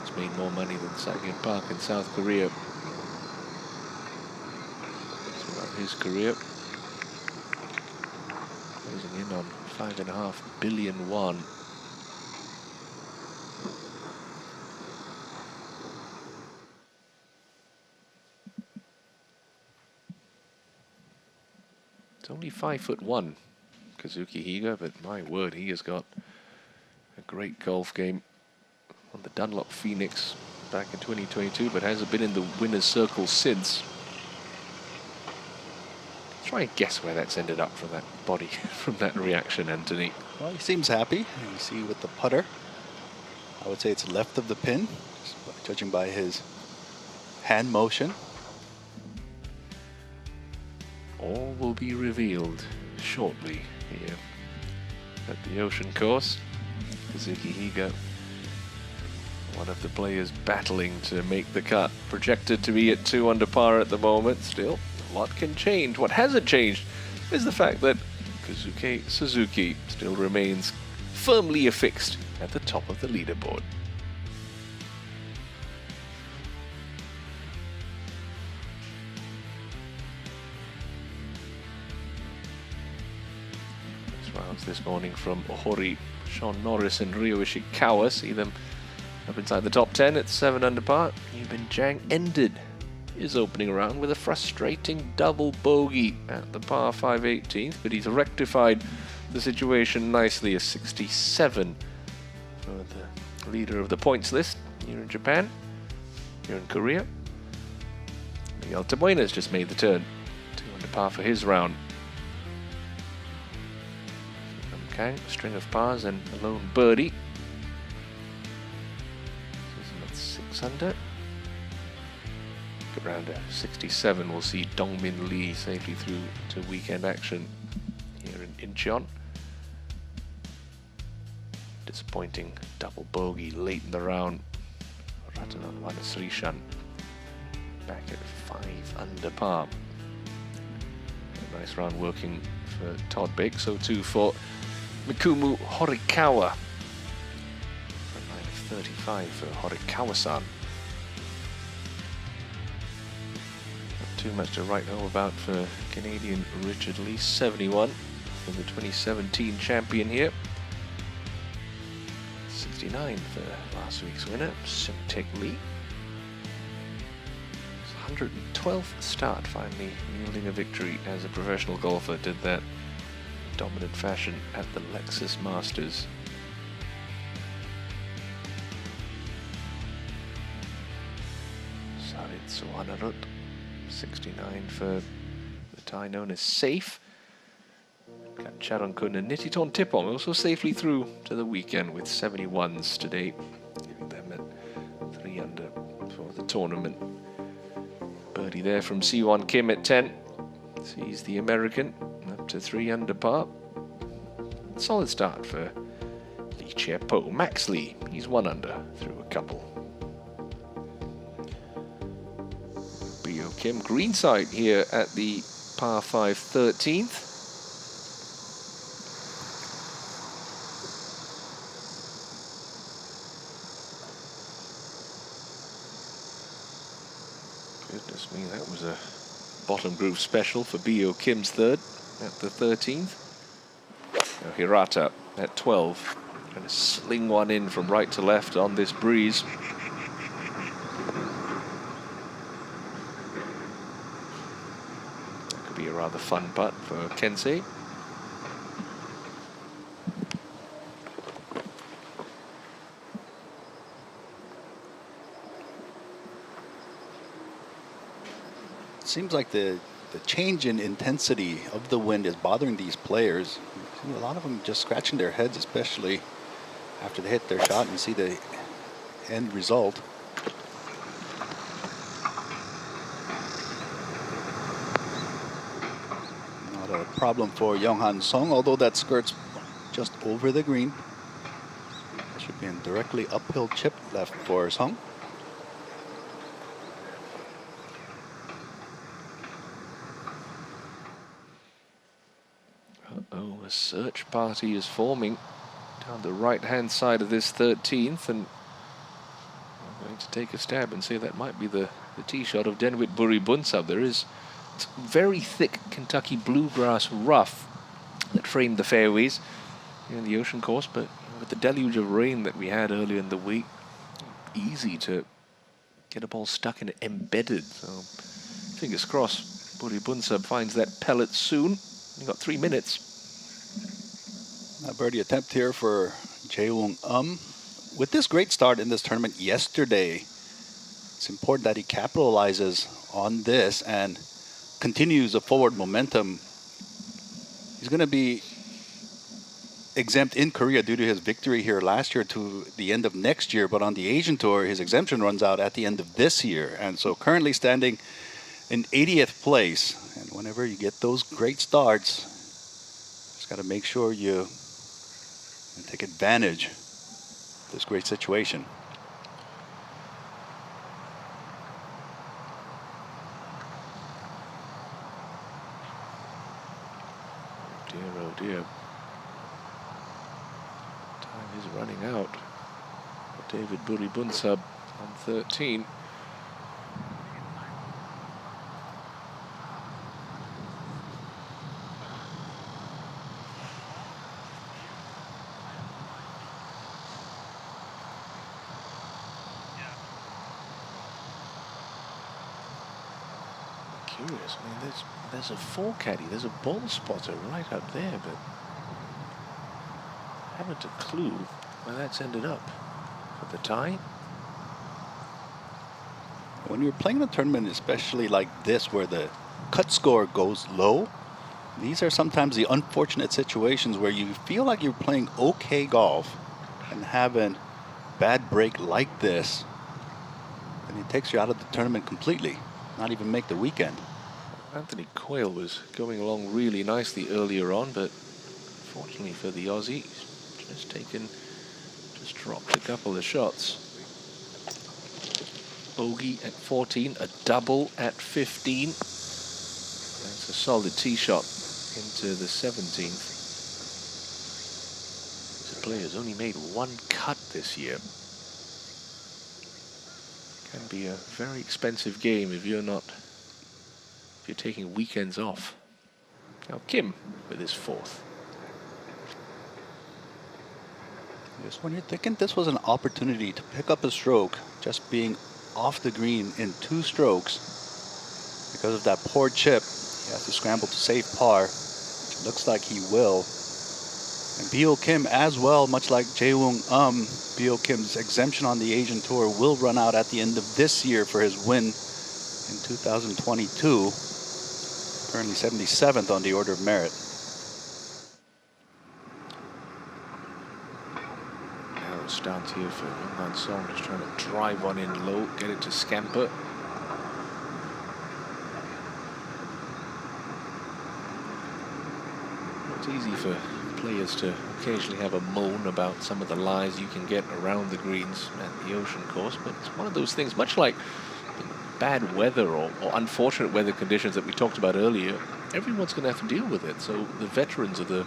It's made more money than Sang-hyun Park in South Korea throughout his career. Closing in on 5.5 billion won. It's only 5'1", Kazuki Higa, but my word, he has got a great golf game on the Dunlop Phoenix back in 2022, but hasn't been in the winner's circle since. Try and guess where that's ended up from that body, from that reaction, Anthony. Well, he seems happy. You see with the putter. I would say it's left of the pin, judging by his hand motion. All will be revealed shortly here at the Ocean Course. Kazuki Higa, one of the players battling to make the cut, projected to be at 2 under par at the moment. Still, a lot can change. What hasn't changed is the fact that Kazuki Suzuki still remains firmly affixed at the top of the leaderboard. Rounds this morning from Ohori, Sean Norris and Ryo Ishikawa. See them up inside the top 10 at 7 under par. Yubin Zhang ended his opening round with a frustrating double bogey at the par 5 18th, but he's rectified the situation nicely. A 67 for the leader of the points list here in Japan, here in Korea. Miguel Tabuena's just made the turn, 2 under par for his round. Kang, a string of pars and a lone birdie. At 6 under. Good round at 67. We'll see Dongmin Lee safely through to weekend action here in Incheon. Disappointing double bogey late in the round. Ratanan Wanasrishan back at 5 under par. A nice round working for Todd Big, so too for Mikumu Horikawa. A 9 of 35 for Horikawa-san. Not too much to write home about for Canadian Richard Lee, 71 for the 2017 champion here. 69 for last week's winner, Sung-Taek Lee. His 112th start, finally yielding a victory as a professional golfer. Did that dominant fashion at the Lexus Masters. Sarit Suwanarut, 69 for the tie known as Safe. Charonkun and Nititon Tipong also safely through to the weekend with 71s today, giving them at 3 under for the tournament. Birdie there from Siwon Kim at 10. Sees the American up to 3 under par. Solid start for Lee Chia-po. Max Lee, he's 1 under through a couple. Bio Kim greenside here at the par 5 13th. Goodness me, that was a bottom groove special for Bio Kim's third at the 13th. Now Hirata at 12, trying to sling one in from right to left on this breeze. That could be a rather fun putt for Kensei. Seems like the change in intensity of the wind is bothering these players. A lot of them just scratching their heads, especially after they hit their shot and see the end result. Not a problem for Younghan Song, although that skirts just over the green. That should be a directly uphill chip left for Song. Oh, a search party is forming down the right-hand side of this 13th, and I'm going to take a stab and say that might be the tee shot of Denwit Buri Bunsab. There is very thick Kentucky bluegrass rough that framed the fairways here in the Ocean Course, but with the deluge of rain that we had earlier in the week, easy to get a ball stuck and embedded. So fingers crossed Buri Bunsab finds that pellet soon. You've got 3 minutes. A birdie attempt here for Jae-woong With this great start in this tournament yesterday, it's important that he capitalizes on this and continues a forward momentum. He's going to be exempt in Korea due to his victory here last year to the end of next year, but on the Asian Tour, his exemption runs out at the end of this year. And so currently standing in 80th place. And whenever you get those great starts, just got to make sure you take advantage of this great situation. Oh dear. Time is running out. David Buribunsub on 13. Curious. I mean, there's a four caddy, there's a ball spotter right up there, but I haven't a clue where that's ended up. For the tie? When you're playing a tournament, especially like this, where the cut score goes low, these are sometimes the unfortunate situations where you feel like you're playing okay golf and have a bad break like this, and it takes you out of the tournament completely, not even make the weekend. Anthony Coyle was going along really nicely earlier on, but fortunately for the Aussie, he's just dropped a couple of shots. Bogey at 14, a double at 15. That's a solid tee shot into the 17th. This player's only made one cut this year. Can be a very expensive game if you're taking weekends off. Now Kim with his fourth. Yes, when you're thinking this was an opportunity to pick up a stroke, just being off the green in 2 strokes, because of that poor chip, he has to scramble to save par. It looks like he will. And Bio Kim as well, much like Jae-woong Bio Kim's exemption on the Asian Tour will run out at the end of this year for his win in 2022. Currently 77th on the order of merit. Narrow stance here for Shinhan Song, just trying to drive one in low, get it to scamper. It's easy for players to occasionally have a moan about some of the lies you can get around the greens at the ocean course, but it's one of those things, much like bad weather or unfortunate weather conditions that we talked about earlier. Everyone's going to have to deal with it. So the veterans or the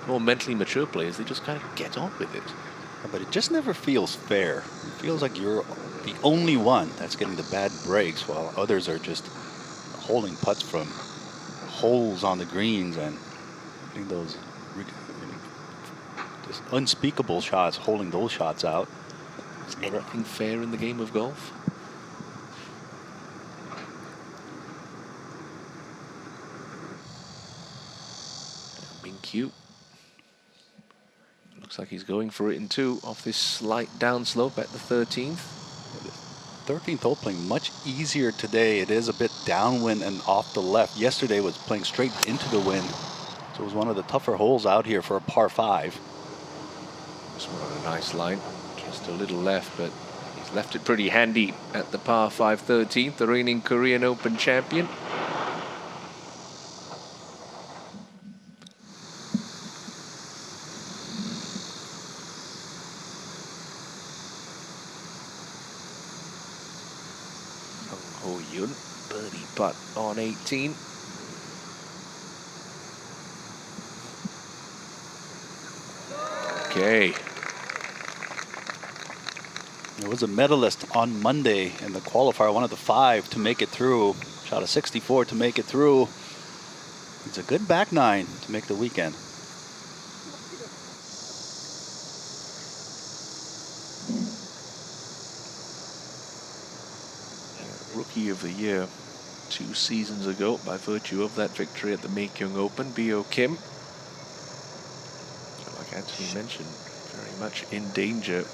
more mentally mature players, they just kind of get on with it. But it just never feels fair. It feels like you're the only one that's getting the bad breaks, while others are just holding putts from holes on the greens and getting those just unspeakable shots, holding those shots out. Is anything fair in the game of golf? Being cute. Looks like he's going for it in 2 off this slight downslope at the 13th. 13th hole playing much easier today. It is a bit downwind and off the left. Yesterday was playing straight into the wind. So it was one of the tougher holes out here for a par 5. This one on a nice line. Just a little left, but he's left it pretty handy at the par 5 13th, the reigning Korean Open champion. Birdie putt on 18. Okay. There was a medalist on Monday in the qualifier, one of the 5 to make it through. Shot a 64 to make it through. It's a good back 9 to make the weekend. Rookie of the Year 2 seasons ago by virtue of that victory at the Maekyong Open, Bio Kim. Like Anthony mentioned, very much in danger of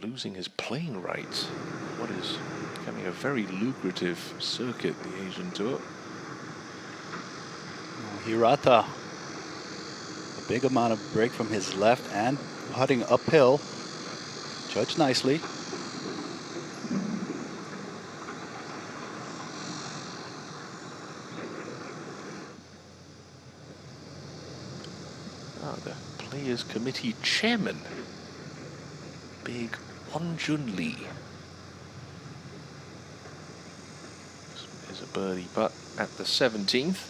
losing his playing rights. What is becoming a very lucrative circuit, the Asian Tour. Hirata Big amount of break from his left and putting uphill. Judged nicely. The Players Committee Chairman, Big Wonjun Lee. There's a birdie putt at the 17th.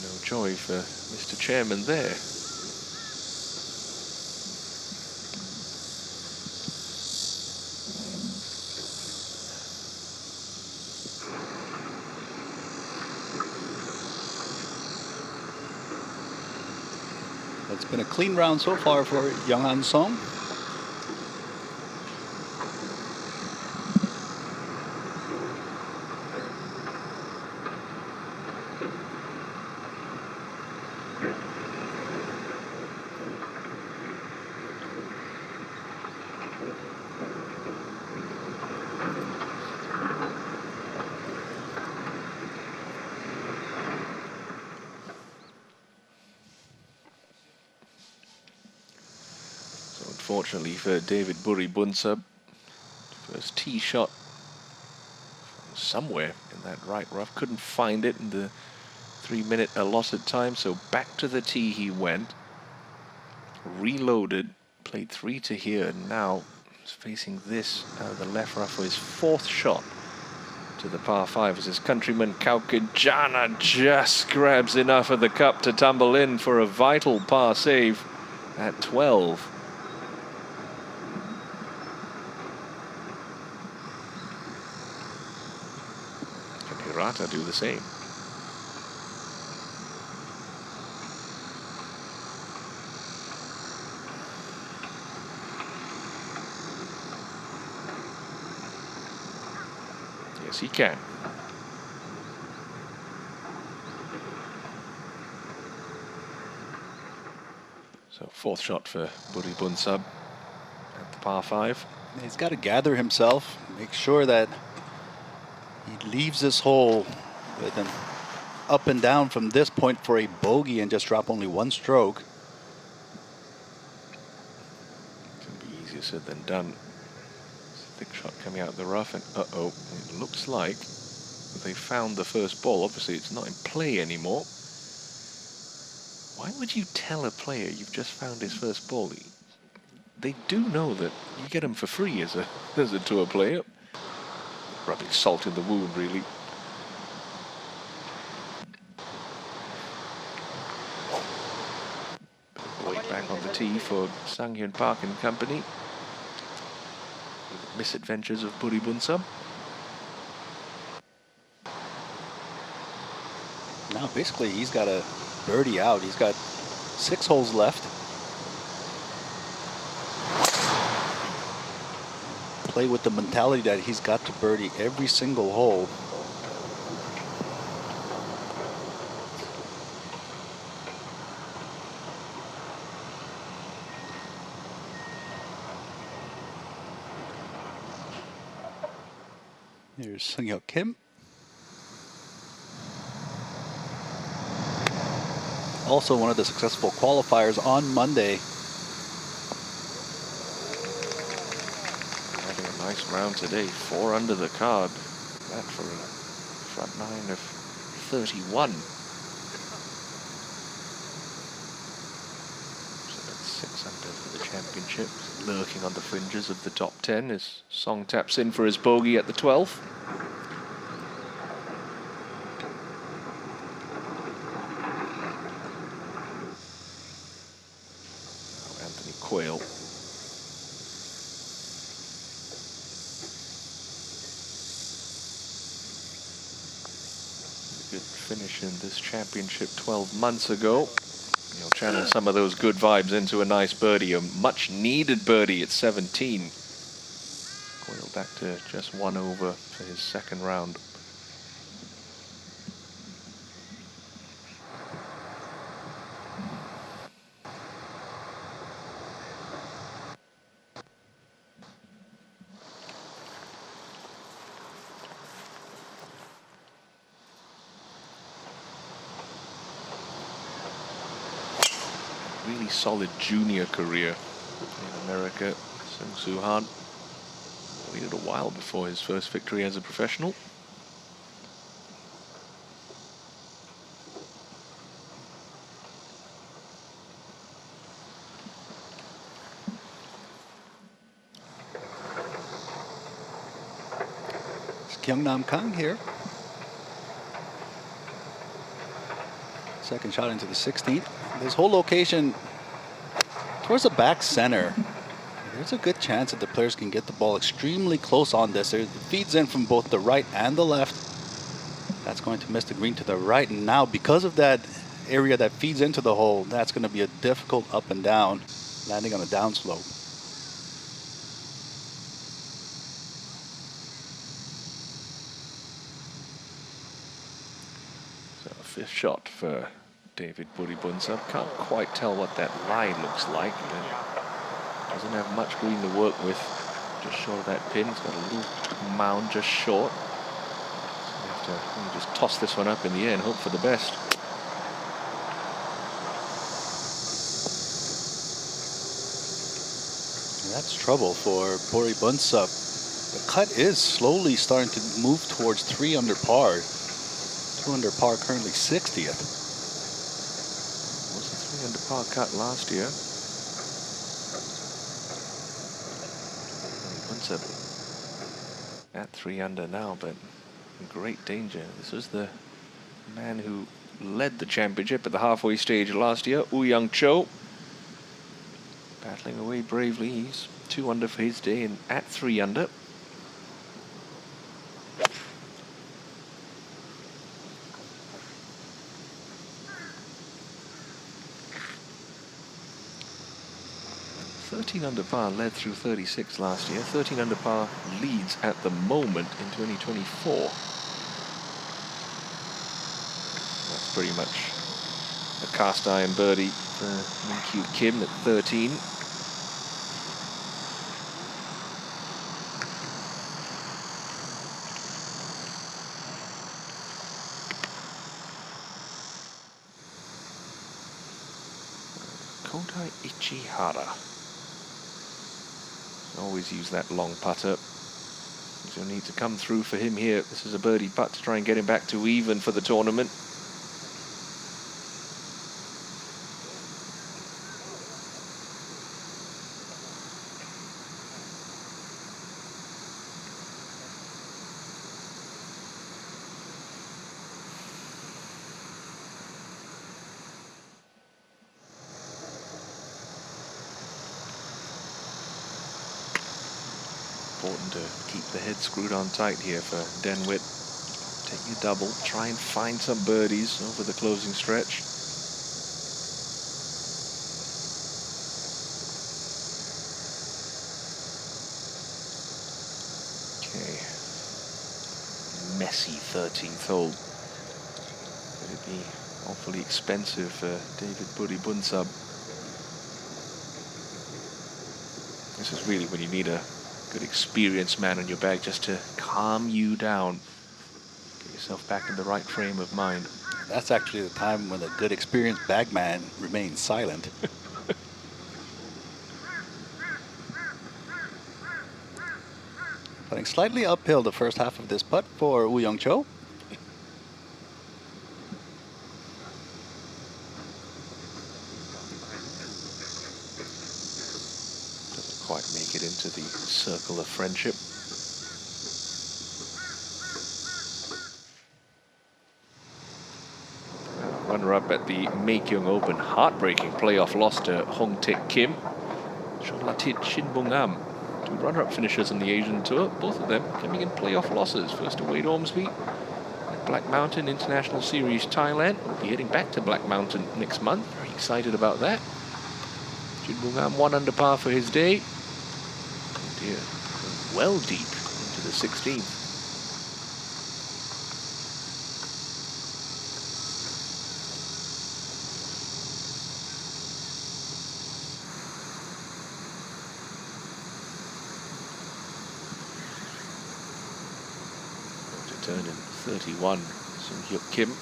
No joy for Mr. Chairman there. It's been a clean round so far for Young-Han Song. Unfortunately for David Bunsub, first tee shot somewhere in that right rough, couldn't find it in the 3-minute allotted time, so back to the tee he went, reloaded, played 3 to here, and now is facing this out of the left rough for his 4th shot to the par 5 as his countryman Kaukejana just grabs enough of the cup to tumble in for a vital par save at 12. Hirata do the same. Yes, he can. So 4th shot for Bunsub at the par 5. He's got to gather himself, make sure that he leaves this hole with an up and down from this point for a bogey and just drop only 1 stroke. Can be easier said than done. Thick shot coming out of the rough, and uh-oh, it looks like they found the first ball. Obviously, it's not in play anymore. Why would you tell a player you've just found his first ball? They do know that you get them for free as a tour player. Rubbing salt in the wound, really. Weight back on the tee for Sang-hyun Park and company. Misadventures of Bunsub. Now, basically, he's got a birdie out. He's got 6 holes left. Play with the mentality that he's got to birdie every single hole. Here's Sung-hyuk Kim. Also one of the successful qualifiers on Monday. Having a nice round today, 4 under the card. That for a front 9 of 31. So that's 6 under for the championship. Lurking on the fringes of the top 10 as Song taps in for his bogey at the 12th. Quayle. Good finish in this championship 12 months ago. He'll channel some of those good vibes into a nice birdie, a much needed birdie at 17. Quayle back to just 1 over for his 2nd round. really solid junior career in America. Shinhan waited a while before his first victory as a professional. Kyungnam Kang here. Second shot into the 16th. This whole location towards the back center. There's a good chance that the players can get the ball extremely close on this. It feeds in from both the right and the left. That's going to miss the green to the right. And now because of that area that feeds into the hole, that's going to be a difficult up and down, landing on a downslope. Fifth shot for David Bunsub. Can't quite tell what that line looks like. Doesn't have much green to work with. Just short of that pin. It's got a little mound just short. So you have to just toss this one up in the air and hope for the best. And that's trouble for Bunsub. The cut is slowly starting to move towards 3 under par. 2 under par, currently 60th. Was a 3 under par cut last year. Bunsub at 3 under now, but in great danger. This was the man who led the championship at the halfway stage last year, Woo-Young Cho. Battling away bravely. He's 2 under for his day and at 3 under. Under par led through 36 last year. 13 under par leads at the moment in 2024. That's pretty much a cast iron birdie for Min-Kyu Kim at 13. Kodai Ichihara. Always use that long putter. So need to come through for him here. This is a birdie putt to try and get him back to even for the tournament. Important to keep the head screwed on tight here for Denwit. Take your double, try and find some birdies over the closing stretch. Okay. Messy 13th hole. Could it be awfully expensive for David Bunsub? This is really when you need a good experienced man on your bag just to calm you down. Get yourself back in the right frame of mind. That's actually the time when a good experienced bagman remains silent. Putting slightly uphill the first half of this putt for Woo-Young Cho. Quite make it into the circle of friendship. Runner-up at the Donghae Open, heartbreaking playoff loss to Hong Taek Kim. Chonlatid Shin Bungam, 2 runner-up finishers on the Asian Tour, both of them coming in playoff losses. First to Wade Ormsby at Black Mountain International Series Thailand. We'll be heading back to Black Mountain next month. Very excited about that. Shin Bungam 1 under par for his day. Dear, well deep into the 16th. To turn in 31, Sung Hyuk Kim.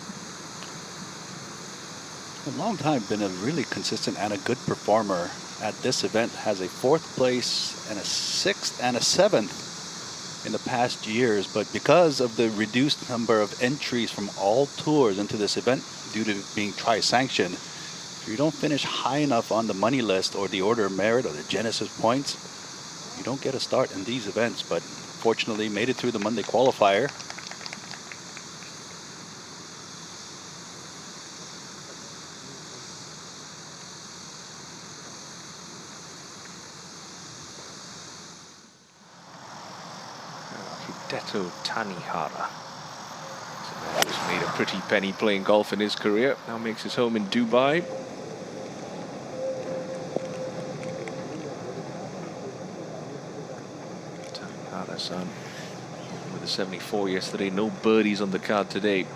A long time been a really consistent and a good performer at this event. Has a 4th place and a 6th and a 7th in the past years, but because of the reduced number of entries from all tours into this event due to being tri-sanctioned, if you don't finish high enough on the money list or the order of merit or the Genesis points, you don't get a start in these events. But fortunately made it through the Monday qualifier. Hideto Tanihara. He's a man who's made a pretty penny playing golf in his career. Now makes his home in Dubai. Tanihara-san with a 74 yesterday. No birdies on the card today.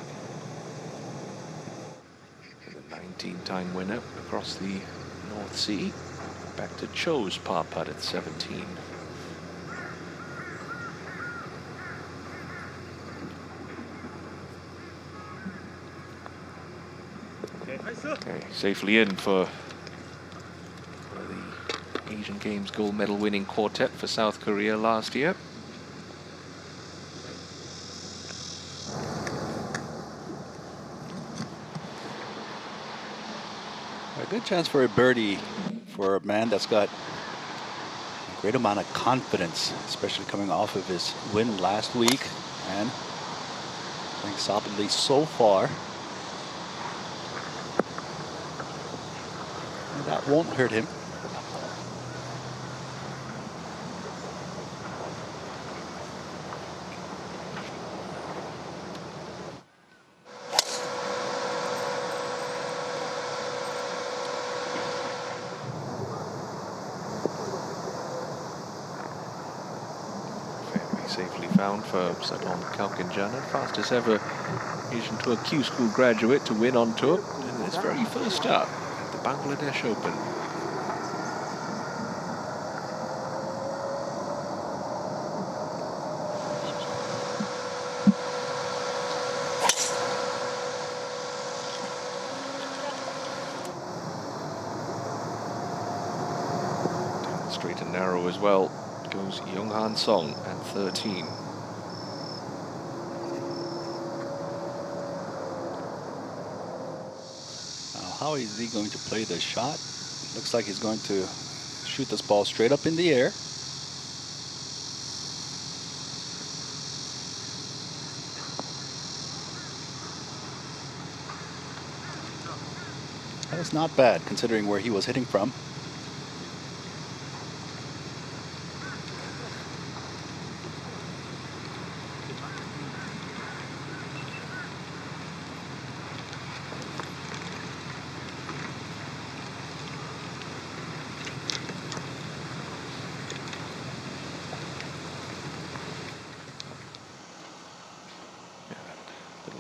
The 19-time winner across the North Sea. Back to Cho's par putt at 17. Okay, safely in for the Asian Games gold medal winning quartet for South Korea last year. A good chance for a birdie for a man that's got a great amount of confidence, especially coming off of his win last week and playing solidly so far. And that won't hurt him. Safely found for Sadon Kalkinjana, fastest ever Asian Tour Q School graduate to win on tour in his very first start at the Bangladesh Open. Down the straight and narrow as well goes Shinhan Song at 13. Now, how is he going to play this shot? Looks like he's going to shoot this ball straight up in the air. That is not bad considering where he was hitting from.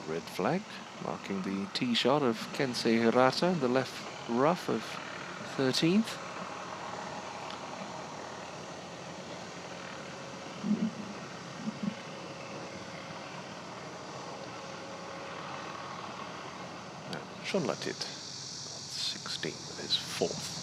Red flag marking the tee shot of Kensei Hirata, the left rough of 13th. Shonlatit on 16 with his 4th.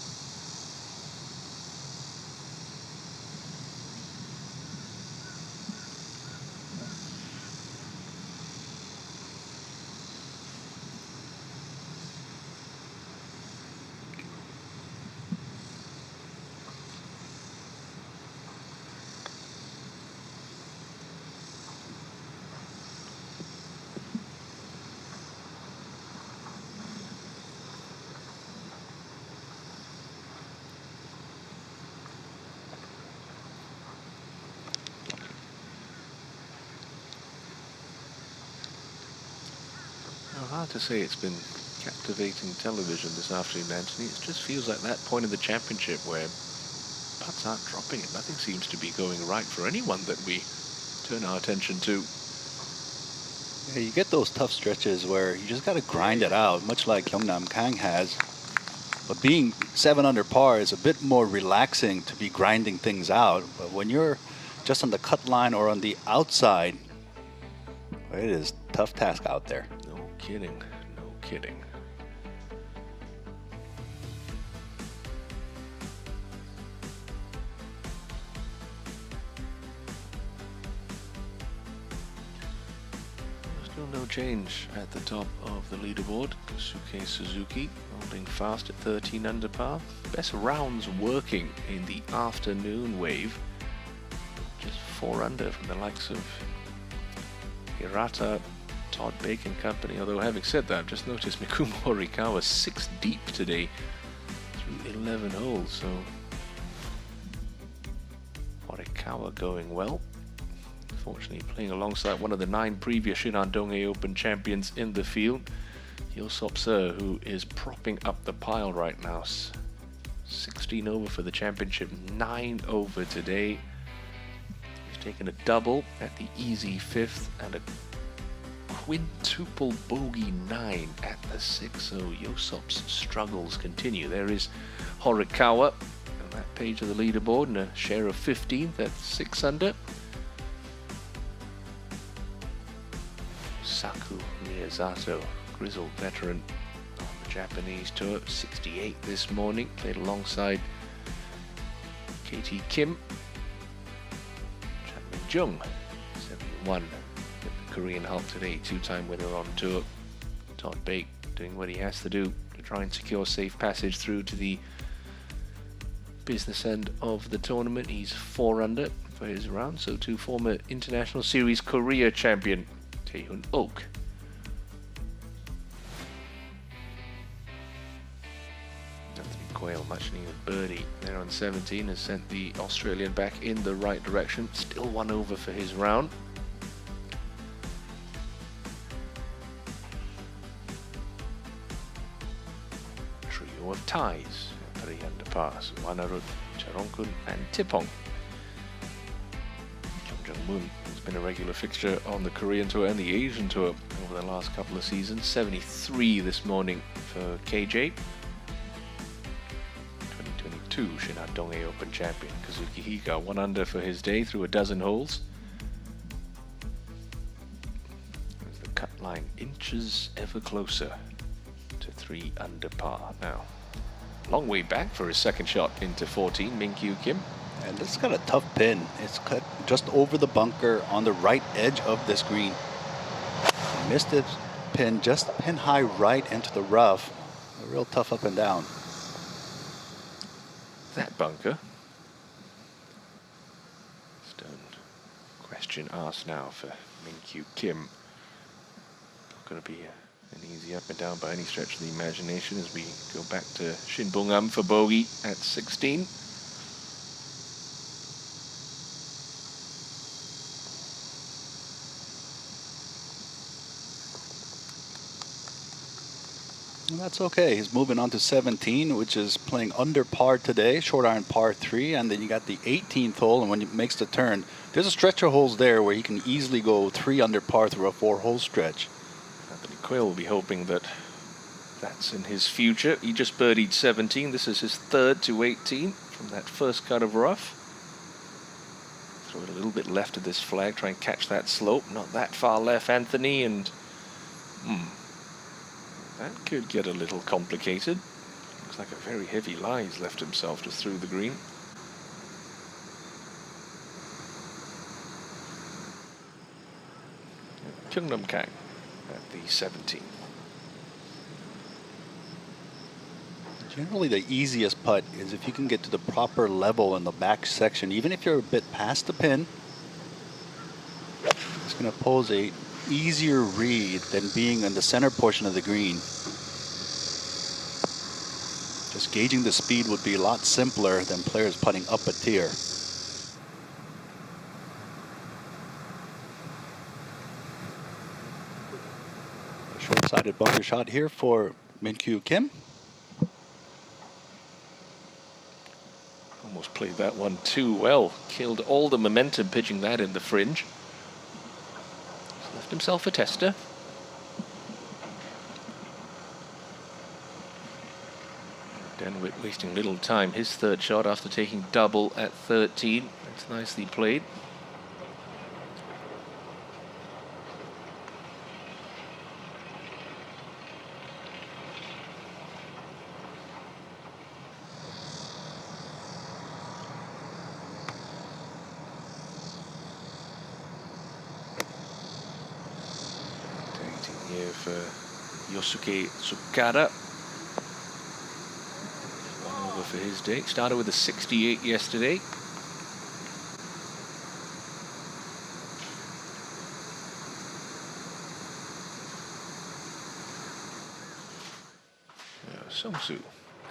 Hard to say it's been captivating television this afternoon, Anthony. It just feels like that point of the championship where putts aren't dropping and nothing seems to be going right for anyone that we turn our attention to. Yeah, you get those tough stretches where you just got to grind it out, much like Hyungnam Kang has. But being 7 under par is a bit more relaxing to be grinding things out. But when you're just on the cut line or on the outside, it is a tough task out there. No kidding, no kidding. no change at the top of the leaderboard. Kosuke Suzuki holding fast at 13 under par. Best rounds working in the afternoon wave. Just 4 under from the likes of Hirata, Todd Bacon Company. Although having said that, I've just noticed Mikumo Horikawa 6 deep today through 11 holes. So Horikawa going well. Fortunately playing alongside one of the 9 previous Shinhan Donghae Open champions in the field, Hyosop Seo, who is propping up the pile right now. 16 over for the championship, 9 over today. He's taken a double at the easy 5th and a quintuple bogey 9 at the 6th, so Hyosop's struggles continue. There is Horikawa on that page of the leaderboard and a share of 15th at 6 under. Saku Miyazato, grizzled veteran on the Japanese tour, 68 this morning, played alongside KT Kim. Chanmin Jung, 71 with the Korean Hulk today, 2-time winner on tour. Todd Bake doing what he has to do to try and secure safe passage through to the business end of the tournament. He's 4 under for his round, so to former International Series Korea champion Taehyun Ok. Anthony Quayle, much needed birdie there on 17, has sent the Australian back in the right direction. Still 1 over for his round. Trio of ties, 3 under par. Wanarut, Charonkun and Tipong. Jung-moon has been a regular fixture on the Korean Tour and the Asian Tour over the last couple of seasons. 73 this morning for KJ. 2022 Shinhan Donghae Open champion Kazuki Higa, 1 under for his day through a dozen holes. As the cut line inches ever closer to 3 under par now. Long way back for his second shot into 14, Min-kyu Kim. And this has got a tough pin. It's cut just over the bunker on the right edge of this green. Missed it, pin just pin high right into the rough. A real tough up and down. That bunker. Stone question asked now for Min-kyu Kim. Not going to be an easy up and down by any stretch of the imagination as we go back to Shin Bung-am for bogey at 16. And that's okay. He's moving on to 17, which is playing under par today, short iron par 3, and then you got the 18th hole, and when he makes the turn, there's a stretch of holes there where he can easily go 3 under par through a 4-hole stretch. Anthony Quayle will be hoping that that's in his future. He just birdied 17. This is his 3rd to 18 from that first cut of rough. Throw it a little bit left of this flag, try and catch that slope. Not that far left, Anthony, and that could get a little complicated. Looks like a very heavy lie he's left himself just through the green. Kyungnam Kang at the 17. Generally, the easiest putt is if you can get to the proper level in the back section. Even if you're a bit past the pin, it's going to pose a easier read than being in the center portion of the green. Just gauging the speed would be a lot simpler than players putting up a tier. A short-sided bunker shot here for Min-kyu Kim. Almost played that one too well. Killed all the momentum pitching that in the fringe. Left himself a tester. Denwitt wasting little time. His 3rd shot after taking double at 13. That's nicely played. here for Yosuke Tsukada. One over for his day. Started with a 68 yesterday. Songsu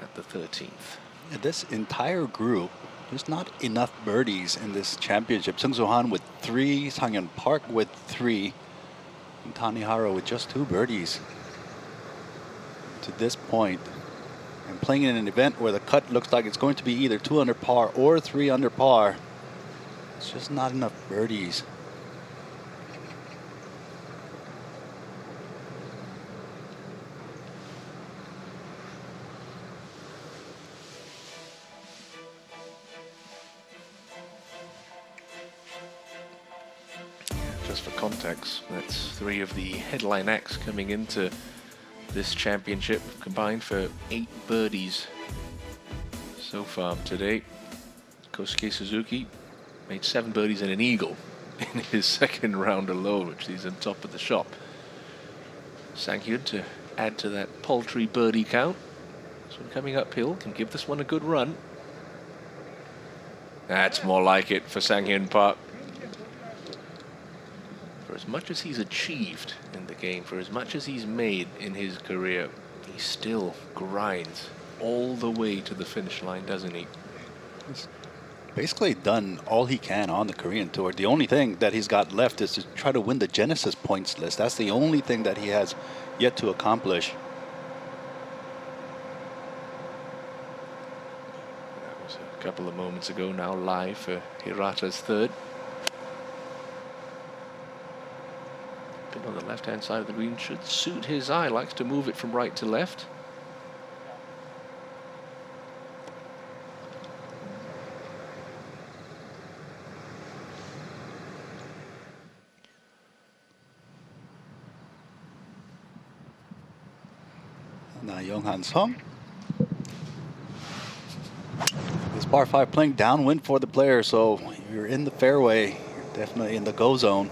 at the 13th. Yeah, this entire group, there's not enough birdies in this championship. Sung Soo Han with 3, Sang-hyun Park with 3, and Tanihara with just 2 birdies to this point. And playing in an event where the cut looks like it's going to be either 2 under par or 3 under par. It's just not enough birdies. Just for context, that's 3 of the headline acts coming into this championship, combined for 8 birdies so far today. Kosuke Suzuki made 7 birdies and an eagle in his second round alone, which he's on top of the shop. Sang-hyun to add to that paltry birdie count. This one coming uphill can give this one a good run. That's more like it for Sang-hyun Park. For as much as he's achieved in the game, for as much as he's made in his career, he still grinds all the way to the finish line, doesn't he? He's basically done all he can on the Korean Tour. The only thing that he's got left is to try to win the Genesis points list. That's the only thing that he has yet to accomplish. That was a couple of moments ago, now live for Hirata's third. Pin on the left-hand side of the green should suit his eye. Likes to move it from right to left. Now Young-han Song. This par 5 playing downwind for the player, so you're in the fairway, you're definitely in the go zone.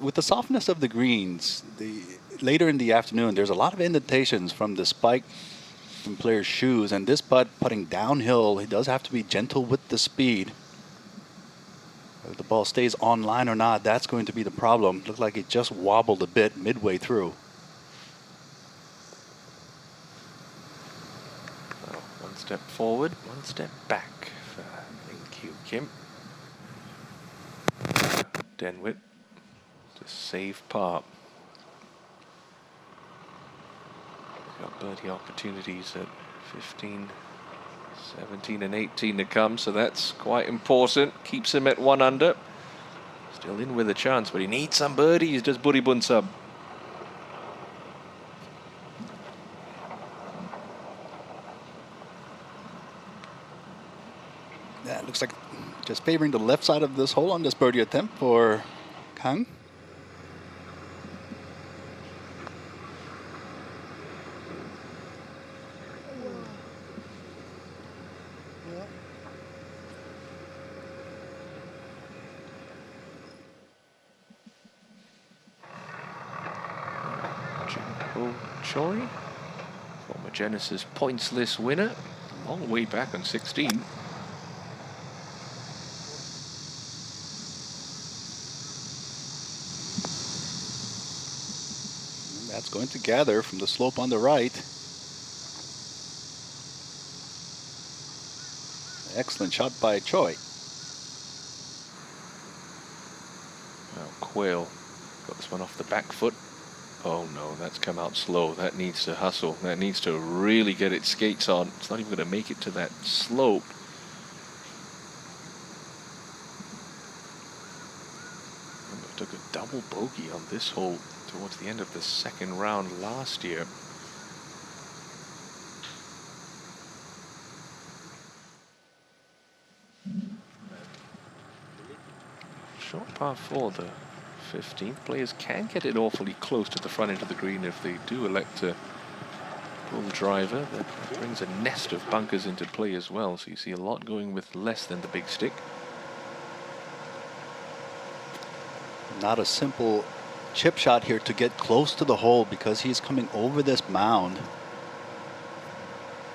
With the softness of the greens, later in the afternoon, there's a lot of indentations from the spike from players' shoes, and this putt putting downhill, he does have to be gentle with the speed. Whether the ball stays on line or not, that's going to be the problem. Looked like it just wobbled a bit midway through. Well, one step forward, one step back for Min Kyu Kim. Denwit to save par. Got birdie opportunities at 15, 17 and 18 to come, so that's quite important. Keeps him at 1 under. Still in with a chance, but he needs some birdies, does Buri Bunsub. Yeah, it looks like just favoring the left side of this hole on this birdie attempt for Kang. Choi, former Genesis points list winner, long way back on 16. That's going to gather from the slope on the right. Excellent shot by Choi. Now Quayle got this one off the back foot. Oh no, that's come out slow. That needs to hustle. That needs to really get its skates on. It's not even going to make it to that slope. Remember, took a double bogey on this hole towards the end of the second round last year. Short par 4, the 15th. Players can get it awfully close to the front end of the green if they do elect to pull the driver. That brings a nest of bunkers into play as well, so you see a lot going with less than the big stick. Not a simple chip shot here to get close to the hole because he's coming over this mound.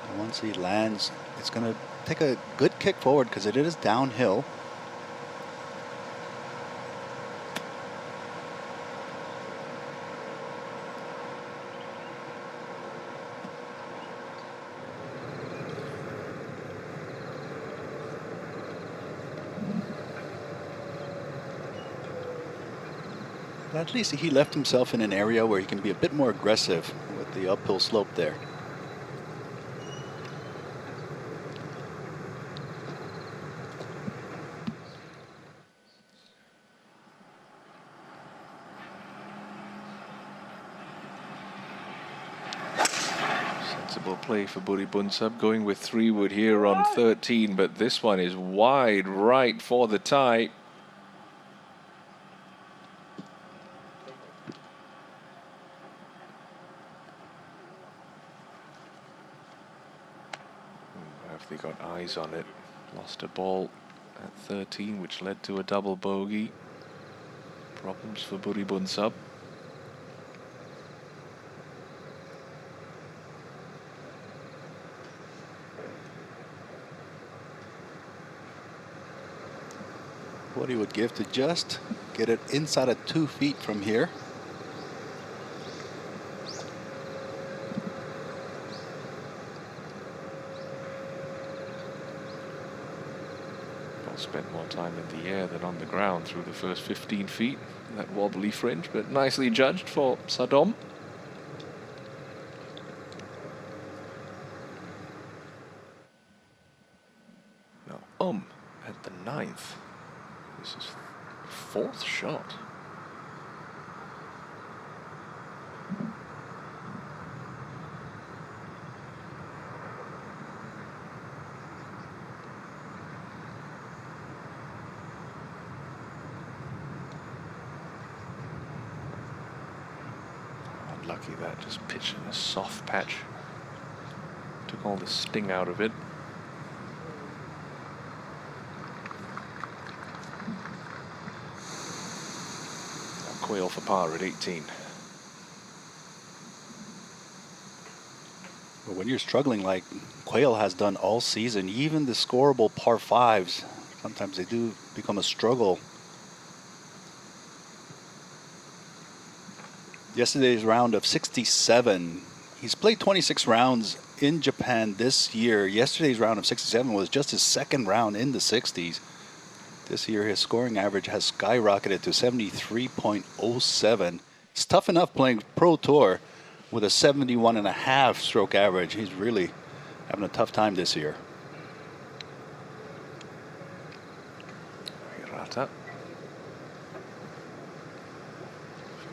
And once he lands, it's going to take a good kick forward because it is downhill. At least he left himself in an area where he can be a bit more aggressive with the uphill slope there. Sensible play for Buri Bunsub, going with 3-wood here on 13, but this one is wide right for the tie. They got eyes on it. Lost a ball at 13, which led to a double bogey. Problems for Buri Bunsub. What he would give to just get it inside of 2 feet from here. Spent more time in the air than on the ground through the first 15 feet. That wobbly fringe, but nicely judged for Sadom. Now at the 9th. This is 4th shot. Unlucky that, just pitched in a soft patch. Took all the sting out of it. Quail for par at 18. But when you're struggling like Quail has done all season, even the scoreable par 5s, sometimes they do become a struggle. Yesterday's round of 67. He's played 26 rounds in Japan this year. Yesterday's round of 67 was just his second round in the 60s. This year his scoring average has skyrocketed to 73.07. It's tough enough playing Pro Tour with a 71.5 stroke average. He's really having a tough time this year. Hirata.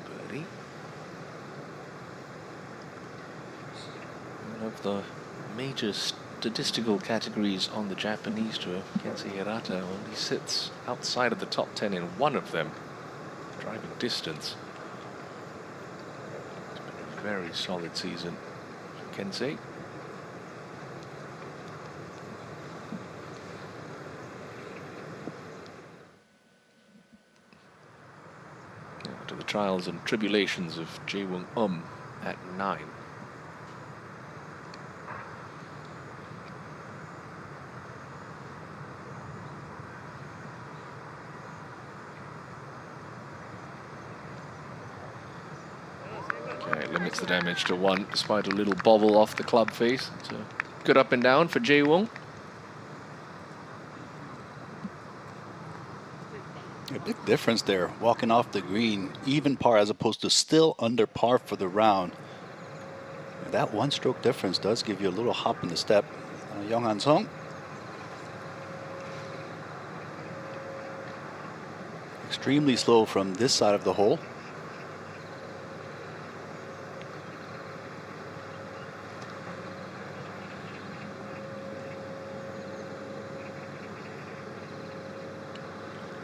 Birdie. One of the major statistical categories on the Japanese tour, Kensei Hirata only sits outside of the top 10 in one of them, driving distance. It's been a very solid season for Kensei. Now to the trials and tribulations of Jae-Woong at 9. Limits the damage to 1 despite a little bobble off the club face. It's a good up and down for Jae-Woong. A big difference there, walking off the green, even par as opposed to still under par for the round. And that 1 stroke difference does give you a little hop in the step. Young-Han Song. Extremely slow from this side of the hole.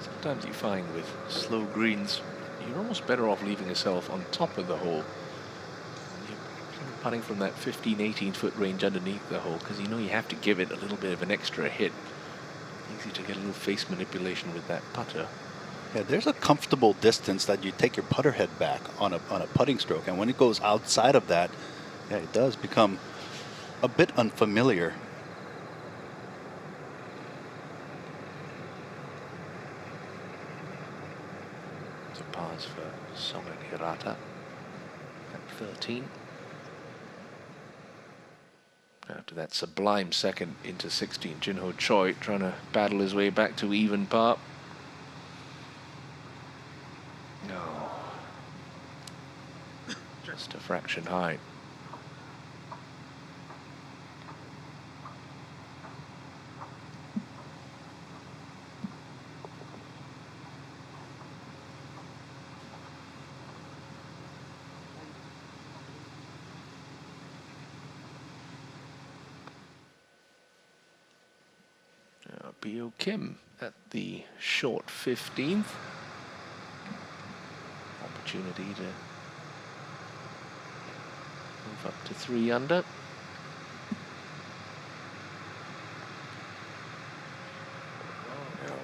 Sometimes you find with slow greens, you're almost better off leaving yourself on top of the hole. You're putting from that 15, 18-foot range underneath the hole, because you know you have to give it a little bit of an extra hit. Easy to get a little face manipulation with that putter. Yeah, there's a comfortable distance that you take your putter head back on a putting stroke, and when it goes outside of that, yeah, it does become a bit unfamiliar. It's a pass for Song and Hirata at 13. After that sublime second into 16, Jin-Ho Choi trying to battle his way back to even par. No. Just a fraction high. Bio Kim at the short 15th. Opportunity to move up to 3 under.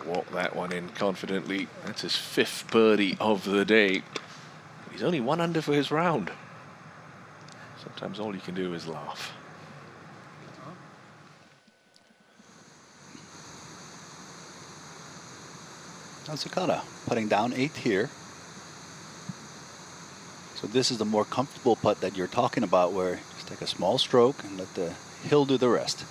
Walk that one in confidently. That's his 5th birdie of the day. He's only 1 under for his round. Sometimes all you can do is laugh. Sakata putting down 8 here. So this is the more comfortable putt that you're talking about, where just take a small stroke and let the hill do the rest.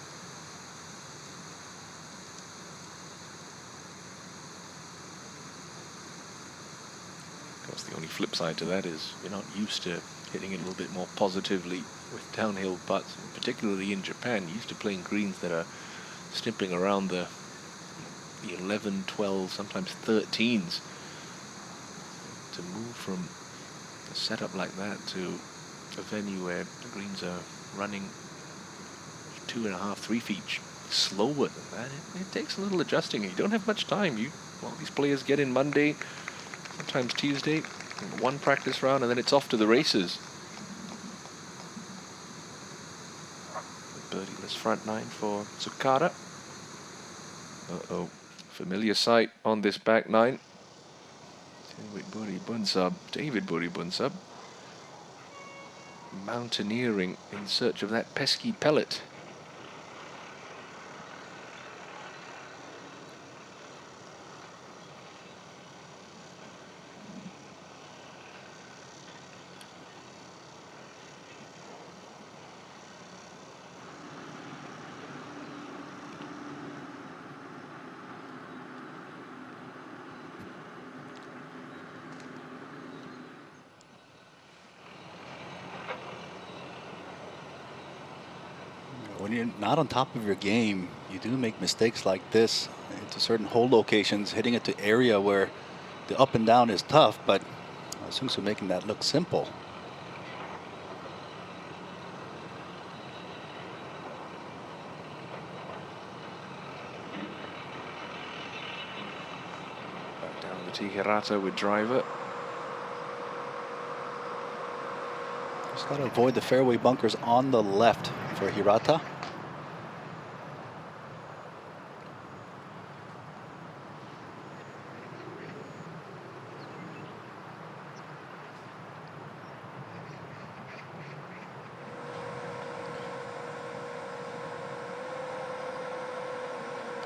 Of course, the only flip side to that is you're not used to hitting it a little bit more positively with downhill putts, particularly in Japan. You're used to playing greens that are stimpling around the 11, 12, sometimes 13s. To move from a setup like that to a venue where the greens are running 2.5, 3 feet slower than that, it takes a little adjusting. You don't have much time. Well, these players get in Monday, sometimes Tuesday, 1 practice round, and then it's off to the races. Birdieless front 9 for Tsukada. Uh-oh. Familiar sight on this back 9. David Buri Bunsub. Mountaineering in search of that pesky pellet. When you're not on top of your game, you do make mistakes like this into certain hole locations, hitting it to area where the up and down is tough, but Sungsu making that look simple. Back down the tee, Hirata with driver. Just got to avoid the fairway bunkers on the left for Hirata.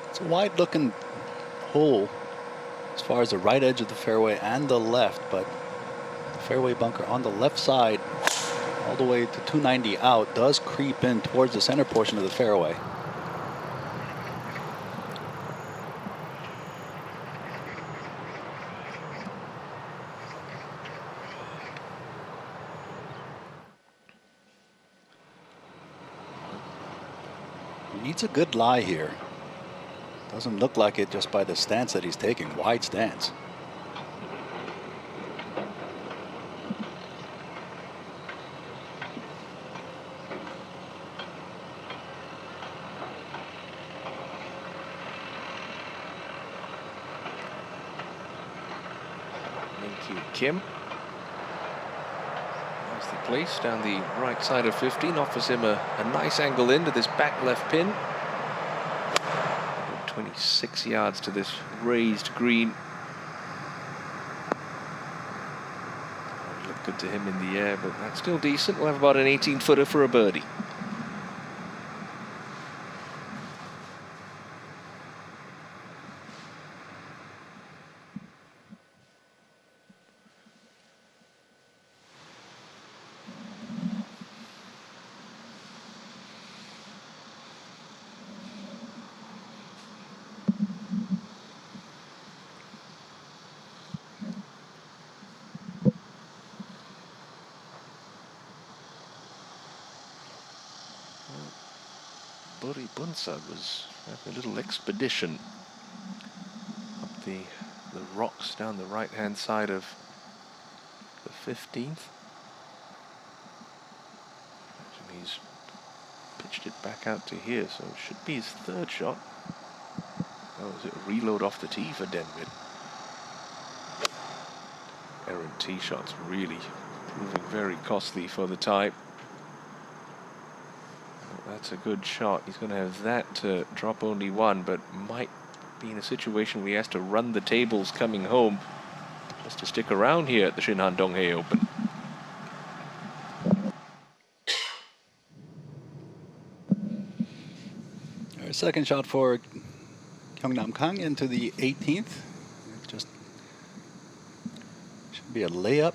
It's a wide looking hole as far as the right edge of the fairway and the left, but the fairway bunker on the left side all the way to 290 out does creep in towards the center portion of the fairway. He needs a good lie here. Doesn't look like it just by the stance that he's taking. Wide stance. Kyu Kim. Nicely placed down the right side of 15, offers him a nice angle into this back left pin. 26 yards to this raised green. Looked good to him in the air, but that's still decent. We'll have about an 18-footer for a birdie. Buri Bunsag was having a little expedition up the rocks down the right-hand side of the 15th. And he's pitched it back out to here, so it should be his third shot. Oh, is it a reload off the tee for Denvid? Errant tee shots really proving very costly for the tie. That's a good shot. He's going to have that to drop only one, but might be in a situation where he has to run the tables coming home just to stick around here at the Shinhan Donghae Open. Our second shot for Kyungnam Kang into the 18th. Just should be a layup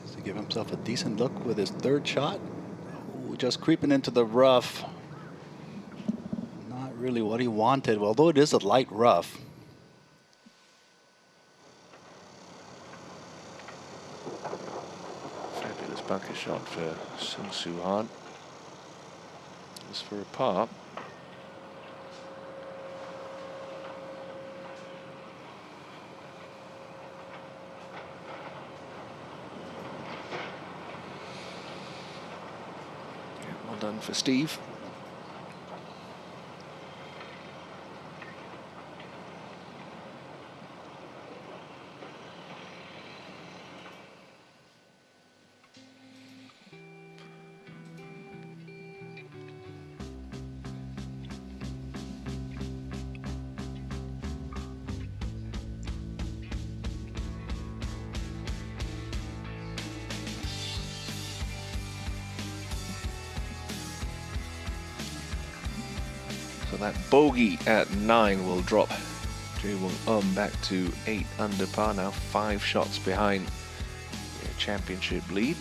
just to give himself a decent look with his third shot. Just creeping into the rough. Not really what he wanted, although it is a light rough. Fabulous bunker shot for Sung Soo Han. As for a par. Done for Steve. So that bogey at 9 will drop Jae-Woong back to 8 under par, now 5 shots behind the championship lead.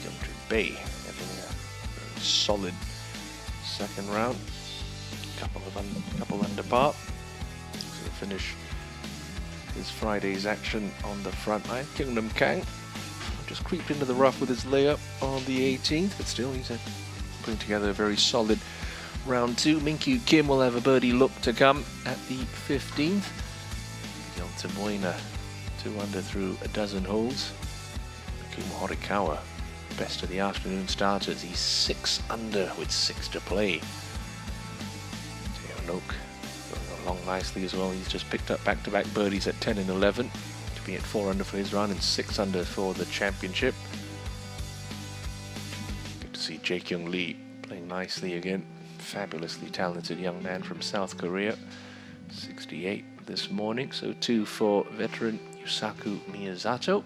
Yeongjun Bae having a very solid second round, couple under par. So to finish his Friday's action on the front line, Kyungnam Kang just creeped into the rough with his layup on the 18th, but still he's putting together a very solid round 2. Min-Kyu Kim will have a birdie look to come at the 15th. Yeonta Moina 2 under through a dozen holes. Kumo Horikawa, best of the afternoon starters. He's 6 under with 6 to play. Tae Nok going along nicely as well. He's just picked up back-to-back birdies at 10 and 11 to be at 4 under for his round and 6 under for the championship. Good to see Jae Kyung Lee playing nicely again. Fabulously talented young man from South Korea. 68 this morning, so 2 for veteran Yusaku Miyazato.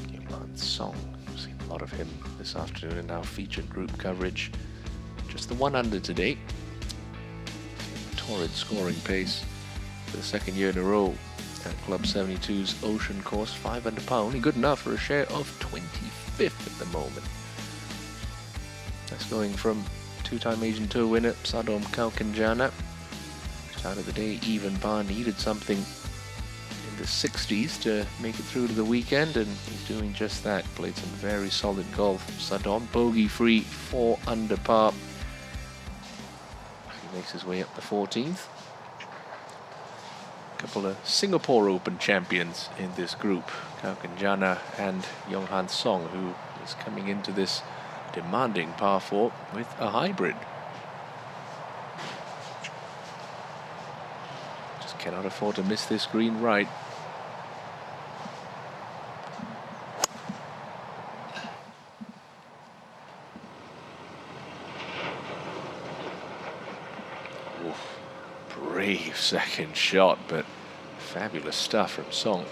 Kim Song, seen a lot of him this afternoon in our featured group coverage. Just the 1 under today. Torrid scoring pace for the second year in a row at Club 72's Ocean Course. 5 under par, only good enough for a share of 25th at the moment. That's going from 2-time Asian Tour winner Sadom Kaukenjana. Start of the day, even par, needed something in the 60s to make it through to the weekend, and he's doing just that. Played some very solid golf. Sadom, bogey-free, 4 under par. He makes his way up the 14th. Couple of Singapore Open champions in this group, Kaukenjana and Yonghan Song, who is coming into this demanding par 4 with a hybrid. Cannot afford to miss this green right. Oof. Brave second shot, but fabulous stuff from Song.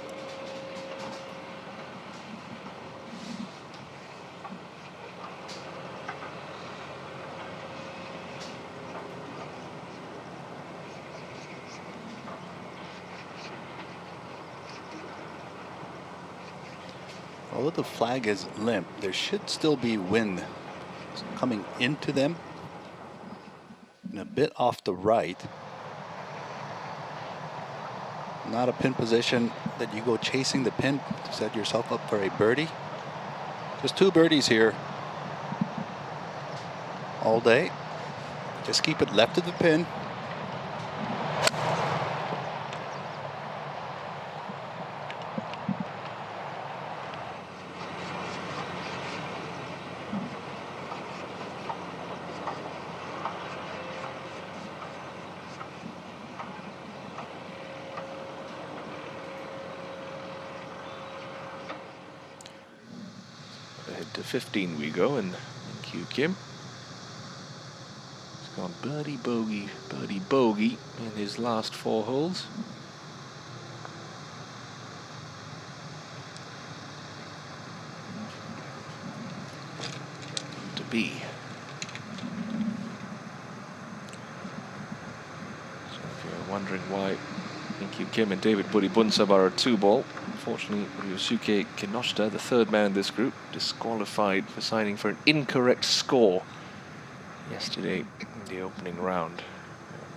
Although the flag is limp, there should still be wind coming into them and a bit off the right. Not a pin position that you go chasing the pin to set yourself up for a birdie. Just 2 birdies here all day. Just keep it left of the pin. Ahead to 15 we go, and Kyu Kim has gone birdie bogey in his last 4 holes. To be. So if you're wondering why Kyu Kim and David Bunsub are a 2-ball, unfortunately, Ryosuke Kinoshita, the 3rd man in this group, disqualified for signing for an incorrect score yesterday in the opening round.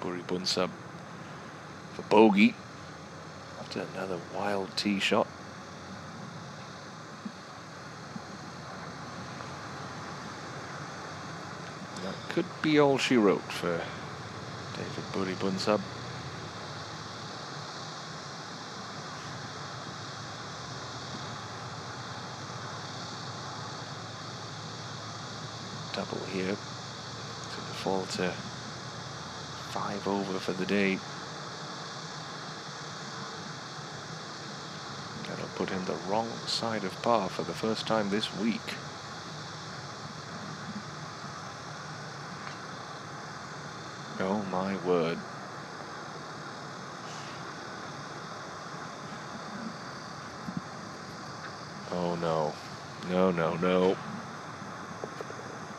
Bunsub for bogey after another wild tee shot. And that could be all she wrote for David Bunsub. Double here to fall to 5 over for the day. That'll put him the wrong side of par for the first time this week. Oh my word. Oh no. No, no, no.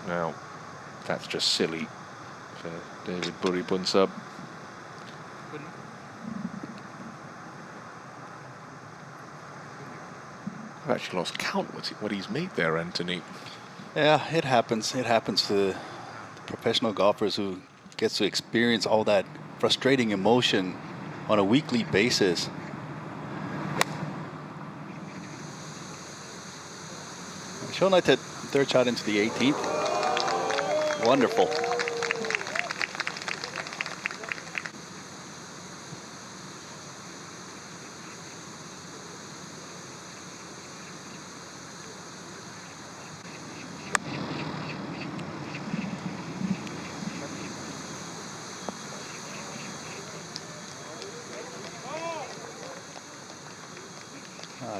Now, that's just silly for David Bunsub. I've actually lost count what he's made there, Anthony. Yeah, it happens. It happens to the professional golfers who gets to experience all that frustrating emotion on a weekly basis. Shonited 3rd shot into the 18th. Wonderful.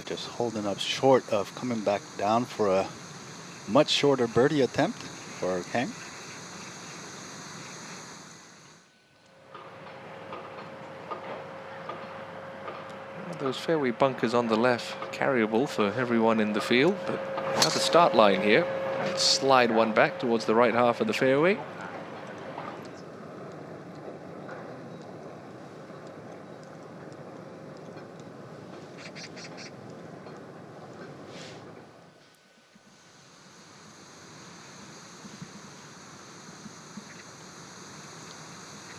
Just holding up short of coming back down for a much shorter birdie attempt for Kang. Those fairway bunkers on the left, carryable for everyone in the field, but at the start line here, slide one back towards the right half of the fairway.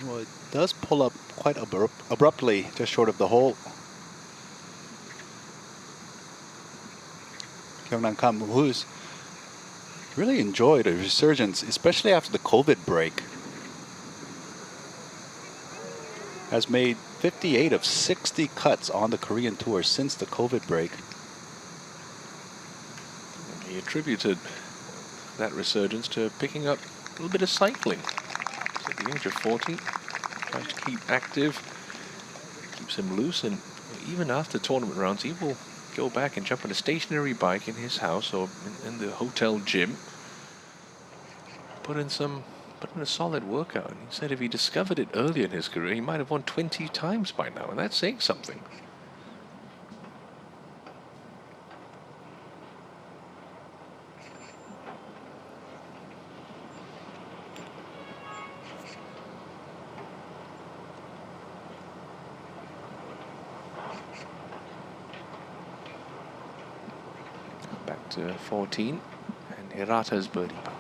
Well, it does pull up quite abruptly, just short of the hole. Kyungnan Kam, who's really enjoyed a resurgence, especially after the COVID break, has made 58 of 60 cuts on the Korean tour since the COVID break. He attributed that resurgence to picking up a little bit of cycling. At the age of 40, tries to keep active, keeps him loose, and even after tournament rounds, he will go back and jump on a stationary bike in his house or in the hotel gym. Put in a solid workout. And he said if he discovered it earlier in his career, he might have won 20 times by now, and that's saying something. Back to 14, and Hirata's birdie putt.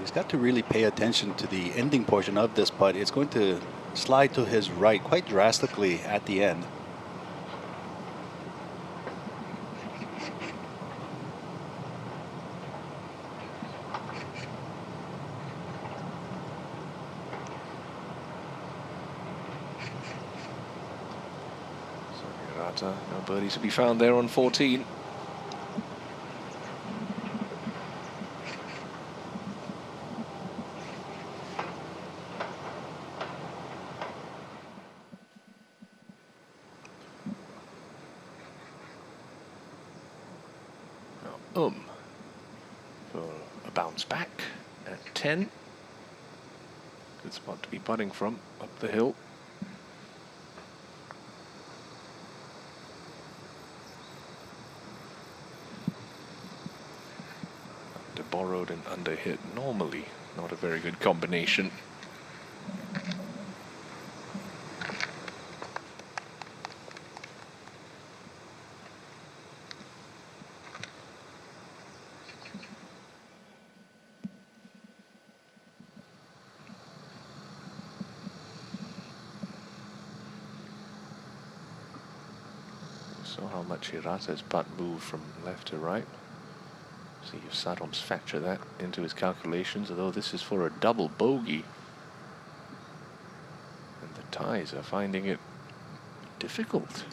He's got to really pay attention to the ending portion of this putt. It's going to slide to his right quite drastically at the end. So Hirata, no birdies to be found there on 14. For a bounce back at 10. Good spot to be putting from up the hill. Under borrowed and under hit normally not a very good combination. So how much Hirata's putt moved from left to right. See if Sadom's factor that into his calculations, although this is for a double bogey. And the Thais are finding it difficult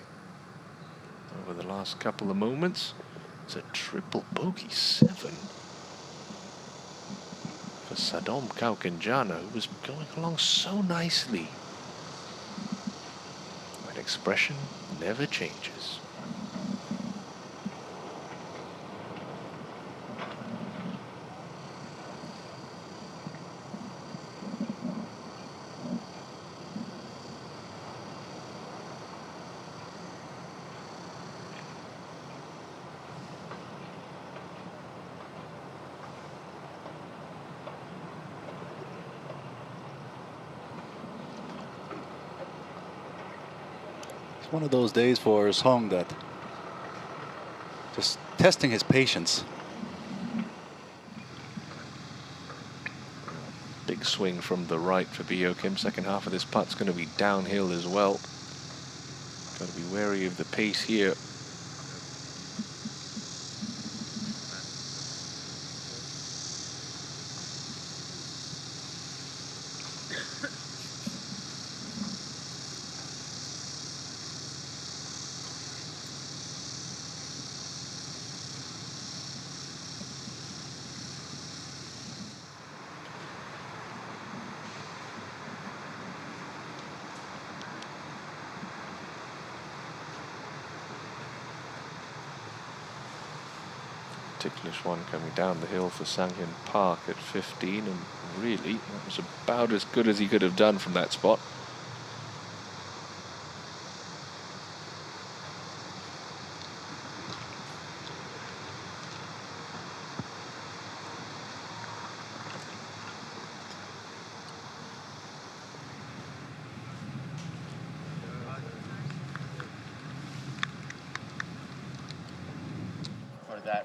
over the last couple of moments. It's a triple bogey 7 for Sadom Kaukenjana, who was going along so nicely. That expression never changes. One of those days for Song that just testing his patience. Big swing from the right for Bio Kim. Second half of this putt's going to be downhill as well. Got to be wary of the pace here. Ticklish one coming down the hill for Sanghyun Park at 15, and really that was about as good as he could have done from that spot.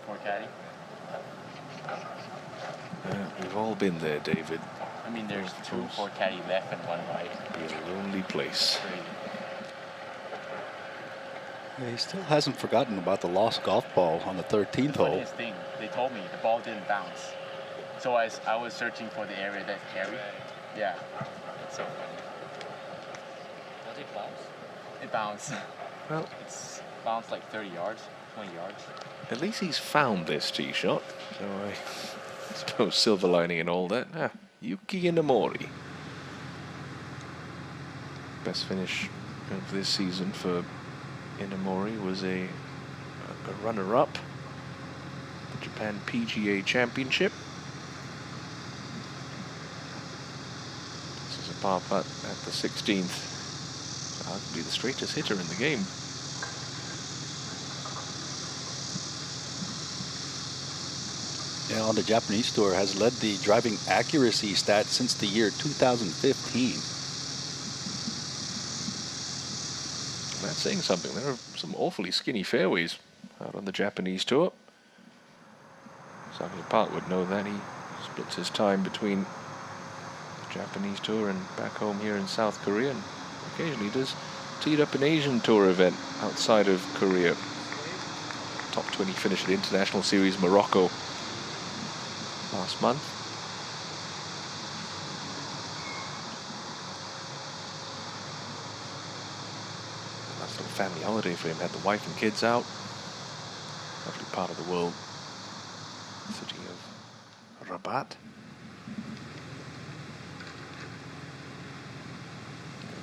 For caddy. We've all been there, David. I mean, there's 2 for caddy left and 1 right. It's a lonely place. Yeah, he still hasn't forgotten about the lost golf ball on the 13th hole. His thing, they told me the ball didn't bounce. So I was searching for the area that carried. Yeah. That's so funny. Does it bounce? It bounced. Well, It's bounced like 30 yards, 20 yards. at least he's found this tee shot. So I suppose silver lining and all that. Yuki Inamori. Best finish of this season for Inamori was a runner-up, the Japan PGA Championship. This is a par putt at the 16th. Arguably the straightest hitter in the game. Yeah, on the Japanese tour has led the driving accuracy stat since the year 2015. That's saying something. There are some awfully skinny fairways out on the Japanese tour. Sammy Park would know that. He splits his time between the Japanese tour and back home here in South Korea, and occasionally does teed up an Asian tour event outside of Korea. Top 20 finish at International Series Morocco last month. Nice little family holiday for him. Had the wife and kids out. Lovely part of the world. City of Rabat.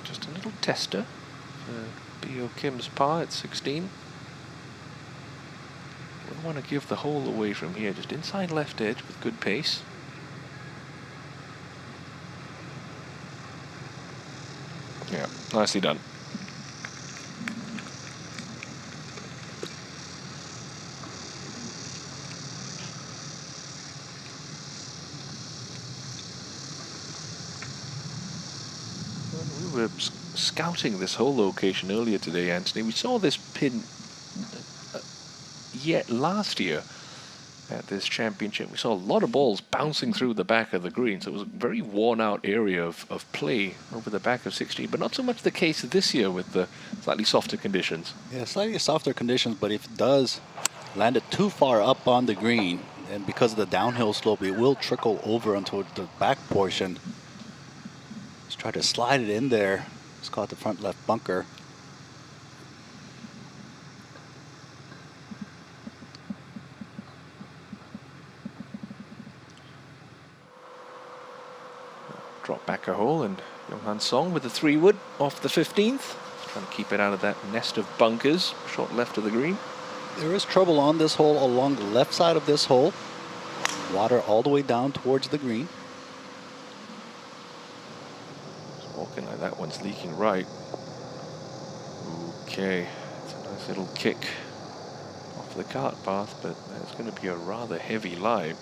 Just a little tester for Bio Kim's par at 16. We want to give the hole away from here, just inside left edge with good pace. Yeah, nicely done. We were scouting this hole location earlier today, Anthony. We saw this pin yet last year at this championship. We saw a lot of balls bouncing through the back of the green, so it was a very worn out area of play over the back of 16, but not so much the case this year with the slightly softer conditions. Yeah, slightly softer conditions, but if it does land it too far up on the green, and because of the downhill slope, it will trickle over onto the back portion. Let's try to slide it in there. It's called the front left bunker. Drop back a hole, and Jonghan Song with the 3-wood off the 15th. Trying to keep it out of that nest of bunkers, short left of the green. There is trouble on this hole along the left side of this hole. Water all the way down towards the green. It's walking like that one's leaking right. Okay, it's a nice little kick off the cart path, but there's going to be a rather heavy lie.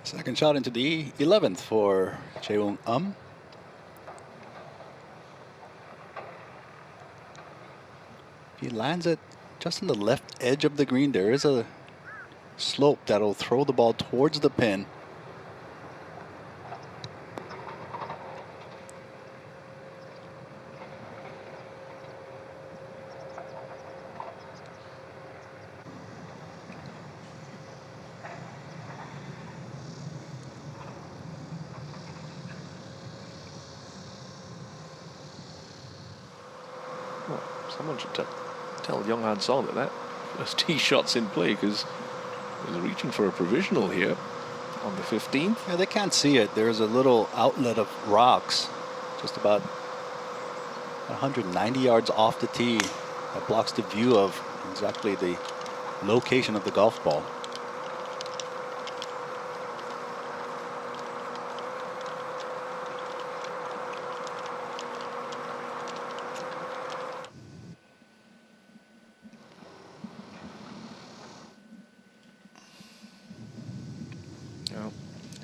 Second shot into the 11th for Jae-woong If he lands it just on the left edge of the green, there is a slope that'll throw the ball towards the pin. Someone should tell Jonghan Song that first tee shot's in play, because he's reaching for a provisional here on the 15th. Yeah, they can't see it. There's a little outlet of rocks just about 190 yards off the tee that blocks the view of exactly the location of the golf ball.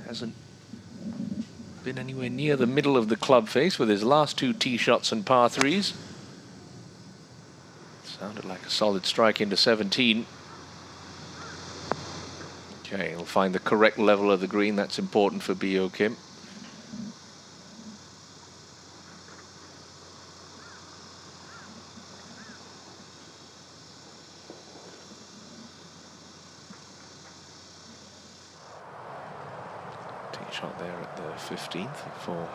Hasn't been anywhere near the middle of the club face with his last 2 tee shots and par 3s. Sounded like a solid strike into 17. Okay, he'll find the correct level of the green. That's important for Bio Kim. Shot there at the 15th for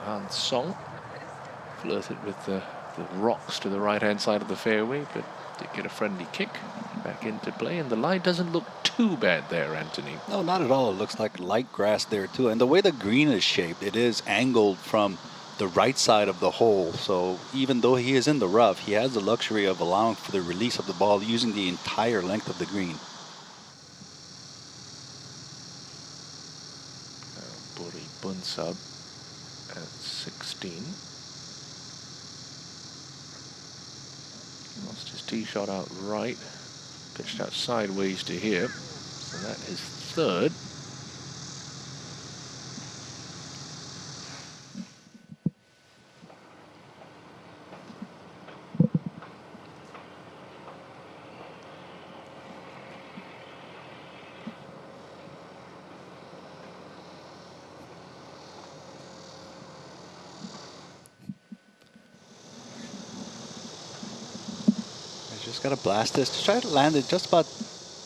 Jonghan Song. Flirted with the rocks to the right-hand side of the fairway, but did get a friendly kick. back into play, and the lie doesn't look too bad there, Anthony. No, not at all. It looks like light grass there too. And the way the green is shaped, it is angled from the right side of the hole. So even though he is in the rough, he has the luxury of allowing for the release of the ball using the entire length of the green. Buri Bunsub at 16. Lost his tee shot out right. Pitched out sideways to here. So that is third. Just got to blast this to try to land it just about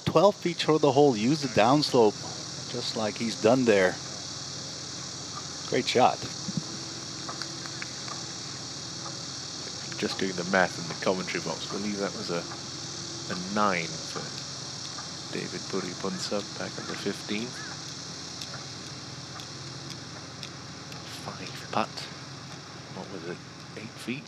12 feet short of the hole. Use the downslope just like he's done there. Great shot. Just doing the math in the commentary box, I believe that was a 9 for David Buri Bunsub back on the 15th. 5 putt. What was it? 8 feet?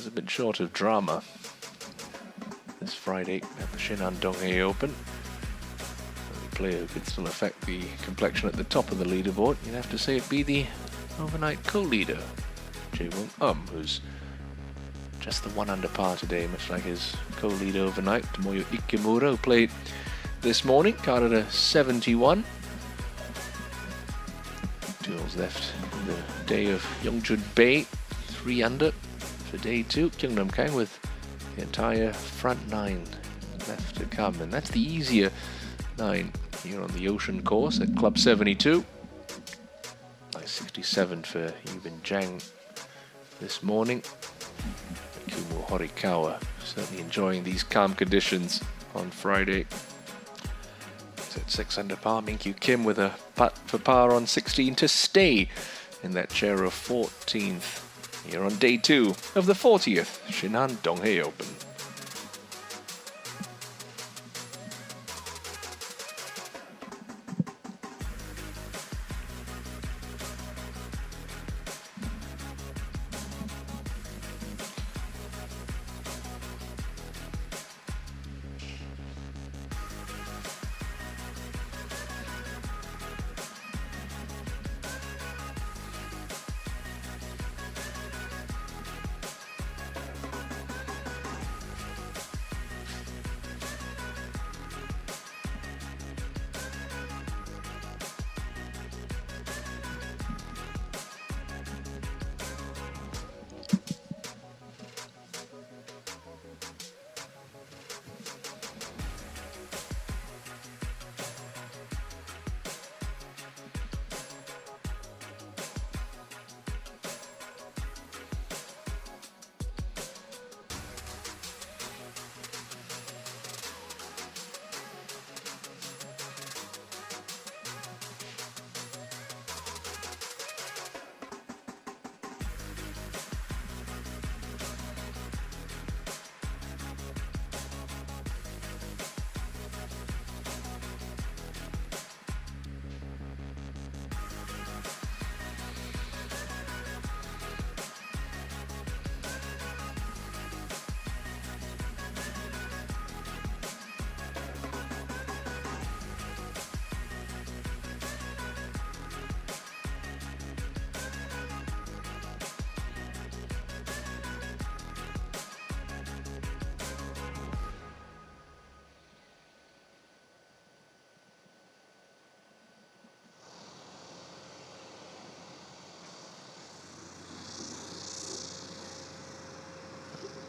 A bit short of drama this Friday at the Shinhan Donghae Open. The player who could still affect the complexion at the top of the leaderboard, you'd have to say it'd be the overnight co-leader, Jae-Won who's just the 1 under par today, much like his co-leader overnight, Tomoyo Ikemura, who played this morning, carded a 71. 2 holes left in the day of Yeongjun Bae, 3 under. For day 2, Kyungnam Kang with the entire front 9 left to come, and that's the easier 9 here on the Ocean course at Club 72. Nice 67 for Yubin Jang this morning. Kumu Horikawa certainly enjoying these calm conditions on Friday. It's at 6 under par. Min-Kyu Kim with a putt for par on 16 to stay in that chair of 14th. Here on day 2 of the 40th Shinhan Donghae Open.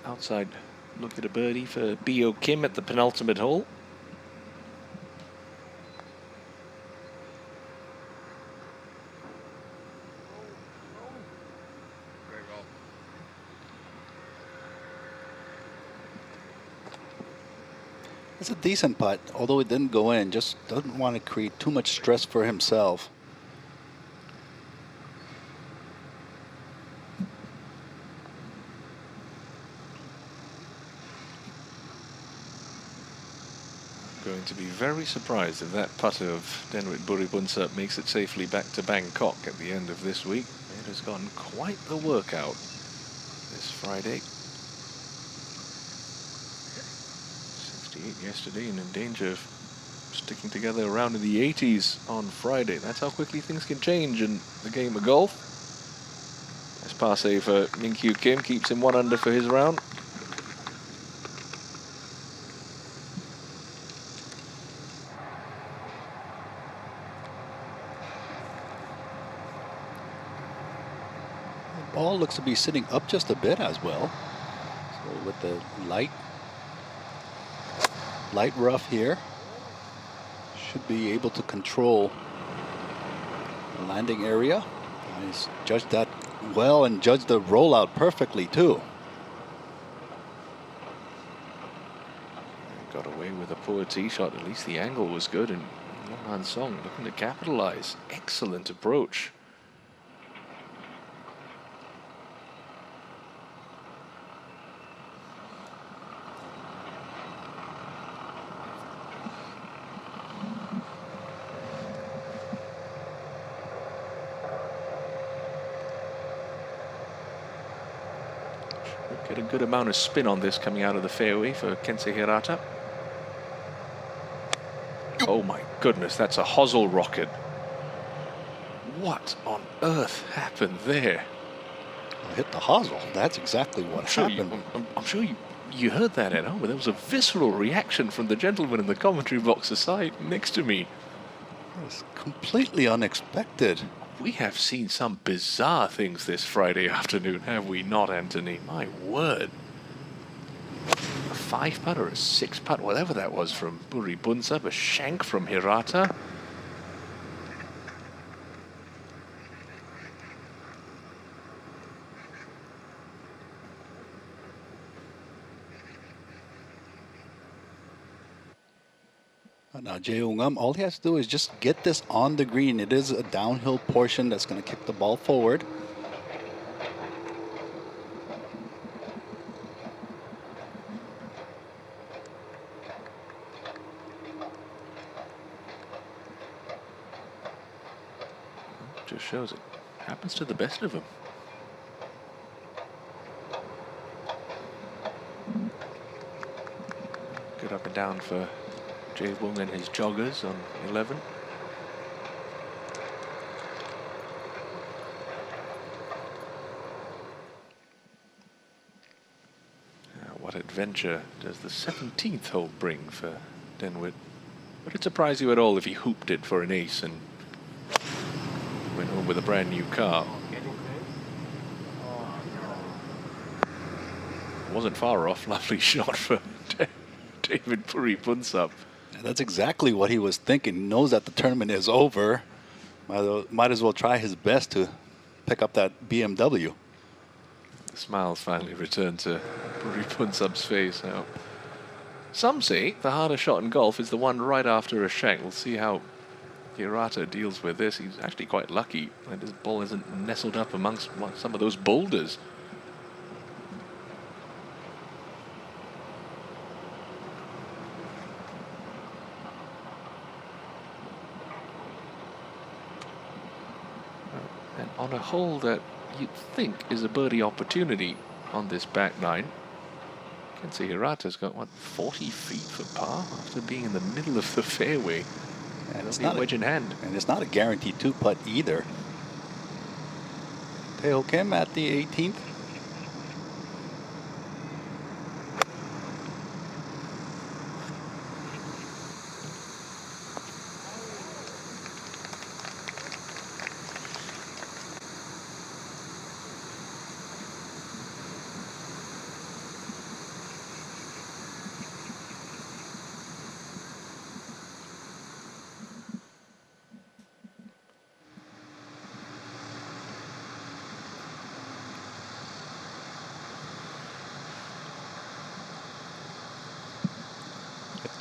Outside look at a birdie for B.O. Kim at the penultimate hole. It's a decent putt, although it didn't go in. Just doesn't want to create too much stress for himself. to be very surprised if that putter of Denwit Buribunsap makes it safely back to Bangkok at the end of this week. It has gotten quite the workout this Friday. 68 yesterday and in danger of sticking together around in the 80s on Friday. That's how quickly things can change in the game of golf. This par save for Min-Kyu Kim keeps him 1 under for his round. The ball looks to be sitting up just a bit as well. So with the light rough here, should be able to control the landing area. He's judged that well and judged the rollout perfectly too. Got away with a poor tee shot. At least the angle was good, and Shinhan Song looking to capitalize. Excellent approach. Get a good amount of spin on this coming out of the fairway for Kensei Hirata. Oh my goodness, that's a hosel rocket. What on earth happened there? Hit the hosel. That's exactly what happened. I'm sure you heard that at home, but there was a visceral reaction from the gentleman in the commentary box aside next to me. It was completely unexpected. We have seen some bizarre things this Friday afternoon, have we not, Anthony? My word. A 5-putt or a 6-putt, whatever that was from Buribunsap, a shank from Hirata. Now Jae-Ung, all he has to do is just get this on the green. It is a downhill portion that's going to kick the ball forward. Just shows it happens to the best of them. Good up and down for Jae-Wung and his joggers on 11. What adventure does the 17th hole bring for Denwit? Would it surprise you at all if he hooped it for an ace and went home with a brand new car? Wasn't far off. Lovely shot for David Buribunsap. That's exactly what he was thinking. He knows that the tournament is over. Might as well try his best to pick up that BMW. The smiles finally returned to Buribunsap's face now. Some say the harder shot in golf is the one right after a shank. We'll see how Hirata deals with this. He's actually quite lucky that his ball isn't nestled up amongst some of those boulders. And on a hole that you'd think is a birdie opportunity on this back nine, Kensei Hirata's got, what, 40 feet for par after being in the middle of the fairway. And it's not not a wedge in hand. And it's not a guaranteed 2-putt either. Tae-Ho Kim at the 18th.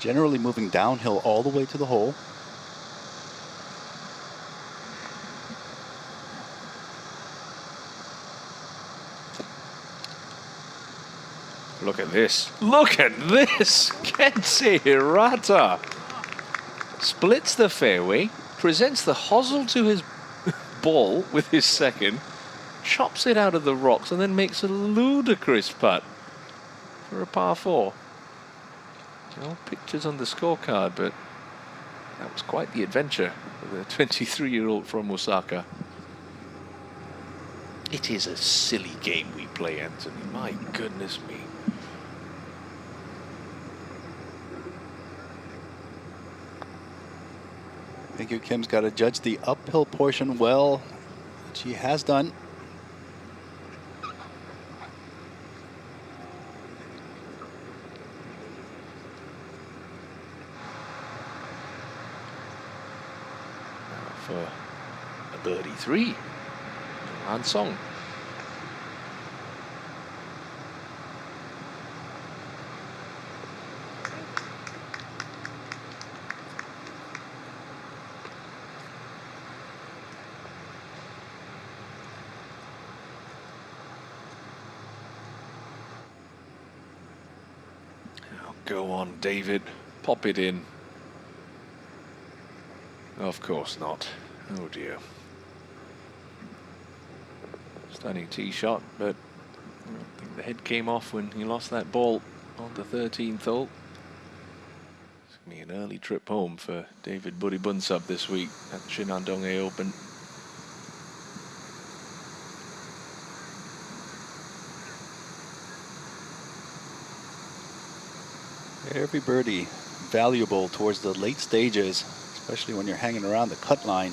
Generally moving downhill all the way to the hole. Look at this. Look at this! Kensei Hirata! splits the fairway, presents the hosel to his ball with his second, chops it out of the rocks, and then makes a ludicrous putt for a par 4. No pictures on the scorecard, but that was quite the adventure for the 23-year-old from Osaka. It is a silly game we play, Anthony. My goodness me. I think your Kim's got to judge the uphill portion well, which he has done. For a birdie 3, Han Song. Now go on, David, pop it in. Of course not. Oh dear. Stunning tee shot, but I think the head came off when he lost that ball on the 13th hole. It's going to be an early trip home for David Bunsub this week at the Shinhan Donghae Open. Every birdie valuable towards the late stages, especially when you're hanging around the cut line.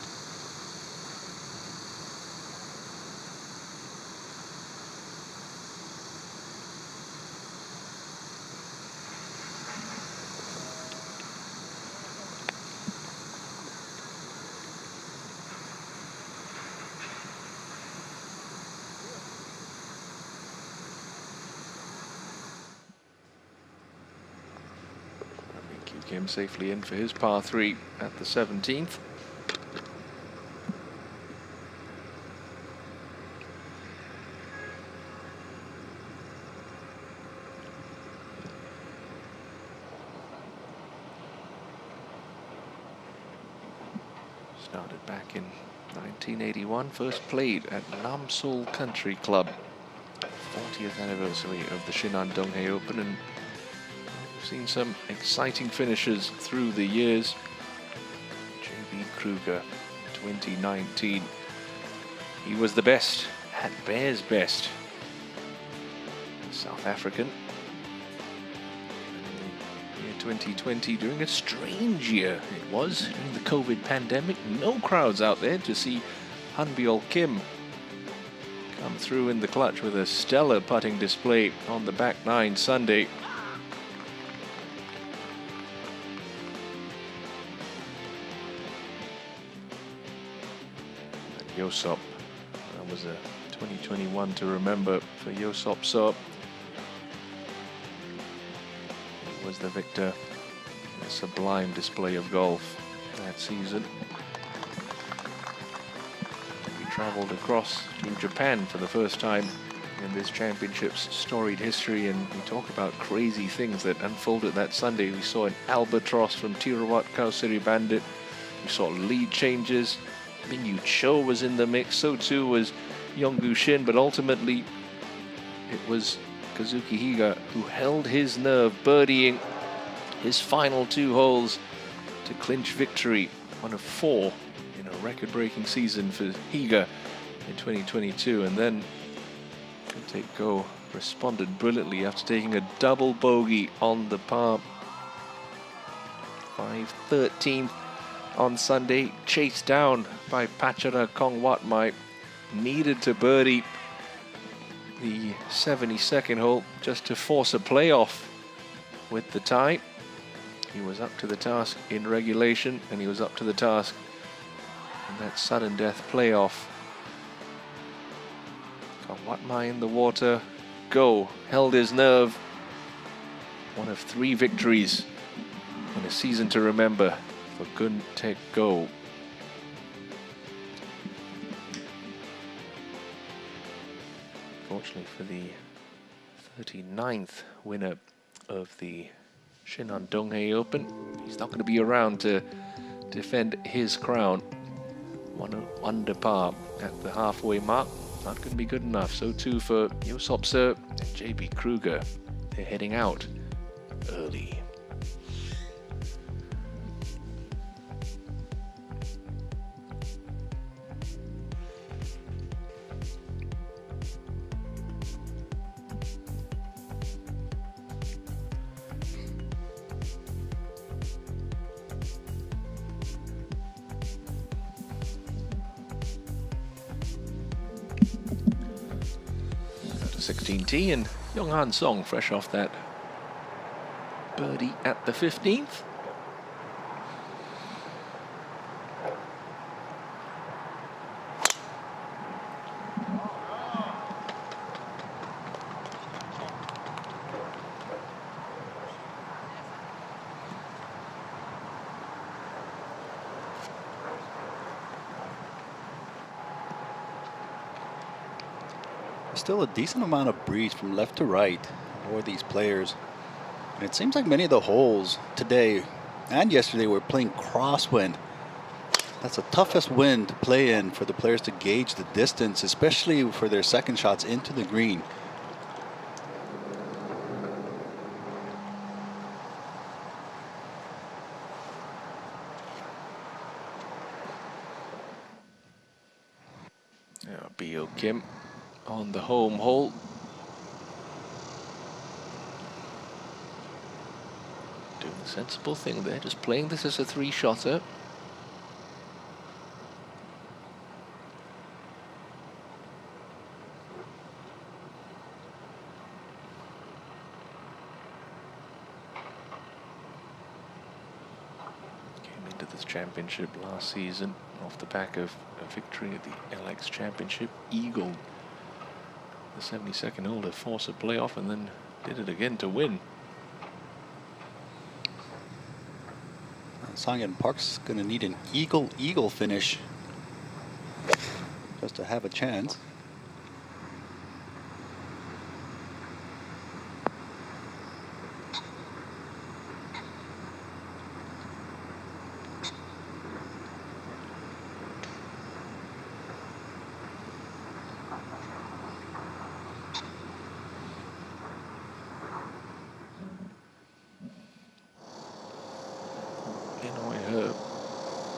Kim safely in for his par 3 at the 17th. Started back in 1981, first played at Namsul Country Club. 40th anniversary of the Shinhan Donghae Open, and seen some exciting finishes through the years. J.B. Kruger 2019. He was the best at Bears Best. The South African. Year 2020, during a strange year it was, during the COVID pandemic. No crowds out there to see Hanbyul Kim come through in the clutch with a stellar putting display on the back nine Sunday. Yosop, that was a 2021 to remember for Yosop Sop. He was the victor in a sublime display of golf that season. We travelled across to Japan for the first time in this championship's storied history, and we talk about crazy things that unfolded that Sunday. We saw an albatross from Tirawat Kauseri Bandit. We saw lead changes. Mingyu Cho was in the mix, so too was Yonggu Shin, but ultimately it was Kazuki Higa who held his nerve, birdieing his final 2 holes to clinch victory, one of 4 in a record-breaking season for Higa in 2022. And then Take Go responded brilliantly after taking a double bogey on the par 5-13 on Sunday, chased down by Pachara Kongwatmai, needed to birdie the 72nd hole just to force a playoff with the tie. He was up to the task in regulation, and he was up to the task in that sudden death playoff. Kongwatmai in the water, Go held his nerve. One of 3 victories in a season to remember for Gun Taek Go. Fortunately for the 39th winner of the Shinhan Donghae Open, he's not going to be around to defend his crown. One under par at the halfway mark. Not going to be good enough. So too for Yosopse and JB Kruger. They're heading out early. Out to 16T and Younghan Song fresh off that birdie at the 15th. Still a decent amount of breeze from left to right for these players. And it seems like many of the holes today and yesterday were playing crosswind. That's the toughest wind to play in for the players to gauge the distance, especially for their second shots into the green. Yeah, Bio Kim on the home hole. Doing the sensible thing there, just playing this as a three-shotter. Came into this championship last season off the back of a victory at the LX Championship. Eagle the 72nd hole to force a playoff and then did it again to win. Sangyeon Park's going to need an eagle finish just to have a chance.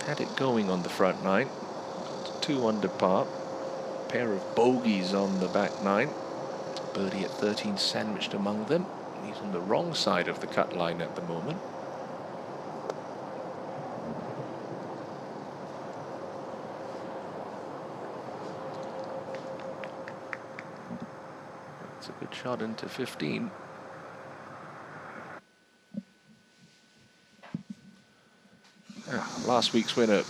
Had it going on the front nine. 2 under par. Pair of bogeys on the back nine. Birdie at 13 sandwiched among them. He's on the wrong side of the cut line at the moment. It's a good shot into 15. Last week's winner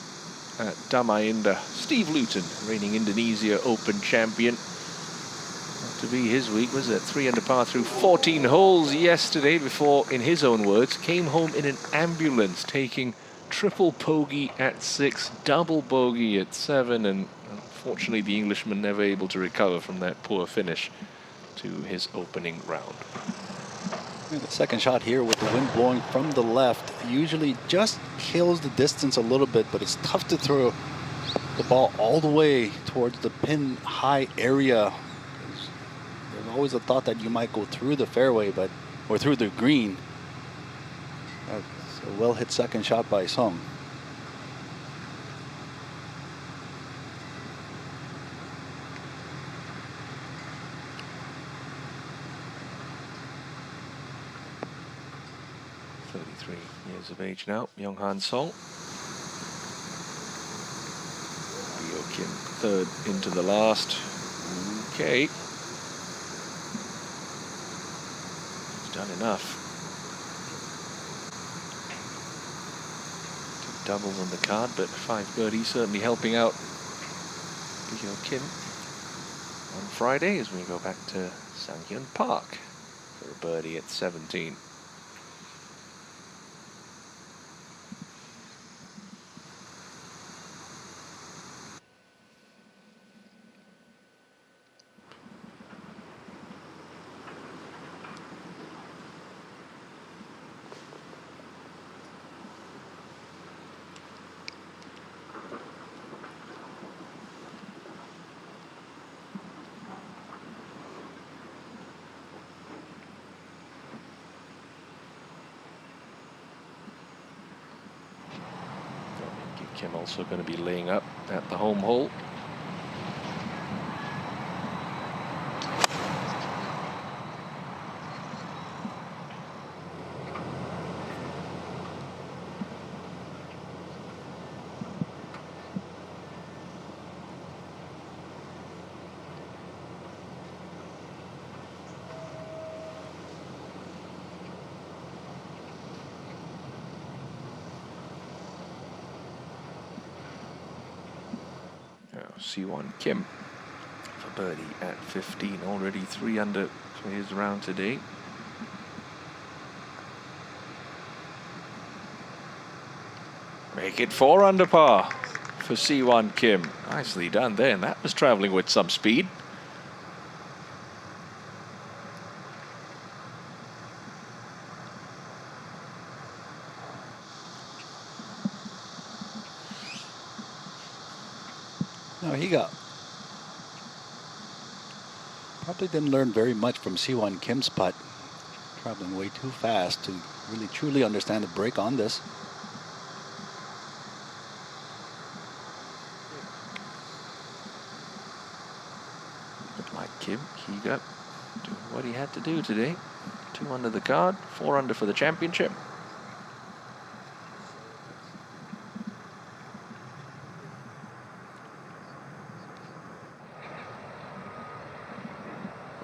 at Damai Indah, Steve Luton, reigning Indonesia Open champion. Not to be his week, was it? 3 under par through 14 holes yesterday before, in his own words, came home in an ambulance, taking triple bogey at 6, double bogey at 7, and unfortunately the Englishman never able to recover from that poor finish to his opening round. And the second shot here with the wind blowing from the left usually just kills the distance a little bit, but it's tough to throw the ball all the way towards the pin high area. There's always a thought that you might go through the fairway, or through the green. That's a well hit second shot by Song. Years of age now, Younghan Song. Bio Kim third into the last. Okay. He's done enough. 2 doubles on the card, but 5 birdies certainly helping out Bio Kim on Friday as we go back to Sangyeon Park for a birdie at 17. Kim also going to be laying up at the home hole. Siwon Kim for birdie at 15, already 3 under for his round today. Make it 4 under par for Siwon Kim. Nicely done there, and that was traveling with some speed. No, he probably didn't learn very much from Siwon Kim's putt. Traveling way too fast to really truly understand the break on this. But like Kim, he got doing what he had to do today. 2 under the card, 4 under for the championship.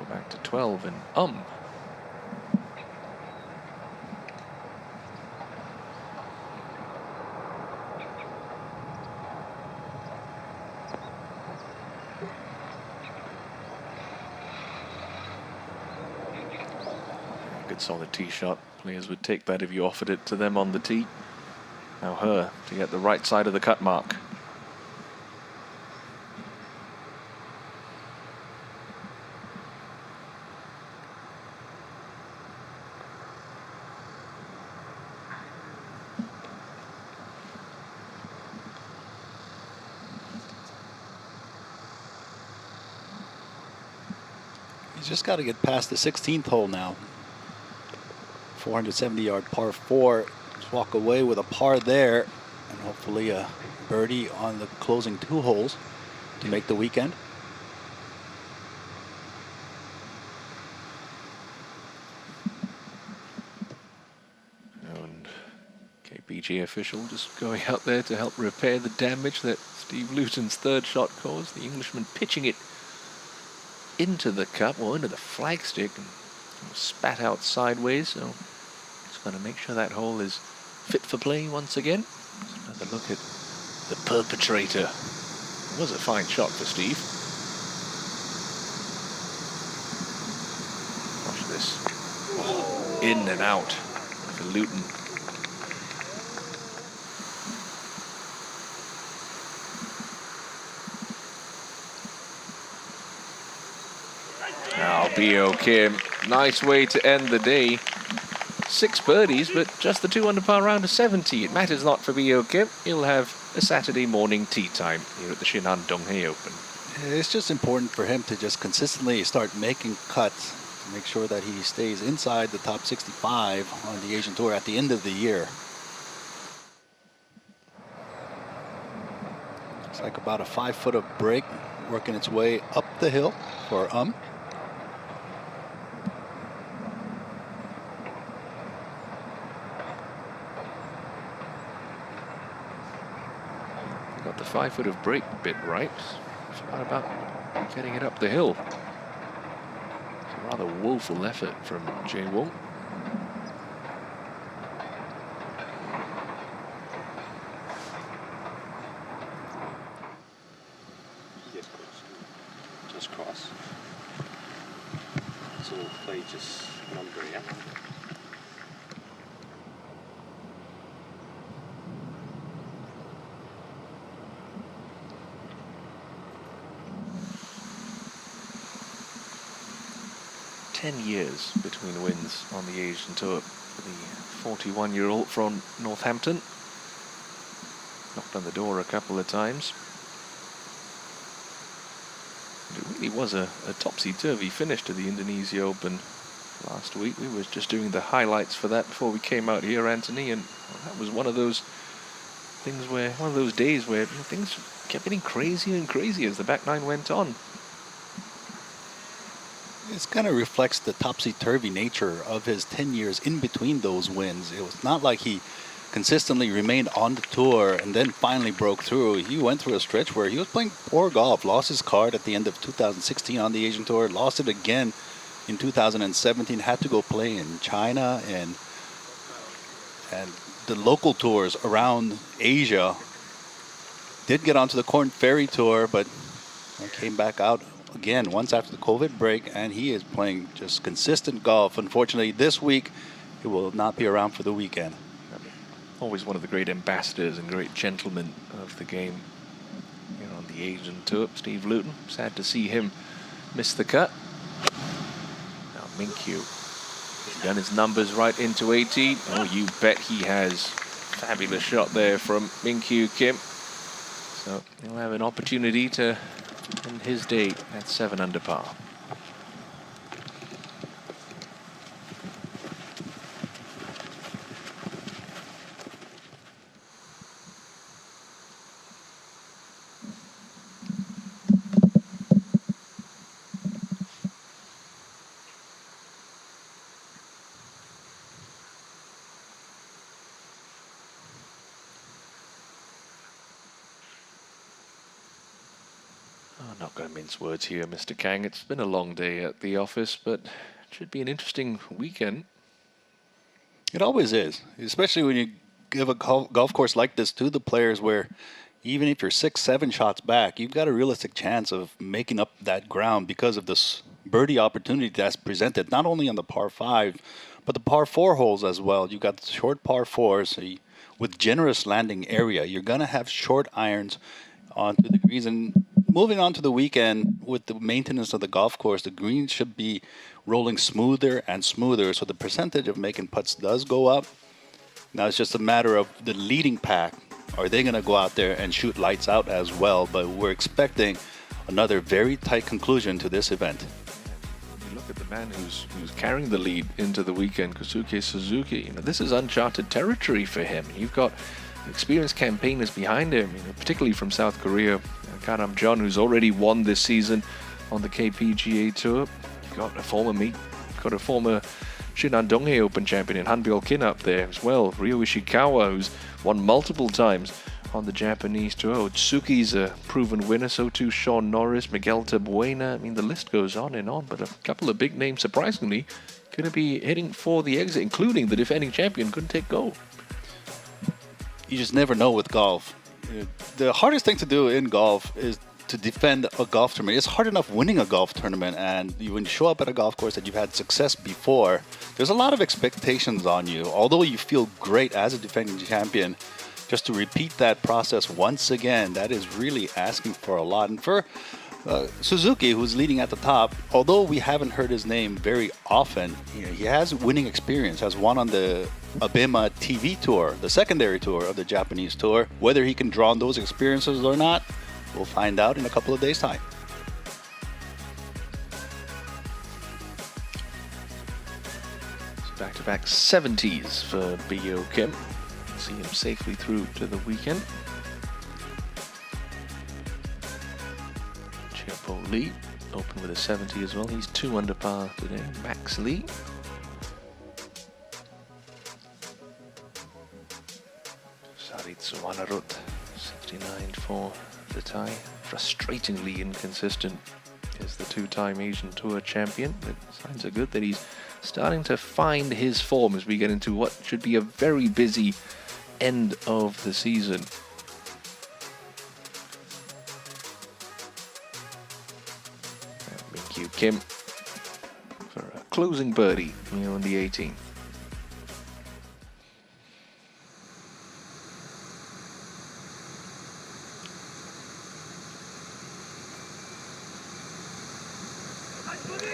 Back to 12 and Good solid tee shot. Players would take that if you offered it to them on the tee. Now her to get the right side of the cut mark. He's just got to get past the 16th hole now. 470-yard par 4. Just walk away with a par there, and hopefully a birdie on the closing 2 holes to make the weekend. And KPGA official just going out there to help repair the damage that Steve Luton's 3rd shot caused. The Englishman pitching it into the cup, or into the flagstick, and spat out sideways. So just got to make sure that hole is fit for play once again. Another look at the perpetrator. It was a fine shot for Steve. Watch this. Oh, in and out for Luton. Now, B.O. Kim, nice way to end the day. 6 birdies, but just the 2 under par round of 70. It matters not for B.O. Kim. He'll have a Saturday morning tee time here at the Shinhan Donghae Open. It's just important for him to just consistently start making cuts to make sure that he stays inside the top 65 on the Asian Tour at the end of the year. It's like about a 5-foot of break working its way up the hill for Got the 5-foot of break bit right. Forgot about getting it up the hill. It's a rather woeful effort from Jae Wong. Just cross. So we'll play just number, yeah? Years between wins on the Asian Tour. The 41-year-old from Northampton knocked on the door a couple of times. It really was a topsy-turvy finish to the Indonesia Open last week. We were just doing the highlights for that before we came out here, Anthony, and that was one of those one of those days where things kept getting crazier and crazier as the back nine went on. This kind of reflects the topsy-turvy nature of his 10 years in between those wins. It was not like he consistently remained on the tour and then finally broke through. He went through a stretch where he was playing poor golf, lost his card at the end of 2016 on the Asian Tour, lost it again in 2017, had to go play in China, and the local tours around Asia. Did get onto the Korn Ferry Tour, but came back out again once after the COVID break, and he is playing just consistent golf. Unfortunately, this week he will not be around for the weekend. Always one of the great ambassadors and great gentlemen of the game here on the Asian Tour, Steve Luton. Sad to see him miss the cut. Now Min-kyu, he's done his numbers right into 18. Oh, you bet he has. Fabulous shot there from Min-kyu Kim. So he'll have an opportunity to end his day at 7 under par. I'm not going to mince words here, Mr. Kang. It's been a long day at the office, but it should be an interesting weekend. It always is, especially when you give a golf course like this to the players where even if you're 6-7 shots back, you've got a realistic chance of making up that ground because of this birdie opportunity that's presented, not only on the par 5, but the par 4 holes as well. You've got short par 4s so with generous landing area. You're going to have short irons onto the greens. And moving on to the weekend, with the maintenance of the golf course, the greens should be rolling smoother and smoother, so the percentage of making putts does go up. Now it's just a matter of the leading pack. Are they going to go out there and shoot lights out as well? But we're expecting another very tight conclusion to this event. You look at the man who's carrying the lead into the weekend, Kosuke Suzuki. You know, this is uncharted territory for him. You've got experienced campaigners behind him, particularly from South Korea. Karam John, who's already won this season on the KPGA Tour. You've got a former Shinhan Donghae Open champion in Han Byul-kin up there as well. Ryo Ishikawa, who's won multiple times on the Japanese Tour. Otsuki's a proven winner, so too Sean Norris, Miguel Tabuena. I mean, the list goes on and on, but a couple of big names, surprisingly, going to be heading for the exit, including the defending champion, Gun Taek-go. You just never know with golf. The hardest thing to do in golf is to defend a golf tournament. It's hard enough winning a golf tournament, and when you show up at a golf course that you've had success before, there's a lot of expectations on you. Although you feel great as a defending champion, just to repeat that process once again, that is really asking for a lot. And for Suzuki, who's leading at the top, although we haven't heard his name very often, he has winning experience, has won on the Abema TV Tour, the secondary tour of the Japanese Tour. Whether he can draw on those experiences or not, we'll find out in a couple of days' time. So back-to-back 70s for Bio Kim. See him safely through to the weekend. Cheopo Lee open with a 70 as well. He's 2 under par today. Max Lee. Saritsu Wanarut, 69 for the tie. Frustratingly inconsistent is the 2-time Asian Tour champion. But signs are good that he's starting to find his form as we get into what should be a very busy end of the season. Min-kyu Kim for a closing birdie here on the 18th.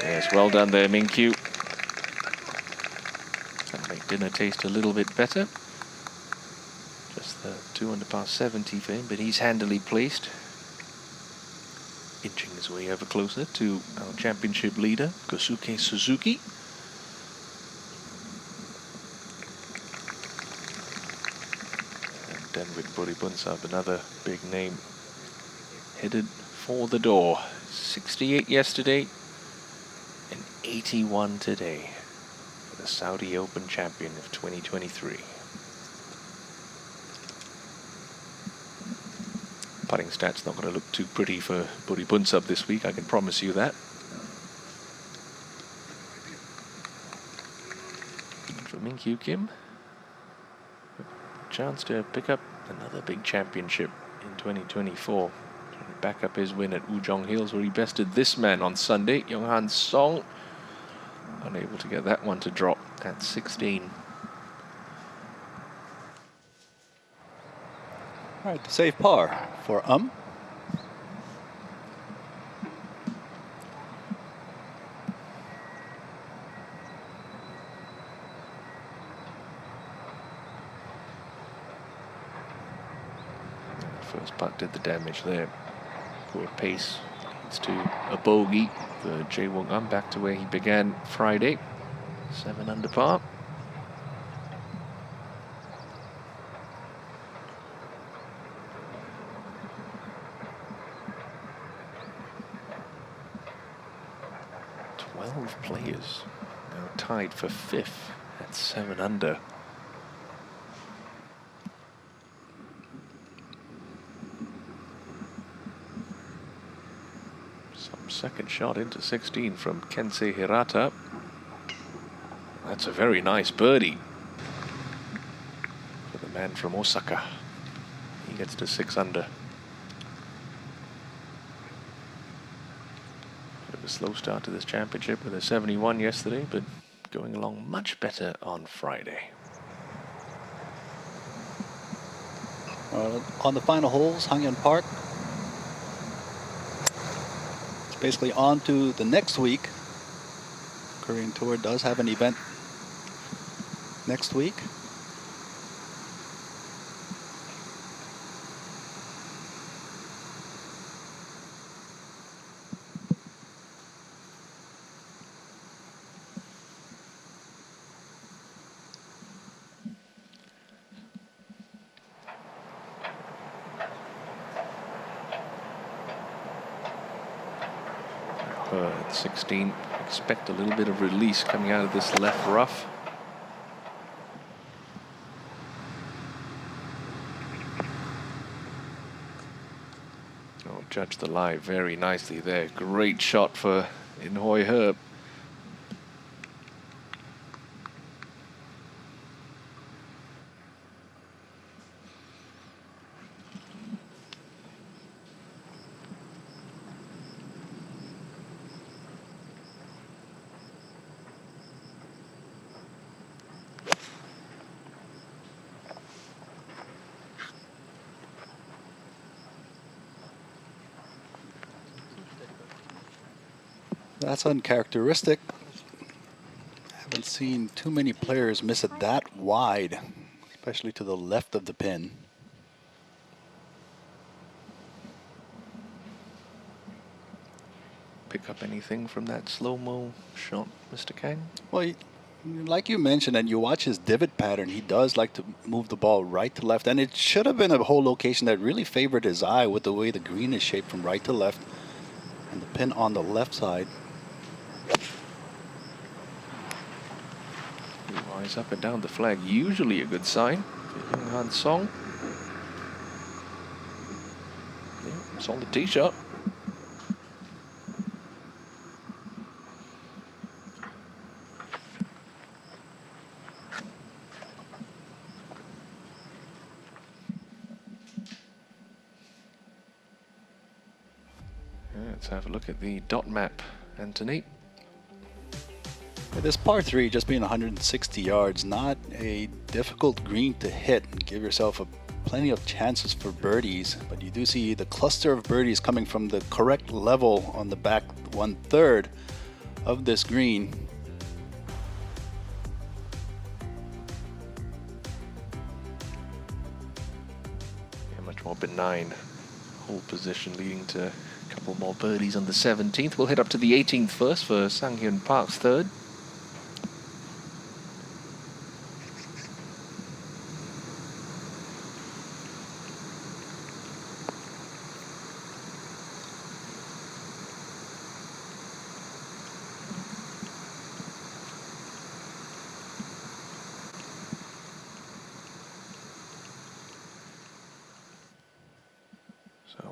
Yes, well done there, Min-kyu. That'll make dinner taste a little bit better. Just the 2 under par 70 for him, but he's handily placed. Inching his way ever closer to our championship leader, Kosuke Suzuki. And then with Buribunsab, another big name, headed for the door. 68 yesterday and 81 today for the Saudi Open champion of 2023. Putting stats not going to look too pretty for Buribunsab this week, I can promise you that. For Min Kyu Kim, chance to pick up another big championship in 2024. Trying to back up his win at Ujong Hills, where he bested this man on Sunday, Younghan Song. Unable to get that one to drop at 16. All right, save par for First putt did the damage there. Poor pace leads to a bogey for Jae Woong back to where he began Friday. 7 under par. Players now tied for 5th at 7 under. Some second shot into 16 from Kensei Hirata. That's a very nice birdie for the man from Osaka. He gets to 6 under. Slow start to this championship with a 71 yesterday, but going along much better on Friday. On the final holes, Hangyeon Park. It's basically on to the next week. Korean Tour does have an event next week. At 16, expect a little bit of release coming out of this left rough. Oh, judge the lie very nicely there. Great shot for In Hoi Herb. That's uncharacteristic. Haven't seen too many players miss it that wide, especially to the left of the pin. Pick up anything from that slow-mo shot, Mr. Kang? Well, like you mentioned, and you watch his divot pattern, he does like to move the ball right to left, and it should have been a whole location that really favored his eye with the way the green is shaped from right to left and the pin on the left side. Rise up and down the flag, usually a good sign for Younghan Song. Yeah, solid tee shot. Let's have a look at the dot map, Anthony. This par 3 just being 160 yards, not a difficult green to hit. Give yourself plenty of chances for birdies, but you do see the cluster of birdies coming from the correct level on the back 1/3 of this green. Yeah, much more benign hole position, leading to a couple more birdies on the 17th. We'll head up to the 18th first for Sanghyun Park's 3rd.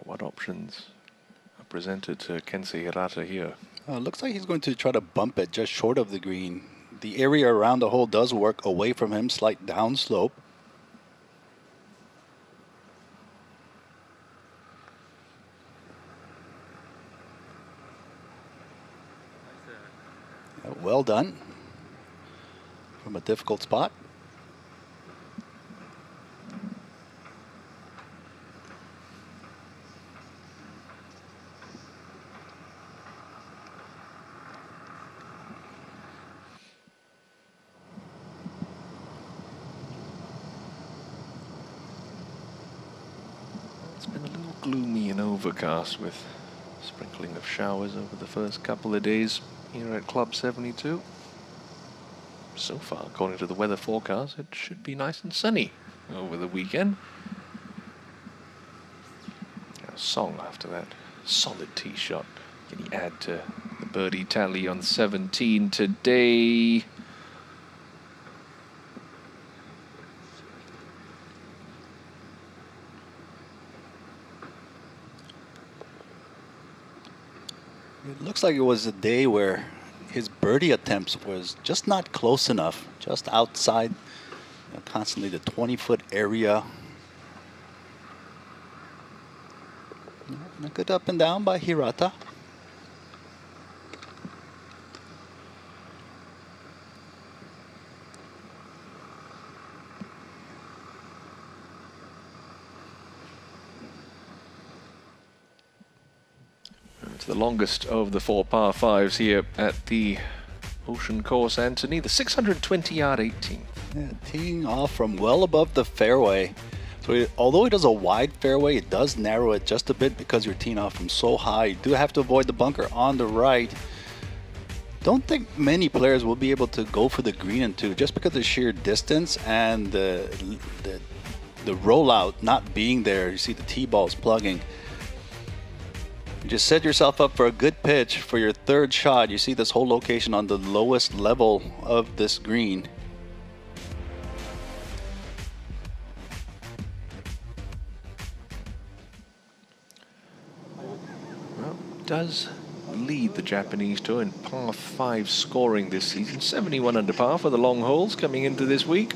What options are presented to Kensei Hirata here? Looks like he's going to try to bump it just short of the green. The area around the hole does work away from him, slight downslope. Well done from a difficult spot. It's been a little gloomy and overcast with sprinkling of showers over the first couple of days here at Club 72. So far, according to the weather forecast, it should be nice and sunny over the weekend. A Song after that solid tee shot. Can he add to the birdie tally on 17 today? It looks like it was a day where his birdie attempts was just not close enough, just outside, constantly the 20-foot area. And a good up and down by Hirata. It's the longest of the 4 par 5s here at the Ocean Course, Anthony. The 620-yard 18. Yeah, teeing off from well above the fairway. So although it is a wide fairway, it does narrow it just a bit because you're teeing off from so high. You do have to avoid the bunker on the right. Don't think many players will be able to go for the green and two just because of the sheer distance and the rollout not being there. You see the tee balls plugging. Just set yourself up for a good pitch for your third shot. You see this whole location on the lowest level of this green. Well, does lead the Japanese tour in par 5 scoring this season. 71 under par for the long holes coming into this week.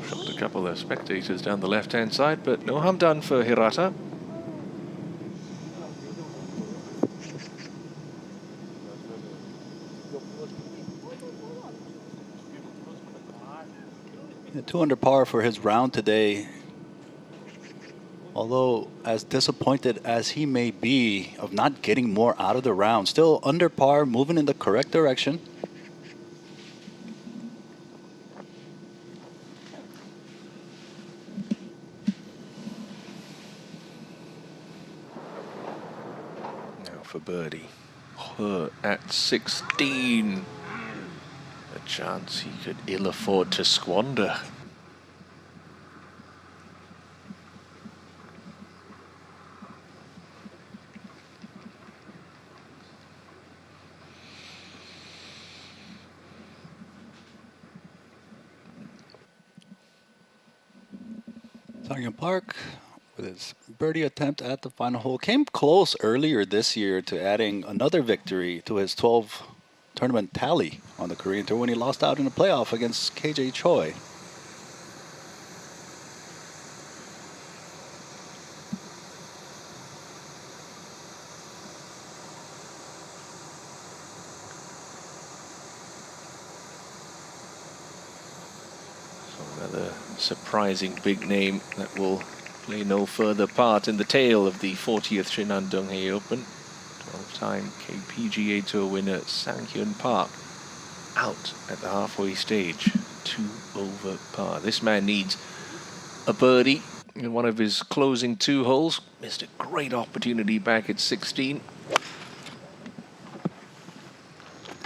Shocked a couple of spectators down the left-hand side, but no harm done for Hirata. Yeah, 2 under par for his round today. Although as disappointed as he may be of not getting more out of the round, still under par, moving in the correct direction. For birdie, her at 16, a chance he could ill afford to squander. Sangyong Park with his birdie attempt at the final hole came close earlier this year to adding another victory to his 12 tournament tally on the Korean Tour when he lost out in the playoff against KJ Choi. So another surprising big name that will play no further part in the tale of the 40th Shinhan Donghae Open. 12-time KPGA Tour winner Sanghyun Park out at the halfway stage, 2 over par. This man needs a birdie in one of his closing 2 holes. Missed a great opportunity back at 16.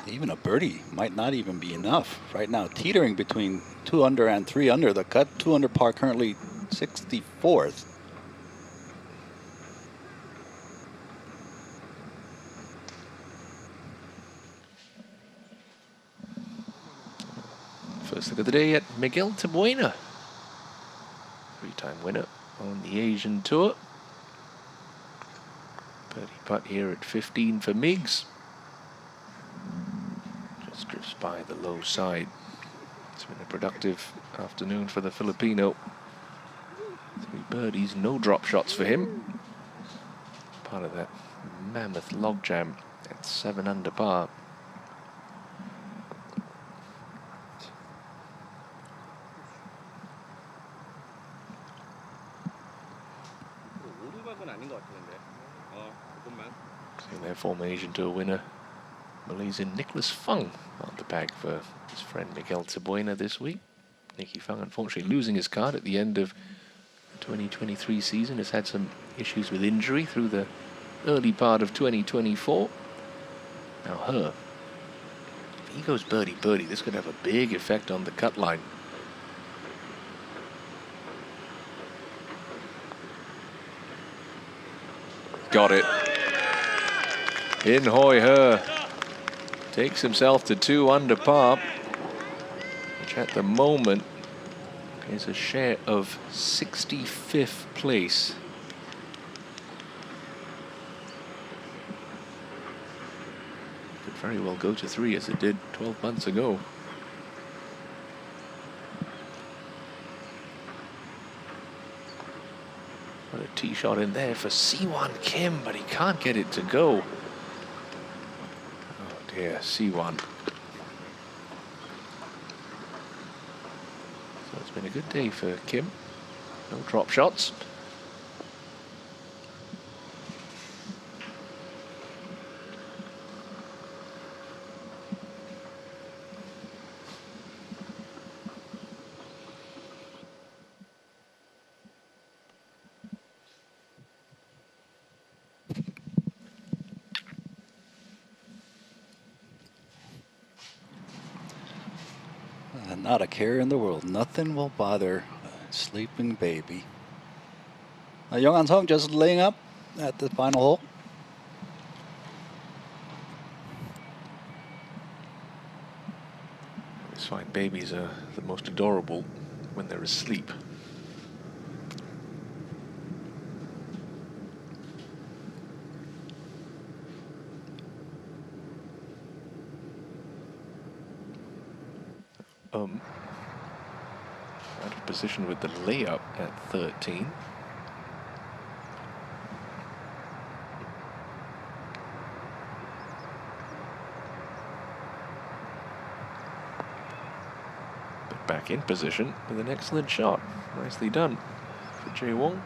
Even a birdie might not even be enough. Right now, teetering between 2 under and 3 under. The cut 2 under par currently 64th. First look of the day at Miguel Tabuena, 3-time winner on the Asian Tour. Birdie putt here at 15 for Miggs. Just drifts by the low side. It's been a productive afternoon for the Filipino. 3 birdies, no drop shots for him. Part of that mammoth logjam at 7 under par. So their former Asian Tour winner, Malaysian Nicholas Fung, on the bag for his friend Miguel Tabuena this week. Nicky Fung unfortunately losing his card at the end of the 2023 season. Has had some issues with injury through the early part of 2024. Now Her, if he goes birdie, this could have a big effect on the cut line. Got it. In Hoi Her takes himself to 2 under par, which at the moment is a share of 65th place. Could very well go to 3 as it did 12 months ago. What a tee shot in there for Siwon Kim, but he can't get it to go. Oh dear, Siwon. So it's been a good day for Kim. No drop shots. Not a care in the world. Nothing will bother a sleeping baby. Young-Han Song just laying up at the final hole. It's fine. Babies are the most adorable when they're asleep. Out of position with the layup at 13. But back in position with an excellent shot. Nicely done for Jae Wong.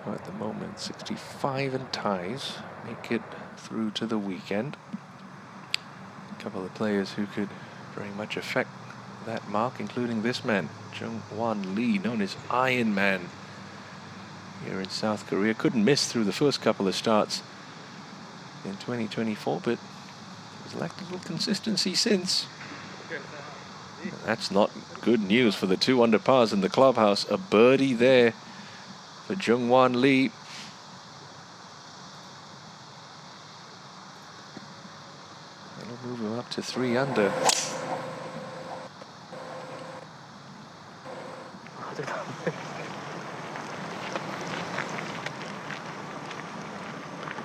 So at the moment, 65 and ties make it through to the weekend. A couple of players who could very much affect that mark, including this man, Jung-Hwan Lee, known as Iron Man here in South Korea. Couldn't miss through the first couple of starts in 2024, but has lacked a little consistency since. And that's not good news for the 2 under pars in the clubhouse. A birdie there for Jung-Hwan Lee. That'll move him up to 3 under.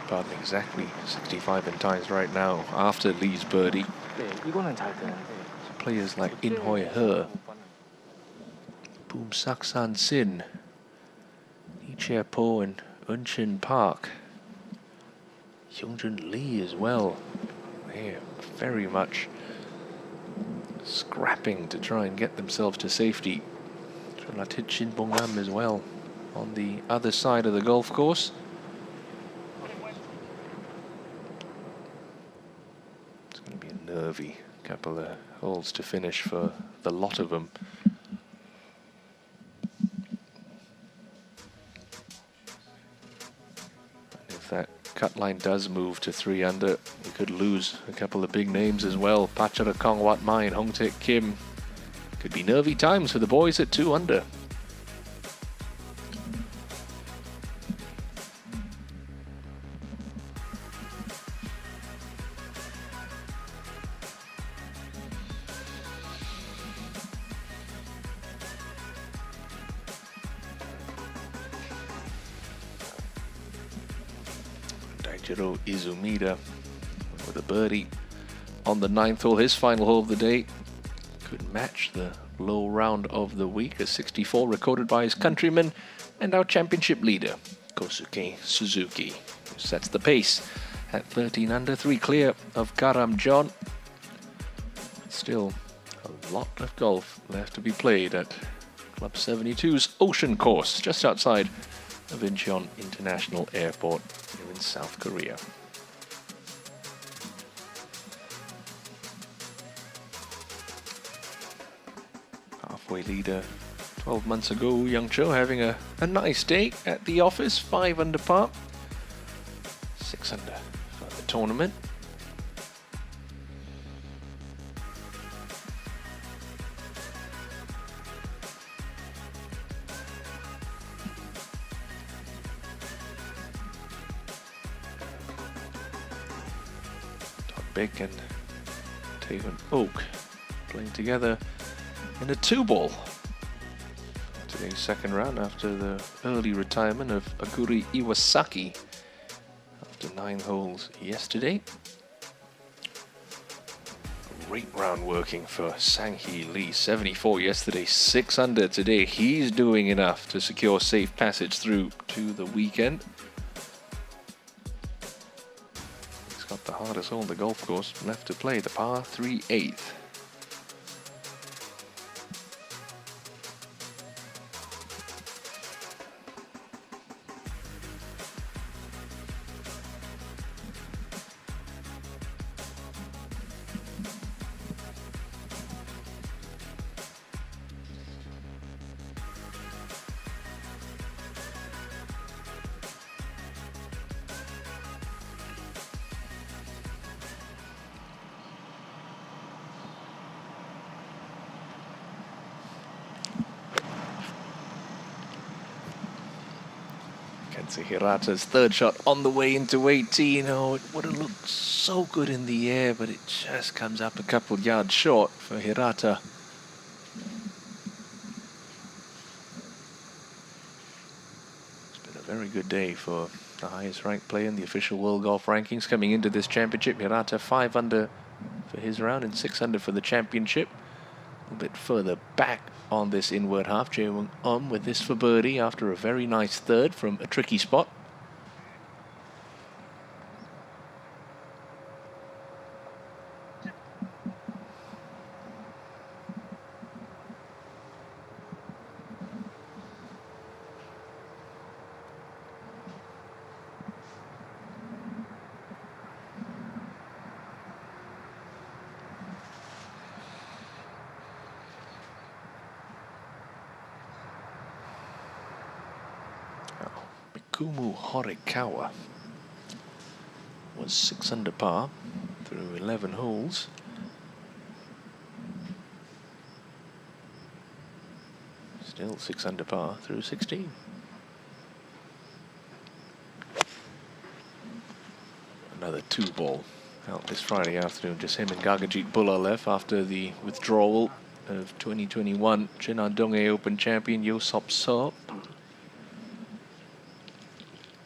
Pardon, exactly 65 in ties right now after Lee's birdie. Players like In Hoi Her, Boom Sak San Sin, Lee Chae Po and Eun Chin Park, Hyungjun Lee as well. They're very much scrapping to try and get themselves to safety. Latit Shin Bongam as well on the other side of the golf course. It's going to be a nervy couple of holes to finish for the lot of them. If that cut line does move to 3 under, we could lose a couple of big names as well. Pachara Kong Wat Mai and Hong Taek Kim. Could be nervy times for the boys at 2 under. Ichiro Izumida with a birdie on the 9th hole, his final hole of the day. Could match the low round of the week, a 64 recorded by his countryman and our championship leader, Kosuke Suzuki, who sets the pace at 13 under, 3 clear of Karam John. Still a lot of golf left to be played at Club 72's Ocean Course, just outside of Incheon International Airport here in South Korea. Halfway leader 12 months ago, Young Cho having a nice day at the office, 5 under par, 6 under for the tournament. Beck and Taven Oak playing together in a 2-ball. Today's second round after the early retirement of Aguri Iwasaki after 9 holes yesterday. Great round working for Sang-hee Lee, 74 yesterday, 6 under today. He's doing enough to secure safe passage through to the weekend. Got the hardest hole on the golf course left to play, the par 3/8. Kenzie Hirata's third shot on the way into 18. Oh, it would have looked so good in the air, but it just comes up a couple yards short for Hirata. It's been a very good day for the highest ranked player in the official World Golf Rankings coming into this championship. Hirata 5 under for his round and 6 under for the championship. A bit further back on this inward half, Jae-Won with this for birdie after a very nice third from a tricky spot. Kumu Horikawa was 6 under par through 11 holes. Still 6 under par through 16. Another 2-ball out this Friday afternoon. Just him and Gagajit Bulla left after the withdrawal of 2021 Shinhan Donghae Open champion Yosop So.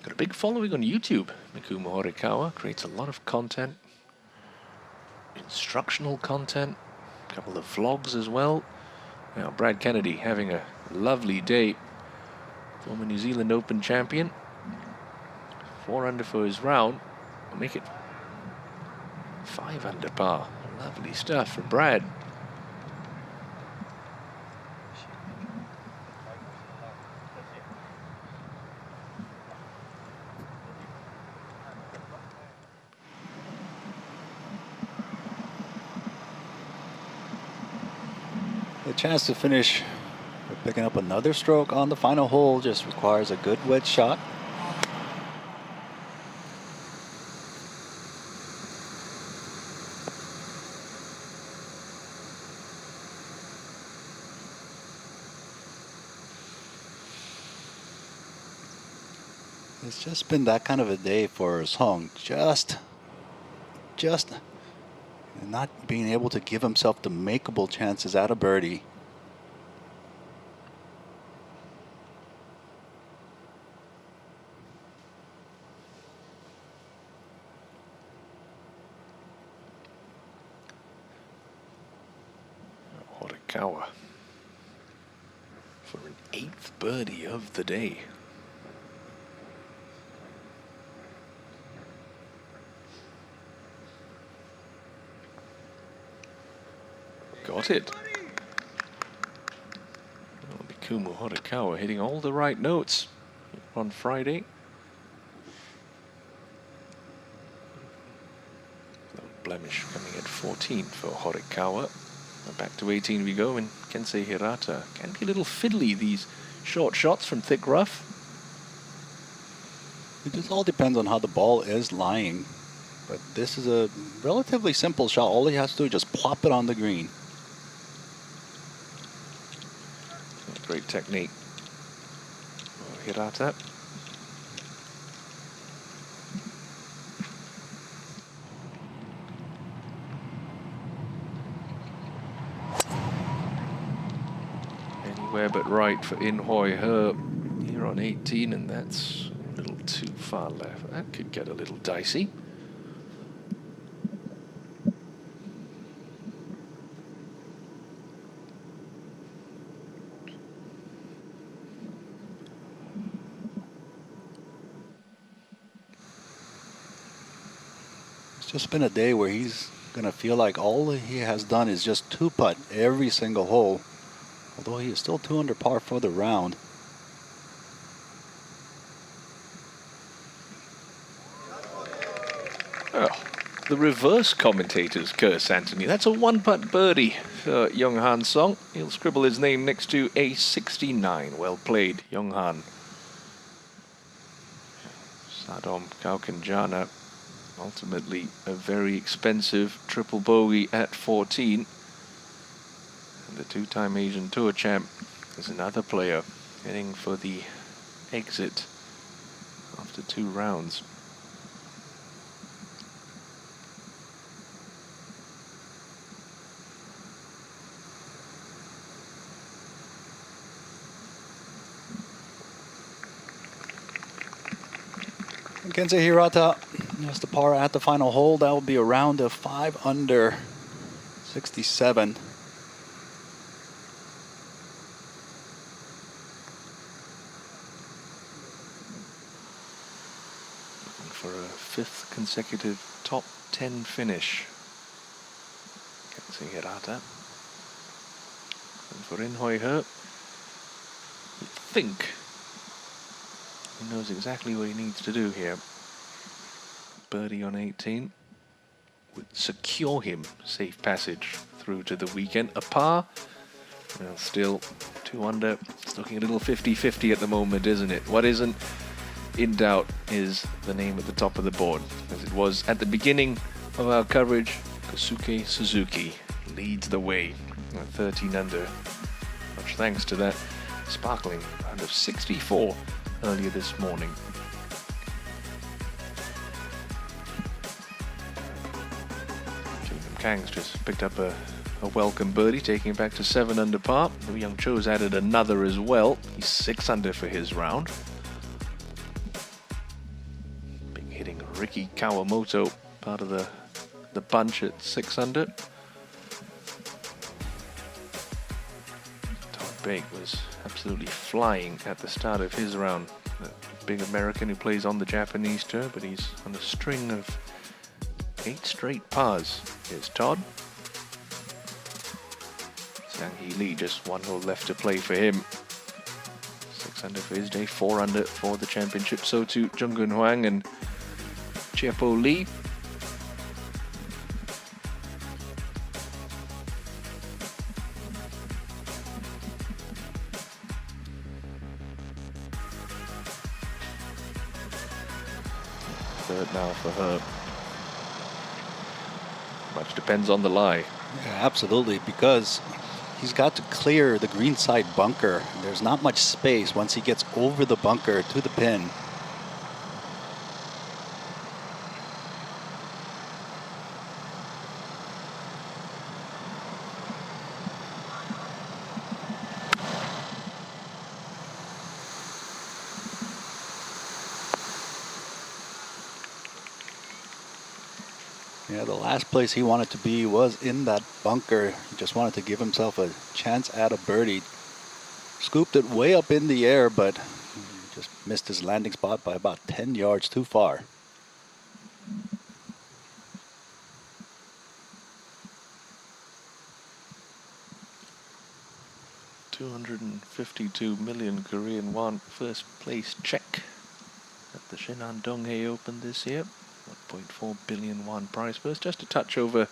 Got a big following on YouTube. Mikuma Horikawa creates a lot of content, instructional content, a couple of vlogs as well. Now Brad Kennedy having a lovely day. Former New Zealand Open champion. 4 under for his round. Will make it 5 under par. Lovely stuff for Brad. The chance to finish picking up another stroke on the final hole just requires a good wedge shot. It's just been that kind of a day for Song. Just not being able to give himself the makeable chances at a birdie. Horikawa for an 8th birdie of the day. Got it. Kumu Horikawa hitting all the right notes on Friday. Blemish coming at 14 for Horikawa. Back to 18 we go, and Kensei Hirata can be a little fiddly, these short shots from thick rough. It just all depends on how the ball is lying. But this is a relatively simple shot. All he has to do is just plop it on the green. Great technique. Hirata. Anywhere but right for In Hoi He here on 18, and that's a little too far left. That could get a little dicey. Just been a day where he's gonna feel like all he has done is just 2-putt every single hole, although he is still 2 under par for the round. Oh, the reverse commentators curse Anthony. That's a 1-putt birdie for Younghan Song. He'll scribble his name next to a 69. Well played, Younghan. Sadom Kaukanjana. Ultimately, a very expensive triple bogey at 14. And the 2-time Asian Tour champ is another player heading for the exit after 2 rounds. Kensei Hirata has the par at the final hole. That will be a round of 5 under 67. Looking for a 5th consecutive top 10 finish. Kensei Hirata. And for In Hoi He, you think he knows exactly what he needs to do here. Birdie on 18 would secure him safe passage through to the weekend. A par, well, still 2 under. It's looking a little 50-50 at the moment, isn't it? What isn't in doubt is the name at the top of the board, as it was at the beginning of our coverage. Kosuke Suzuki leads the way at 13 under, much thanks to that sparkling round of 64 earlier this morning. Kang's just picked up a welcome birdie, taking it back to 7 under par. Woo Young Cho's added another as well. He's 6 under for his round. Big hitting Ricky Kawamoto, part of the bunch at 6 under. Todd Bake was absolutely flying at the start of his round. The big American who plays on the Japanese tour, but he's on a string of 8 straight pars. Here's Todd. Sang-hee Lee, just 1 hole left to play for him. 6 under for his day, 4 under for the championship. So too Jung-Gun Hwang and Chepo Lee. Third now for her. Much depends on the lie. Yeah, absolutely, because he's got to clear the greenside bunker. There's not much space once he gets over the bunker to the pin. Yeah, the last place he wanted to be was in that bunker. He just wanted to give himself a chance at a birdie. Scooped it way up in the air, but just missed his landing spot by about 10 yards too far. $252 million Korean won first place check at the Shinhan Donghae Open this year. 1.4 billion won prize purse, just a touch over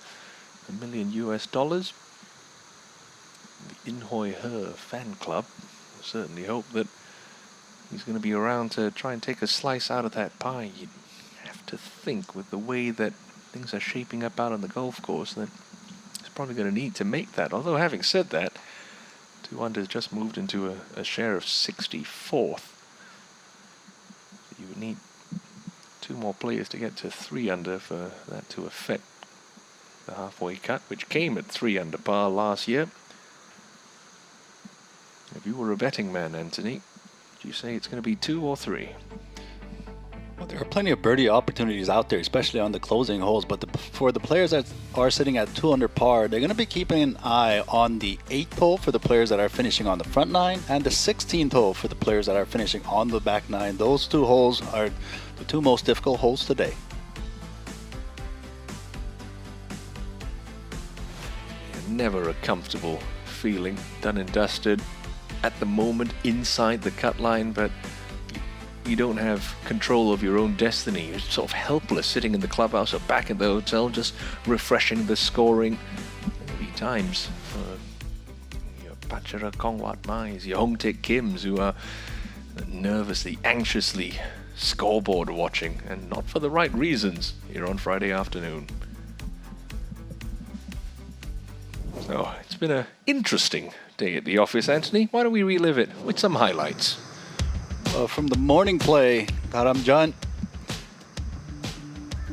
$1 million. The Inhoi He fan club certainly hope that he's going to be around to try and take a slice out of that pie. You'd have to think, with the way that things are shaping up out on the golf course, that he's probably going to need to make that. Although, having said that, 2 under's just moved into a share of 64th. So you would need 2 more players to get to 3 under for that to affect the halfway cut, which came at 3 under par last year. If you were a betting man, Anthony, would you say it's going to be 2 or 3? Well, there are plenty of birdie opportunities out there, especially on the closing holes. But for the players that are sitting at 2 under par, they're going to be keeping an eye on the 8th hole for the players that are finishing on the front 9 and the 16th hole for the players that are finishing on the back 9. Those 2 holes are the 2 most difficult holes today. Never a comfortable feeling, done and dusted at the moment inside the cut line, but you don't have control of your own destiny. You're sort of helpless sitting in the clubhouse or back in the hotel, just refreshing the scoring. There'll be times for your Pachara Kongwat Mais, your Hongtaek Kims, who are nervously, anxiously scoreboard watching, and not for the right reasons, here on Friday afternoon. So it's been an interesting day at the office, Anthony. Why don't we relive it with some highlights? From the morning play, Karamjan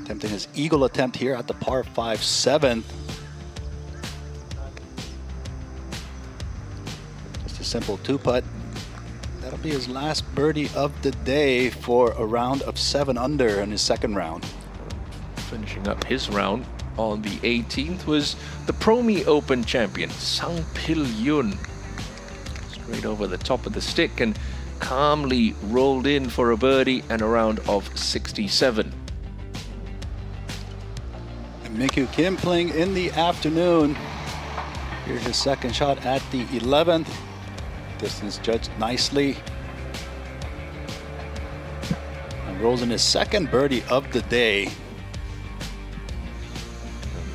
attempting his eagle attempt here at the par 5 7th. Just a simple 2-putt. That'll be his last birdie of the day for a round of 7 under in his second round. Finishing up his round on the 18th was the Promi Open champion, Sang Pil Yun. Straight over the top of the stick and calmly rolled in for a birdie and a round of 67. And Minkyu Kim playing in the afternoon. Here's his second shot at the 11th. Distance judged nicely. And rolls in his second birdie of the day.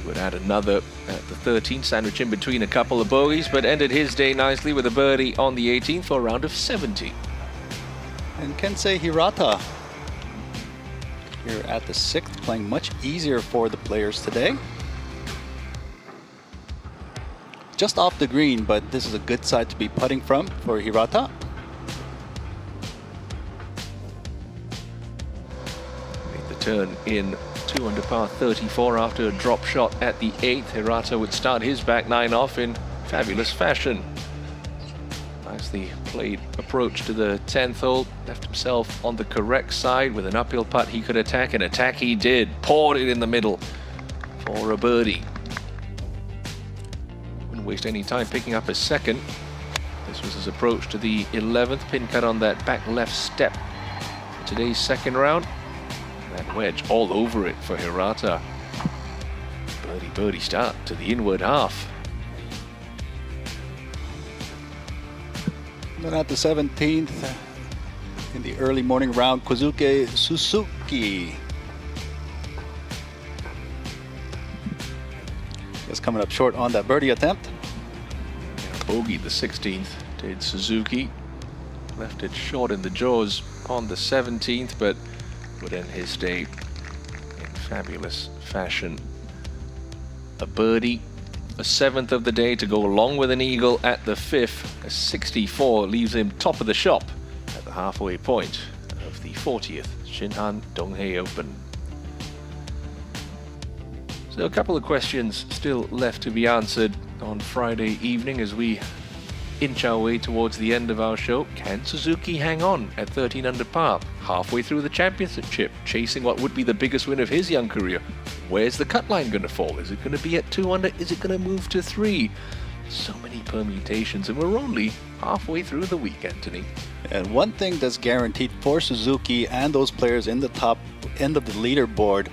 He would add another at the 13th, sandwich in between a couple of bogeys, but ended his day nicely with a birdie on the 18th for a round of 70. And Kensei Hirata here at the 6th, playing much easier for the players today. Just off the green, but this is a good side to be putting from for Hirata. Made the turn in 2 under par 34 after a drop shot at the 8th. Hirata would start his back 9 off in fabulous fashion. Nicely played approach to the 10th hole, left himself on the correct side with an uphill putt he could attack, and attack he did. Poured it in the middle for a birdie. Wouldn't waste any time picking up a second. This was his approach to the 11th, pin cut on that back left step. For today's second round, that wedge all over it for Hirata. Birdie start to the inward half. Then at the 17th, in the early morning round, Kozuke Suzuki. Just coming up short on that birdie attempt. Bogey the 16th did Suzuki. Left it short in the jaws on the 17th, but would end his day in fabulous fashion. A birdie, a 7th of the day to go along with an eagle at the 5th. A 64 leaves him top of the shop at the halfway point of the 40th Shinhan Donghae Open. So a couple of questions still left to be answered on Friday evening as we inch our way towards the end of our show. Can Suzuki hang on at 13 under par, halfway through the championship, chasing what would be the biggest win of his young career? Where's the cut line going to fall? Is it going to be at 2 under? Is it going to move to 3? So many permutations, and we're only halfway through the week, Anthony. And one thing that's guaranteed for Suzuki and those players in the top end of the leaderboard,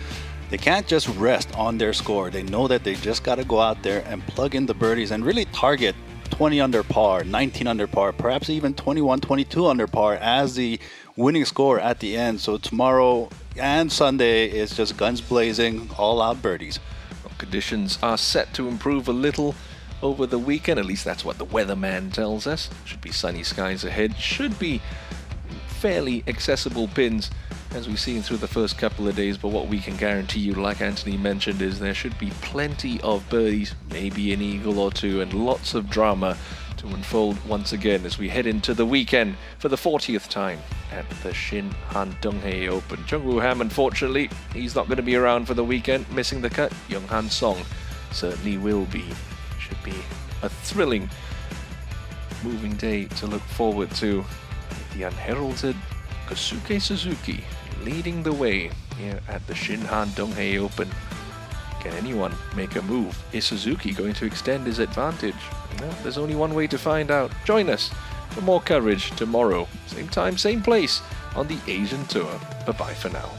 they can't just rest on their score. They know that they just got to go out there and plug in the birdies and really target 20 under par, 19 under par, perhaps even 21, 22 under par as the winning score at the end. So tomorrow and Sunday is just guns blazing, all out birdies. Well, conditions are set to improve a little over the weekend, at least that's what the weatherman tells us. Should be sunny skies ahead, should be fairly accessible pins as we've seen through the first couple of days, but what we can guarantee you, like Anthony mentioned, is there should be plenty of birdies, maybe an eagle or two, and lots of drama to unfold once again as we head into the weekend for the 40th time at the Shinhan Donghae Open. Jung-Woo Ham, unfortunately, he's not going to be around for the weekend, missing the cut. Young-Han Song certainly will be. Should be a thrilling, moving day to look forward to. The unheralded Kosuke Suzuki leading the way here at the Shinhan Donghae Open. Can anyone make a move? Is Suzuki going to extend his advantage? Well, there's only one way to find out. Join us for more coverage tomorrow. Same time, same place on the Asian Tour. Bye-bye for now.